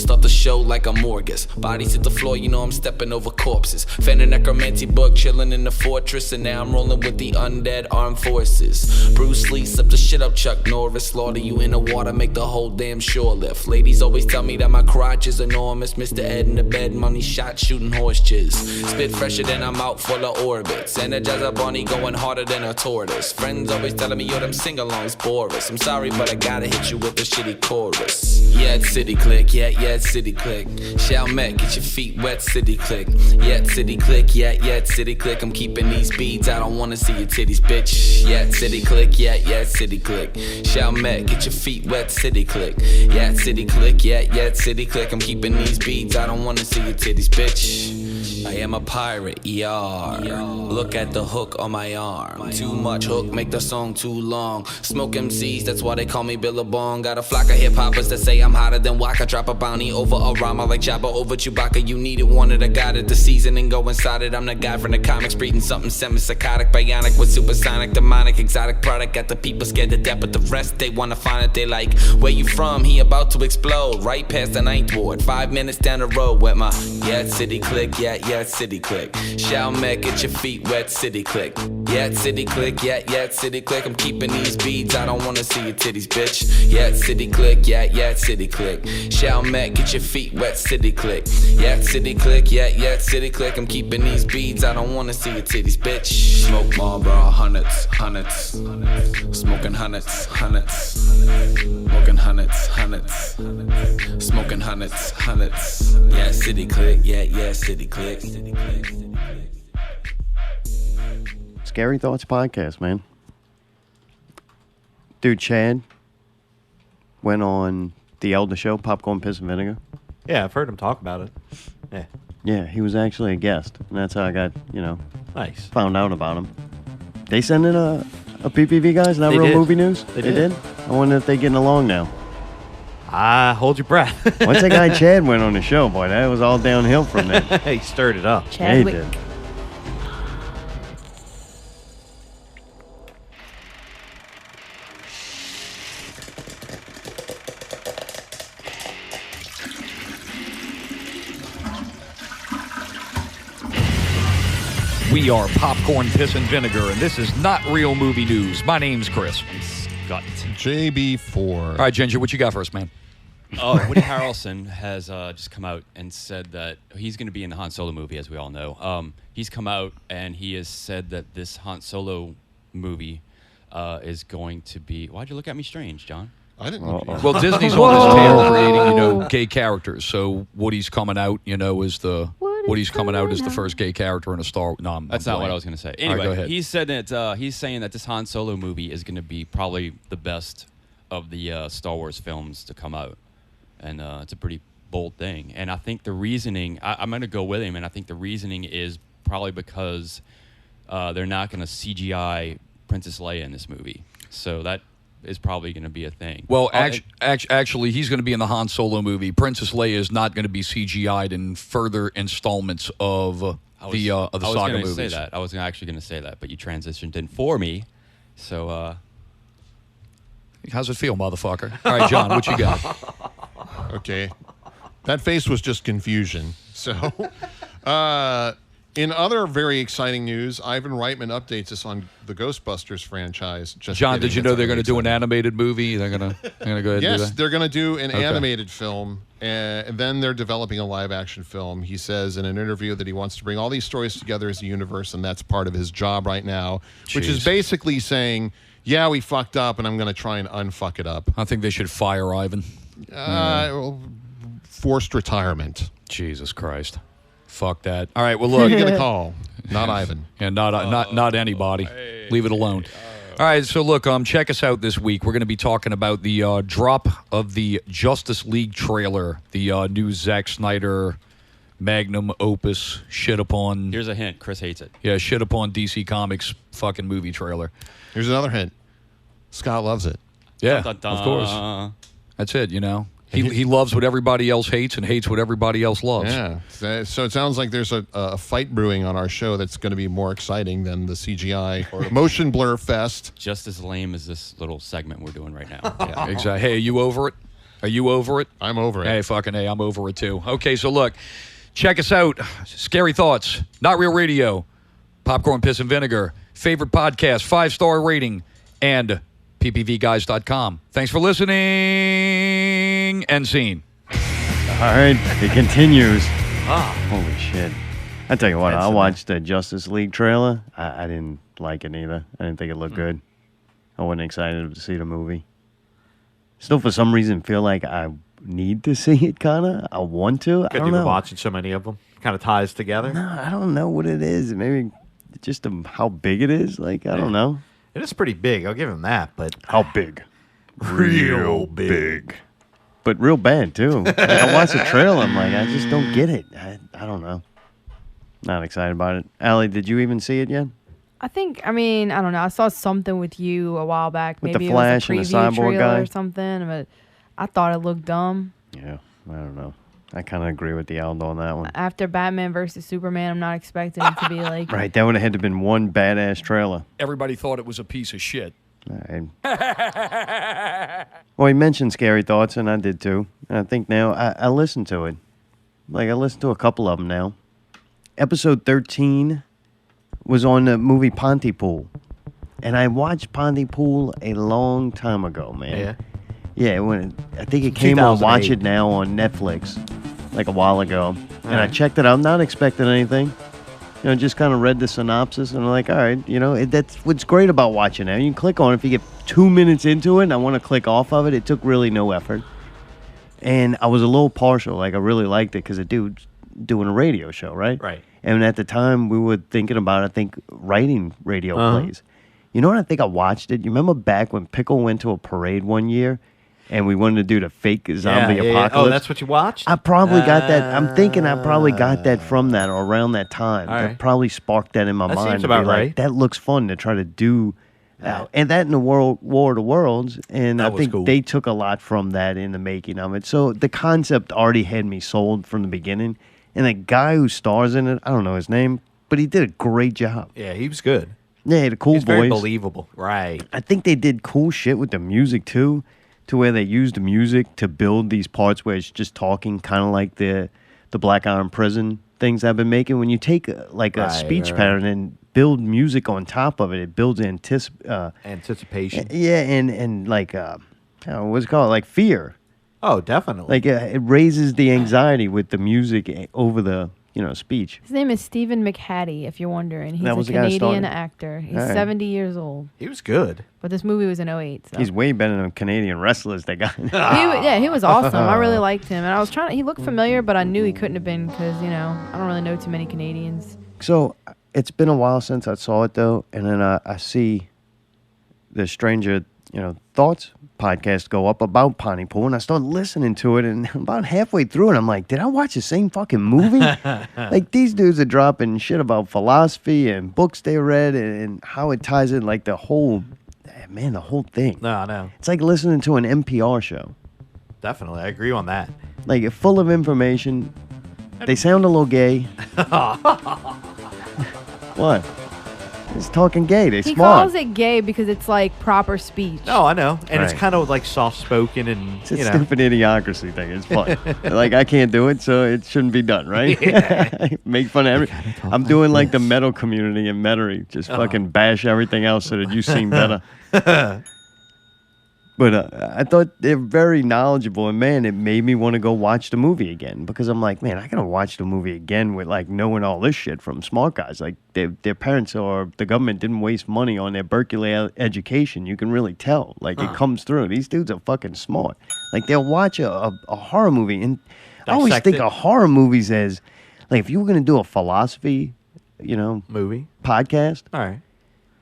Start the show like a Morgus. Bodies hit the floor, you know I'm stepping over corpses. Fan a necromancy book, chilling in the fortress. And now I'm rolling with the undead armed forces. Bruce Lee, slip the shit up Chuck Norris. Slaughter you in the water, make the whole damn shore lift. Ladies always tell me that my crotch is enormous. Mr. Ed in the bed, money shot, shooting horse jizz. Spit fresher than I'm out full of orbits. Energizer bunny going harder than a tortoise. Friends always telling me, yo, them sing-alongs Boris. I'm sorry, but I gotta hit you with the shitty chorus. Yeah, it's City Click, yeah, it's City Click. Chalmette, get your feet wet, City Click. Yeah, it's City Click, yeah, it's City Click. I'm keeping these beads, I don't wanna see your titties, bitch. Yeah, it's City Click, yeah, it's City Click. Chalmette, get your feet wet, City Click. Yeah, it's City Click, yeah, it's City Click. I'm keeping these beads, I don't wanna see your titties, bitch. I am a pirate, ER. Look at the hook on my arm. Too much hook, make the song too long. Smoke MCs, that's why they call me Billabong. Got a flock of hip-hoppers that say I'm hotter than Waka. Drop a bounty over a Rama like Jabba over Chewbacca. You need it, wanted a guy at the season and go inside it. I'm the guy from the comics, breeding something semi-psychotic, bionic with supersonic, demonic, exotic product. Got the people scared to death, but the rest they wanna find it. They like, where you from? He about to explode. Right past the 9th ward, 5 minutes down the road with my City Click, yeah, City Click. Chalmette, get your feet wet, City Click. Yeah, City Click, yeah, City Click. I'm keeping these beads, I don't wanna see your titties, bitch. Yeah, City Click, yeah, City Click. Chalmette, get your feet wet, City Click. Yeah, City Click, yeah, City Click. I'm keeping these beads, I don't wanna see your titties, bitch. Smoke Marlboro, hundreds. Smoking hundreds. Smoking hundreds. Smoking hundreds. Yeah, City Click, yeah, City Click. Scary Thoughts podcast, man. Dude, Chad went on the Elder Show, Popcorn, Piss, and Vinegar. Yeah, I've heard him talk about it. Yeah. Yeah, he was actually a guest, and that's how I got, nice. Found out about him. They send in a PPV, guys? Not They Real did. Movie News? They did. I wonder if they getting along now. Hold your breath. Once that guy Chad went on the show, boy, that was all downhill from there. He stirred it up. Yeah, he did. We are Popcorn, Piss, and Vinegar, and this is Not Real Movie News. My name's Chris. Scott. JB4. All right, Ginger, what you got for us, man? Woody Harrelson has just come out and said that he's going to be in the Han Solo movie, as we all know. He's come out and he has said that this Han Solo movie is going to be... Why'd you look at me strange, John? I didn't know. Well, Disney's on his tail creating, gay characters. So Woody's coming out, is the... Woody's coming out as the first gay character in a Star... No, That's not what I was going to say. Anyway, go ahead. he said that he's saying that this Han Solo movie is going to be probably the best of the Star Wars films to come out. And it's a pretty bold thing. And I think the reasoning... I'm going to go with him, and I think the reasoning is probably because they're not going to CGI Princess Leia in this movie. So that is probably going to be a thing. Well, actually, he's going to be in the Han Solo movie. Princess Leia is not going to be CGI'd in further installments of the saga movies. Say that. I was actually going to say that, but you transitioned in for me. So, how's it feel, motherfucker? All right, John, what you got? Okay. That face was just confusion. So, In other very exciting news, Ivan Reitman updates us on the Ghostbusters franchise. Just John, kidding, did you that's know they're going to do an exciting. animated movie? They're going to go ahead and do Yes, that? they're going to do an Okay. animated film, and then they're developing a live-action film. He says in an interview that he wants to bring all these stories together as a universe, and that's part of his job right now, which is Jeez. basically saying, yeah, we fucked up, and I'm going to try and unfuck it up. I think they should fire Ivan. Well, forced retirement. Jesus Christ. Fuck that. All right, well, look. You're going to call, not Ivan. Yeah, not anybody. Leave it alone. All right, so look, check us out this week. We're going to be talking about the drop of the Justice League trailer, the new Zack Snyder magnum opus shit upon. Here's a hint. Chris hates it. Yeah, shit upon DC Comics fucking movie trailer. Here's another hint. Scott loves it. Yeah, Dun, dun, of course. That's it, you know. He loves what everybody else hates and hates what everybody else loves. Yeah. So it sounds like there's a fight brewing on our show that's going to be more exciting than the CGI motion blur fest. Just as lame as this little segment we're doing right now. Yeah, exactly. Hey, are you over it? Are you over it? I'm over it. Hey, fucking hey, I'm over it too. Okay, so look, check us out. Scary Thoughts, Not Real Radio, Popcorn, Piss, and Vinegar, favorite podcast, 5-star rating, and ppvguys.com. Thanks for listening and scene. All right, it continues. Holy shit. I tell you what, I watched the Justice League trailer. I didn't like it either. I didn't think it looked good. I wasn't excited to see the movie. Still, for some reason, feel like I need to see it, kind of. I want to. I Because don't you've been know. watching so many of them. Kind of ties together. No, I don't know what it is. Maybe just how big it is. Like, I don't know. It is pretty big. I'll give him that. But how big? Real big. But real bad, too. Like, I watched the trailer. I'm like, I just don't get it. I don't know. Not excited about it. Allie, did you even see it yet? I don't know. I saw something with you a while back. With the Maybe Flash it and was the a preview cyborg trailer guy? or something, but I thought it looked dumb. Yeah, I don't know. I kind of agree with the Aldo on that one. After Batman versus Superman, I'm not expecting it to be like Right, that would have had to been one badass trailer. Everybody thought it was a piece of shit. All right. Well, he mentioned Scary Thoughts, and I did too. And I think now I listened to it. Like, I listened to a couple of them now. Episode 13 was on the movie Pontypool. And I watched Pontypool a long time ago, man. Yeah. Yeah, I think it came on 2008. Watch It Now on Netflix like a while ago. And I checked it out, not expecting anything. You know, just kind of read the synopsis and I'm like, all right, you know, that's what's great about watching now. You can click on it if you get 2 minutes into it and I want to click off of it. It took really no effort. And I was a little partial. Like, I really liked it because the dude's doing a radio show, right? Right. And at the time, we were thinking about, I think, writing radio plays. You know what? I think I watched it. You remember back when Pickle went to a parade one year and we wanted to do the fake zombie apocalypse? Oh, that's what you watched? I probably got that. I'm thinking I probably got that from that or around that time. All That right. probably sparked that in my That mind. seems to be about like, right. that looks fun to try to do. And that in the War of the Worlds. And I That was think cool. they took a lot from that in the making of it. So the concept already had me sold from the beginning. And the guy who stars in it, I don't know his name, but he did a great job. Yeah, he was good. Yeah, he had a cool He's voice. very believable. Right. I think they did cool shit with the music too, to where they used the music to build these parts where it's just talking, kind of like the Black Iron Prison things I've been making. When you take a speech pattern and build music on top of it, it builds anticipation. Yeah, and like what's it called? Like fear. Oh, definitely. Like it raises the anxiety with the music over the speech. His name is Stephen McHattie, if you're wondering. He's That a was the guy who Canadian started? actor. He's All right. 70 years old. He was good. But this movie was in 08. So. He's way better than Canadian wrestlers they got. He was awesome. I really liked him. And I was he looked familiar, but I knew he couldn't have been because, I don't really know too many Canadians. So it's been a while since I saw it though, and then I see the Stranger Thoughts podcast go up about Pontypool, and I started listening to it, and about halfway through it, I'm like, did I watch the same fucking movie? Like, these dudes are dropping shit about philosophy and books they read and how it ties in, like the whole thing. No. It's like listening to an NPR show. Definitely. I agree on that. Like, full of information. They sound a little gay. What? It's talking gay. They He smart. calls it gay because it's like proper speech. No, I know, and it's Right. kind of like soft spoken and It's a you know. stupid idiocracy thing. It's fun. Like I can't do it, so it shouldn't be done, right? Make fun of every. I'm doing like the metal community in Metairie. Just fucking bash everything else so that you seem better. But I thought they're very knowledgeable, and man, it made me want to go watch the movie again because I'm like, man, I gotta watch the movie again with like knowing all this shit from smart guys. Like their parents or the government didn't waste money on their Berkeley education. You can really tell, like it comes through. These dudes are fucking smart. Like they'll watch a horror movie, and I always Dissect think it. of horror movies as like if you were gonna do a philosophy, movie podcast. All right.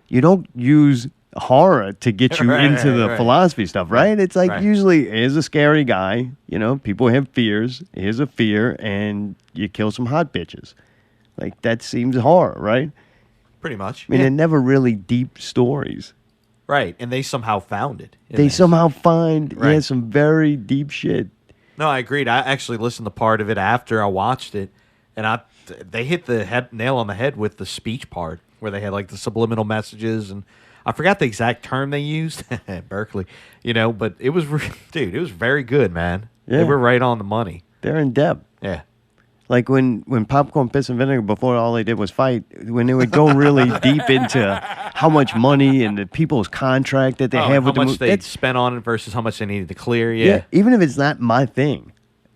You don't use horror to get you Right, into the right. philosophy stuff, right? It's like Right. usually here's a scary guy, people have fears, here's a fear, and you kill some hot bitches. Like that seems horror, right? Pretty much. I mean, they're never really deep stories. Right, and they somehow found it. in They this. somehow find Right. some very deep shit. No, I agreed. I actually listened to part of it after I watched it, and they hit the nail on the head with the speech part where they had like the subliminal messages, and I forgot the exact term they used at Berkeley, but it was, dude, it was very good, man. Yeah. They were right on the money. They're in depth. Yeah. Like when Popcorn, Piss, and Vinegar, before all they did was fight, when they would go really deep into how much money and the people's contract that they have how with the much movie. they spent on it versus how much they needed to clear. Yeah. Even if it's not my thing,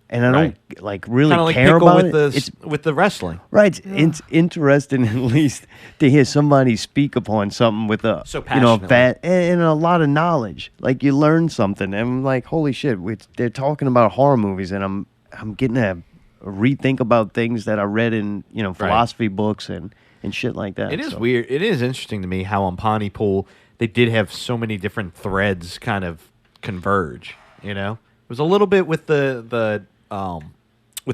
and I don't like really Kind of like care Pickle about with it. the with the wrestling. Right. It's interesting at least to hear somebody speak upon something with a So fat and a lot of knowledge. Like you learn something, and I'm like, holy shit! They're talking about horror movies, and I'm getting to rethink about things that I read in philosophy books and shit like that. It is weird. It is interesting to me how on Pontypool they did have so many different threads kind of converge. It was a little bit with the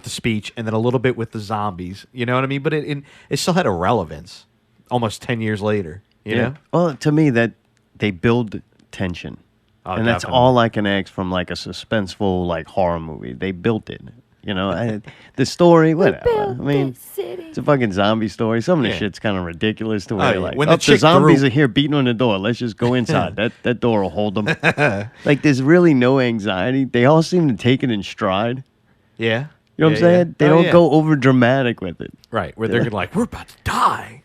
speech, and then a little bit with the zombies. You know what I mean? But it still had a relevance almost 10 years later. You know? Well, to me, that they build tension, and that's definitely. all I can ask from like a suspenseful like horror movie. They built it. The story, whatever. I mean, it's a fucking zombie story. Some of the Yeah. shit's kind of ridiculous to where Oh, you're yeah. like, When the the chick zombies grew- are here beating on the door. Let's just go inside. that door will hold them. Like, there's really no anxiety. They all seem to take it in stride. Yeah. You know what I'm saying? They don't yeah. go over dramatic with it. Right, where they're like, we're about to die.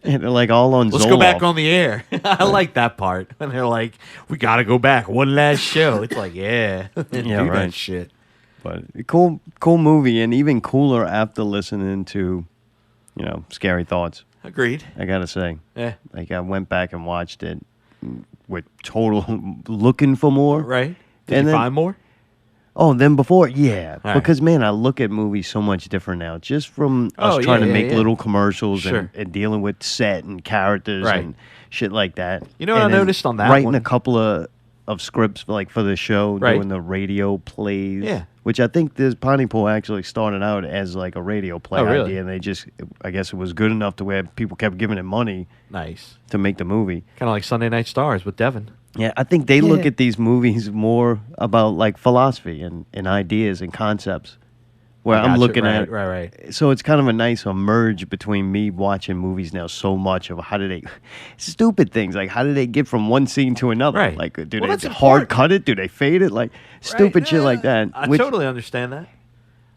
And they're like all on Let's Zoloft. go back on the air. I like that part. When they're like, we got to go back. One last show. It's like, yeah. Do right. that shit. But cool movie, and even cooler after listening to, Scary Thoughts. Agreed. I gotta say. Yeah. Like I went back and watched it with total looking for more. Right. Did And you then- find more? Oh, than before? Yeah. All right. Because, man, I look at movies so much different now. Just from us Oh, trying yeah, to yeah, make yeah. little commercials Sure. and dealing with set and characters Right. and shit like that. You know what And I then noticed on that writing one? a couple of scripts for the show, Right. doing the radio plays. Yeah. Which I think this Pontypool actually started out as like a radio play Oh, really? idea, and they just, I guess it was good enough to where people kept giving it money Nice. to make the movie. Kind of like Sunday Night Stars with Devin. Yeah, I think they look Yeah. at these movies more about like philosophy and ideas and concepts. Where I I'm gotcha. looking Right, at right. So it's kind of a nice merge between me watching movies now so much of how do they stupid things like how do they get from one scene to another? Right. Like do Well, they that's hard important. cut it? Do they fade it? Like stupid shit like that. I which- totally understand that.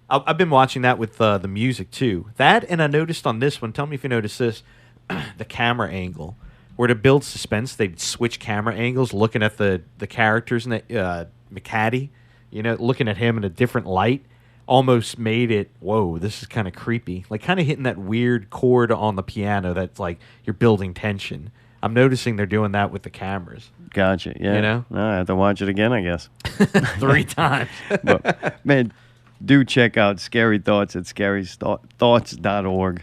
I've been watching that with the music too. That, and I noticed on this one, tell me if you noticed this, the camera angle. Where to build suspense, they'd switch camera angles, looking at the characters and McCaddy, looking at him in a different light, almost made it, whoa, this is kind of creepy. Like kind of hitting that weird chord on the piano that's like you're building tension. I'm noticing they're doing that with the cameras. Gotcha. Yeah. You know? I have to watch it again, I guess. 3 times. But, man, do check out Scary Thoughts at scarythoughts.org.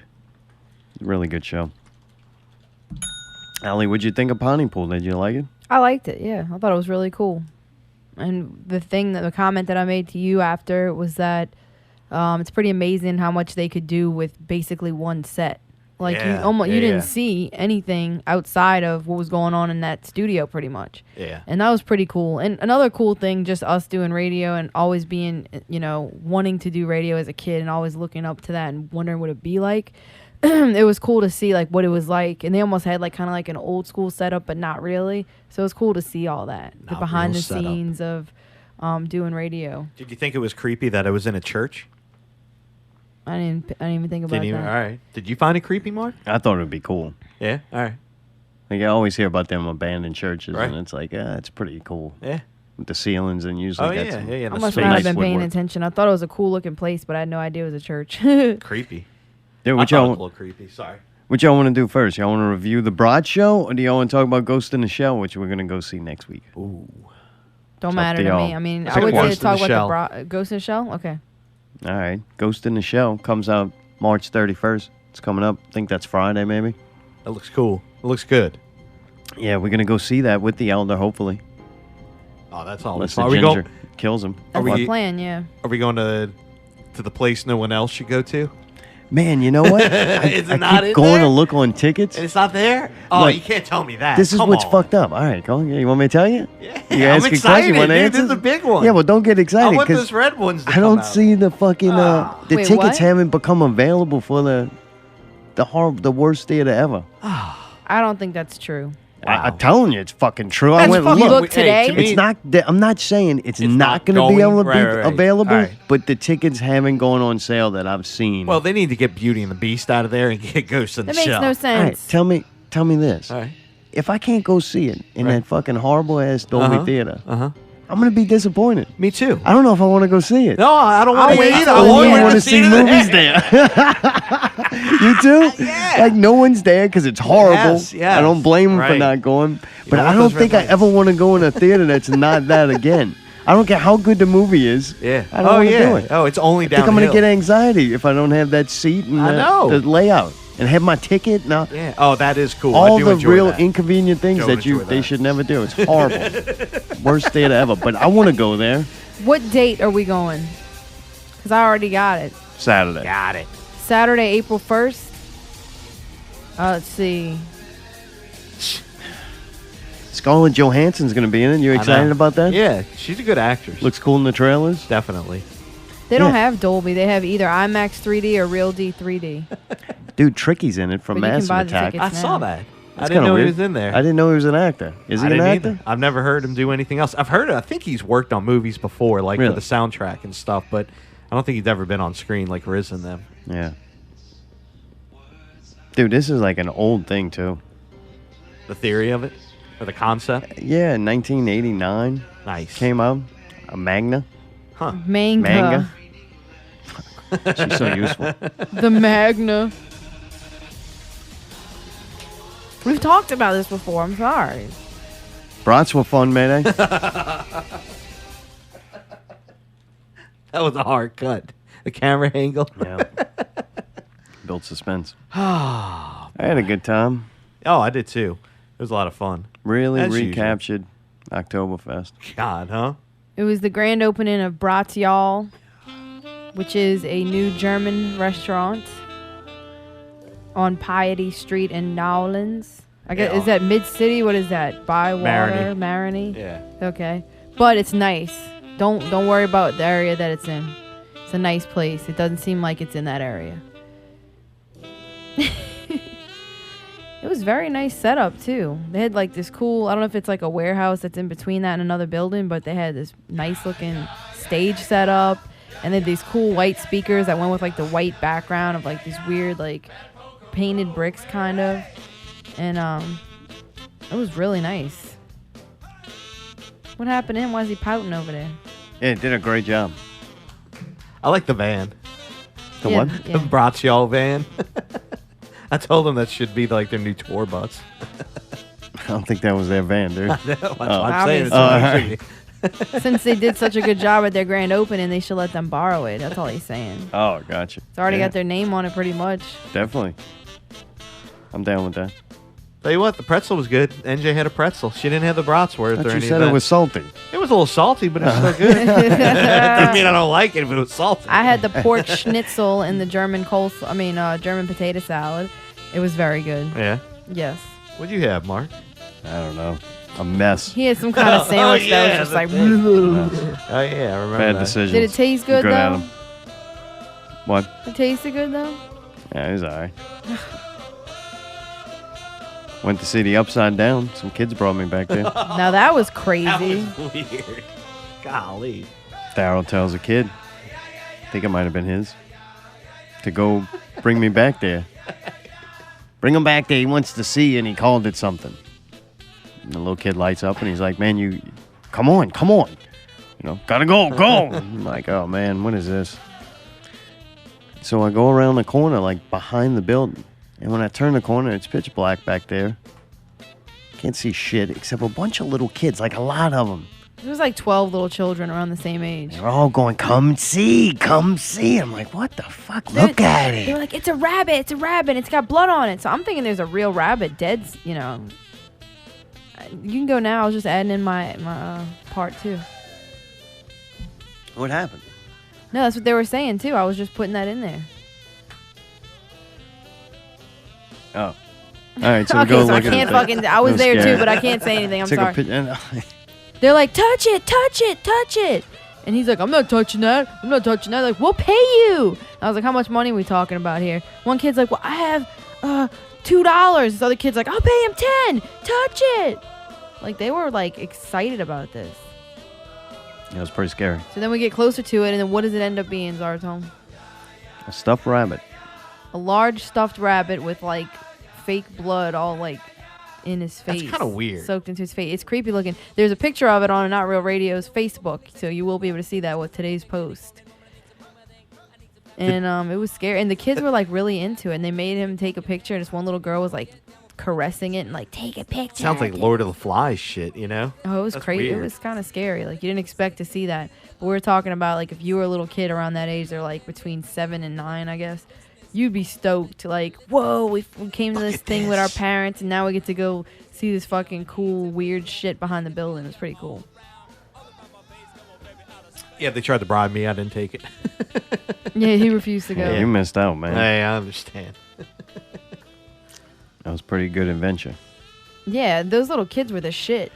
Really good show. Allie, what'd you think of Pontypool? Did you like it? I liked it. Yeah, I thought it was really cool. And the comment that I made to you after was that it's pretty amazing how much they could do with basically one set. Like Yeah, you didn't yeah. see anything outside of what was going on in that studio, pretty much. Yeah. And that was pretty cool. And another cool thing, just us doing radio and always being, wanting to do radio as a kid and always looking up to that and wondering what it'd be like. it was cool to see like what it was like, and they almost had like kind of like an old school setup, but not really. So it was cool to see all that, the Not behind real the setup. scenes of doing radio. Did you think it was creepy that it was in a church? I didn't even think about Didn't even. that. All right. Did you find it creepy, Mark? I thought it would be cool. Yeah. All right. Like I always hear about them abandoned churches, Right. and it's like, it's pretty cool. Yeah. With the ceilings and usually Oh, got yeah, some yeah, yeah. I the must space. not have nice been paying woodwork. attention. I thought it was a cool looking place, but I had no idea it was a church. Creepy. Dude, I what thought it was a y'all, little creepy. Sorry. what y'all want to do first? Y'all want to review the Broad Show, or do y'all want to talk about Ghost in the Shell, which we're gonna go see next week? Ooh. Don't It's matter up to to me. y'all. I mean, Let's I go would say Ghost in talk the about Shell. the Ghost in the Shell. Okay. All right, Ghost in the Shell comes out March 31st. It's coming up. I think that's Friday, maybe. That looks cool. It looks good. Yeah, we're gonna go see that with the Elder, hopefully. Oh, that's all. Unless Are the we ginger going? kills him. That's we- the plan, yeah. Are we going to the place no one else should go to? Man, you know what? Is it I not keep in going there? to look on tickets. And it's not there? Oh, Look, you can't tell me that. This is Come what's on. fucked up. All right, go on. Yeah, you want me to tell you? Yeah, You I'm ask a excited. question, you want Dude, answers? this is a big one. Yeah, well, don't get excited. I want 'cause those red ones to I don't come out. see the fucking the Wait, tickets what? haven't become available for the worst theater ever. I don't think that's true. I'm telling you, it's fucking true. I That's went fucking- look. You look today? to me, It's not. I'm not saying it's not not going to be going- able to be right. available, All right. but the tickets haven't gone on sale that I've seen. Well, they need to get Beauty and the Beast out of there and get Ghost in the That makes Shell. no all right, sense. tell me this. All right. If I can't go see it in Right. that fucking horrible ass Dolby Uh-huh. theater, Uh-huh. I'm going to be disappointed. Me too. I don't know if I want to go see it. No, I don't want I'll to wait either. till I the only end. want to see it movies there. You too? Yeah. Like no one's there because it's horrible. Yes, yes. I don't blame them for Right. not going. But don't I want don't those red think I lights. ever want to go in a theater that's not that again. I don't care how good the movie is. Yeah. I don't want to yeah. do it. Oh, it's only I think I'm downhill. going to get anxiety if I don't have that seat and I know. the layout and have my ticket. No. Yeah. Oh, that is cool. I All do the enjoy real that. inconvenient things Don't that enjoy they that. should never do. It's horrible. Worst theater ever. But I want to go there What date are we going? Because I already got it. Saturday. Got it. Saturday, April 1st. Let's see. Scarlett Johansson's going to be in it. You I excited know. about that? Yeah, she's a good actress. Looks cool in the trailers. Definitely. They don't Yeah. have Dolby. They have either IMAX 3D or Real D 3D. Dude, Tricky's in it from But you can Massive buy the Attack. tickets I saw now. that. I That's didn't kinda know weird. he was in there. I didn't know he was an actor. Is he I an didn't actor? either. I've never heard him do anything else. I've heard. I think he's worked on movies before, like Really? for the soundtrack and stuff. But I don't think he's ever been on screen like Riz in them. Yeah. Dude, this is like an old thing too. The theory of it, or the concept. Yeah, 1989 Nice. came out. A Magna. Huh. Manga. She's so useful. The Magna. We've talked about this before. I'm sorry. Brats were fun, Mayday. That was a hard cut. The camera angle. Yeah. Built suspense. I had a good time. Oh, I did too. It was a lot of fun. Really As usual. recaptured Oktoberfest. God, huh? It was the grand opening of Bratz Y'all, which is a new German restaurant on Piety Street in Nowlands. I guess Yeah. is that Mid City? What is that? Bywater, Marigny. Yeah. Okay, but it's nice. Don't worry about the area that it's in. It's a nice place. It doesn't seem like it's in that area. It was very nice setup too. They had like this cool, I don't know if it's like a warehouse that's in between that and another building, but they had this nice looking stage set up, and they had these cool white speakers that went with like the white background of like these weird like painted bricks kind of. And it was really nice. What happened to him? Why is he pouting over there? Yeah, it did a great job. I like the van. The Yeah, what? yeah. The Braccio van. I told them that should be like their new tour bus. I don't think that was their van, dude. That's what Oh. I'm saying. It's Obviously. what it should be. Since they did such a good job at their grand opening, they should let them borrow it. That's all he's saying. Oh, gotcha. It's already Yeah, got their name on it pretty much. Definitely. I'm down with that. Tell you what, the pretzel was good. NJ had a pretzel. She didn't have the bratwurst Thought or you any said of it that. was salty. It was a little salty, but it's still good. Doesn't mean I don't like it if it was salty. I had the pork schnitzel in the German German potato salad. It was very good. Yeah. Yes. What'd you have, Mark? I don't know. A mess. He had some kind of sandwich that was just like. Oh yeah, I remember Bad that. decisions. Did it taste good Good though? Adam. What? It tasted good though. Yeah, he's all right. Went to see the Upside Down. Some kids brought me back there. Now that was crazy. That was weird. Golly. Daryl tells a kid, I think it might have been his, to go bring me back there. Bring him back there. He wants to see, and he called it something. And the little kid lights up, and he's like, man, you, come on. You know, gotta go. I'm like, oh, man, what is this? So I go around the corner, like behind the building. And when I turn the corner, it's pitch black back there. Can't see shit except a bunch of little kids, like a lot of them. There was like 12 little children around the same age. They're all going, come see. I'm like, what the fuck? Look at it. They're like, it's a rabbit. It's got blood on it. So I'm thinking there's a real rabbit dead, you know. You can go now. I was just adding in my part, too. What happened? No, that's what they were saying, too. I was just putting that in there. Oh. All right, so okay, go so look I can't at fucking... I was there, too, but I can't say anything. I'm sorry. They're like, touch it. And he's like, I'm not touching that. Like, we'll pay you. I was like, how much money are we talking about here? One kid's like, well, I have $2. This other kid's like, I'll pay him 10. Touch it. Like, they were, like, excited about this. It was pretty scary. So then we get closer to it, and then what does it end up being, Zartone? A stuffed rabbit. A large stuffed rabbit with, like, fake blood all, like, in his face. That's kind of weird. Soaked into his face. It's creepy looking. There's a picture of it on Not Real Radio's Facebook, so you will be able to see that with today's post. And it was scary. And the kids were, like, really into it, and they made him take a picture, and this one little girl was, like, caressing it and, like, take a picture. Sounds like Lord of the Flies shit, you know? Oh, it was crazy. It was kind of scary. Like, you didn't expect to see that. But we were talking about, like, if you were a little kid around that age, they're, like, between 7 and 9, I guess. You'd be stoked. Like, whoa, we came to this thing with our parents, and now we get to go see this fucking cool, weird shit behind the building. It was pretty cool. Yeah, they tried to bribe me. I didn't take it. Yeah, he refused to go. Yeah, you missed out, man. Hey, I understand. That was a pretty good adventure. Yeah, those little kids were the shit.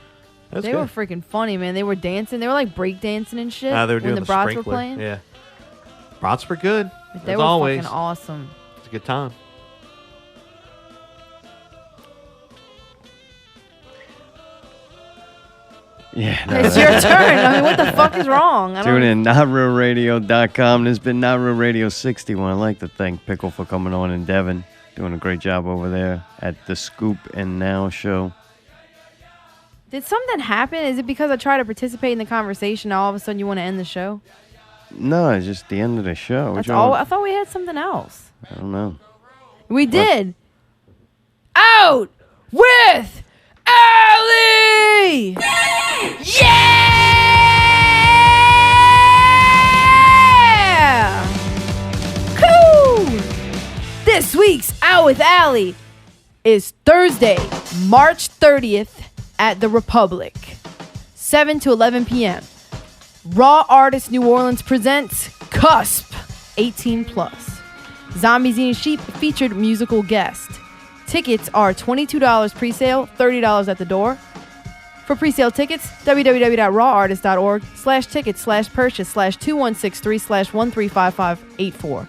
That's they good. were freaking funny, man. They were dancing. They were like break dancing and shit. They were doing when the brats were sprinkler. playing. Yeah. Brats were good. But they as were always. fucking awesome. It's a good time. Yeah. It's your turn. I mean, what the fuck is wrong? Tune in, NotRealRadio.com. This has been Not Real Radio 61. I'd like to thank Pickle for coming on, and Devin doing a great job over there at the Scoop and Now show. Did something happen? Is it because I try to participate in the conversation, now all of a sudden you want to end the show? No, it's just the end of the show. That's all. I thought we had something else. I don't know. We did. Out with Allie! Yeah! Cool! This week's Out with Allie is Thursday, March 30th at the Republic, 7 to 11 p.m. Raw Artists New Orleans presents Cusp, 18 plus. Zombies Eating Sheep featured musical guest. Tickets are $22 pre-sale, $30 at the door. For pre-sale tickets, www.rawartist.org/tickets/2163/135584.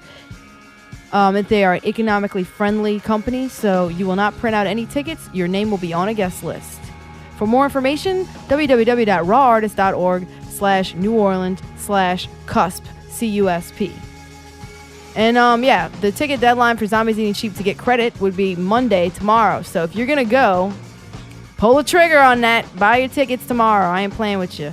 They are an economically friendly company, so you will not print out any tickets. Your name will be on a guest list. For more information, www.rawartist.org/New Orleans/cusp, CUSP. And the ticket deadline for Zombies Eating Sheep to get credit would be Monday, tomorrow. So if you're going to go, pull the trigger on that. Buy your tickets tomorrow. I ain't playing with you.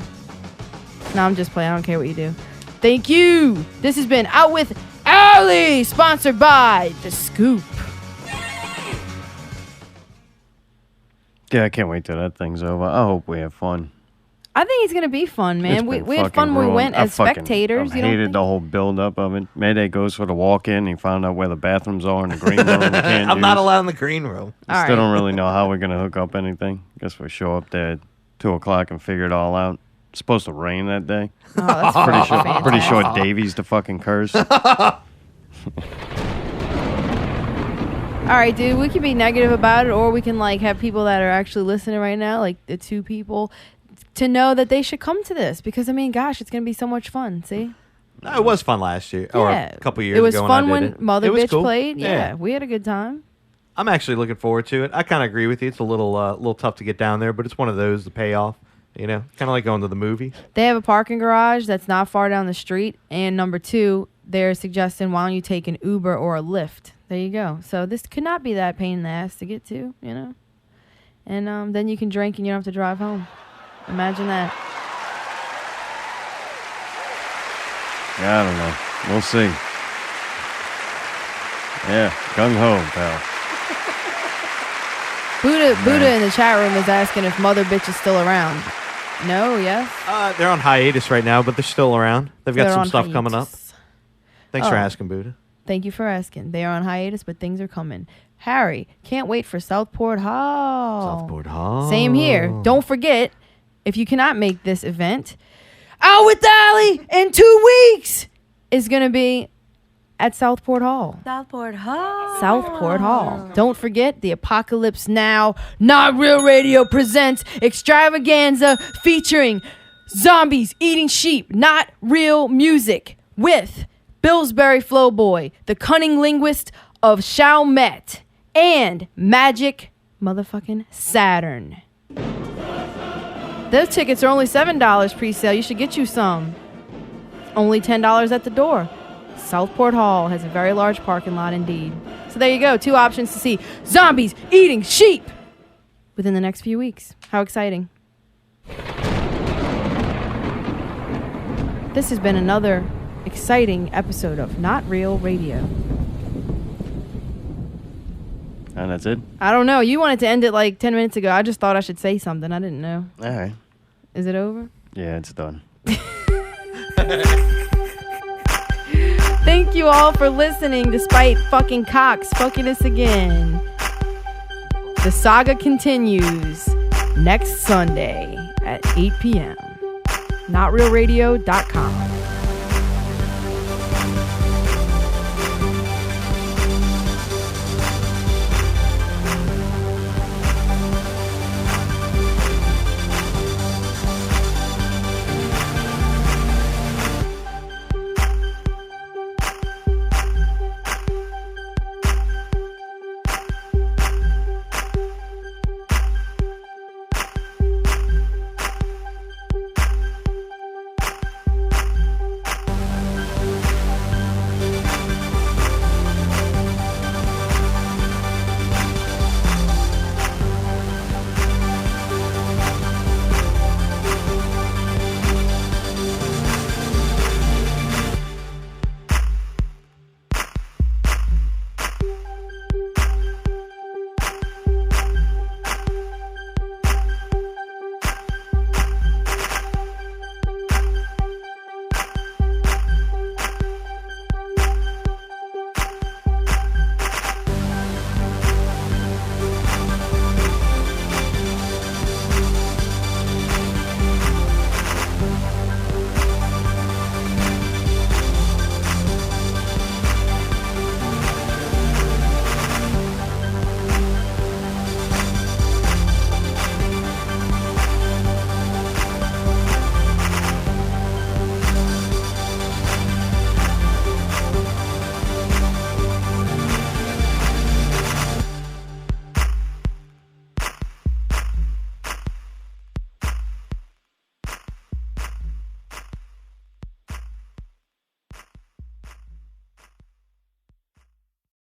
No, I'm just playing. I don't care what you do. Thank you. This has been Out with Allie, sponsored by The Scoop. Yeah, I can't wait till that thing's over. I hope we have fun. I think it's going to be fun, man. We had fun when we went as spectators. I hated the whole build-up of it. Mayday goes for the walk-in. He found out where the bathrooms are in the green room. I'm not allowed in the green room. Still don't really know how we're going to hook up anything. Guess we'll show up there at 2 o'clock and figure it all out. It's supposed to rain that day. Oh, that's pretty sure Davey's the fucking curse. All right, dude, we can be negative about it, or we can like have people that are actually listening right now, like the 2 people, to know that they should come to this because, I mean, gosh, it's going to be so much fun, see? No, it was fun last year or Yeah. a couple years It was ago. fun when I when did it. Mother It was Bitch cool. played. Yeah, we had a good time. I'm actually looking forward to it. I kind of agree with you. It's a little tough to get down there, but it's one of those the payoff. You know, kind of like going to the movies. They have a parking garage that's not far down the street. And number 2, they're suggesting why don't you take an Uber or a Lyft? There you go. So this could not be that pain in the ass to get to, you know. And then you can drink and you don't have to drive home. Imagine that. Yeah, I don't know. We'll see. Yeah, gung ho, pal. Buddha in the chat room is asking if Mother Bitch is still around. No, yes? They're on hiatus right now, but they're still around. They've got They're some on stuff coming up. hiatus. Thanks for Oh. asking, Buddha. Thank you for asking. They are on hiatus, but things are coming. Harry, can't wait for Southport Hall. Southport Hall. Same here. Don't forget, if you cannot make this event, Out with Ali in 2 weeks is going to be at Southport Hall. Southport Hall. Southport Hall. Don't forget the Apocalypse Now Not Real Radio presents extravaganza featuring zombies eating sheep, not real music, with Pillsbury Flowboy, the cunning linguist of Chalmette, and Magic motherfucking Saturn. Those tickets are only $7 pre-sale. You should get you some. Only $10 at the door. Southport Hall has a very large parking lot indeed. So there you go. 2 options to see zombies eating sheep within the next few weeks. How exciting. This has been another exciting episode of Not Real Radio. And that's it? I don't know. You wanted to end it like 10 minutes ago. I just thought I should say something. I didn't know. All right. Is it over? Yeah, it's done. Thank you all for listening despite fucking Cox fucking us again. The saga continues next Sunday at 8 p.m. NotRealRadio.com.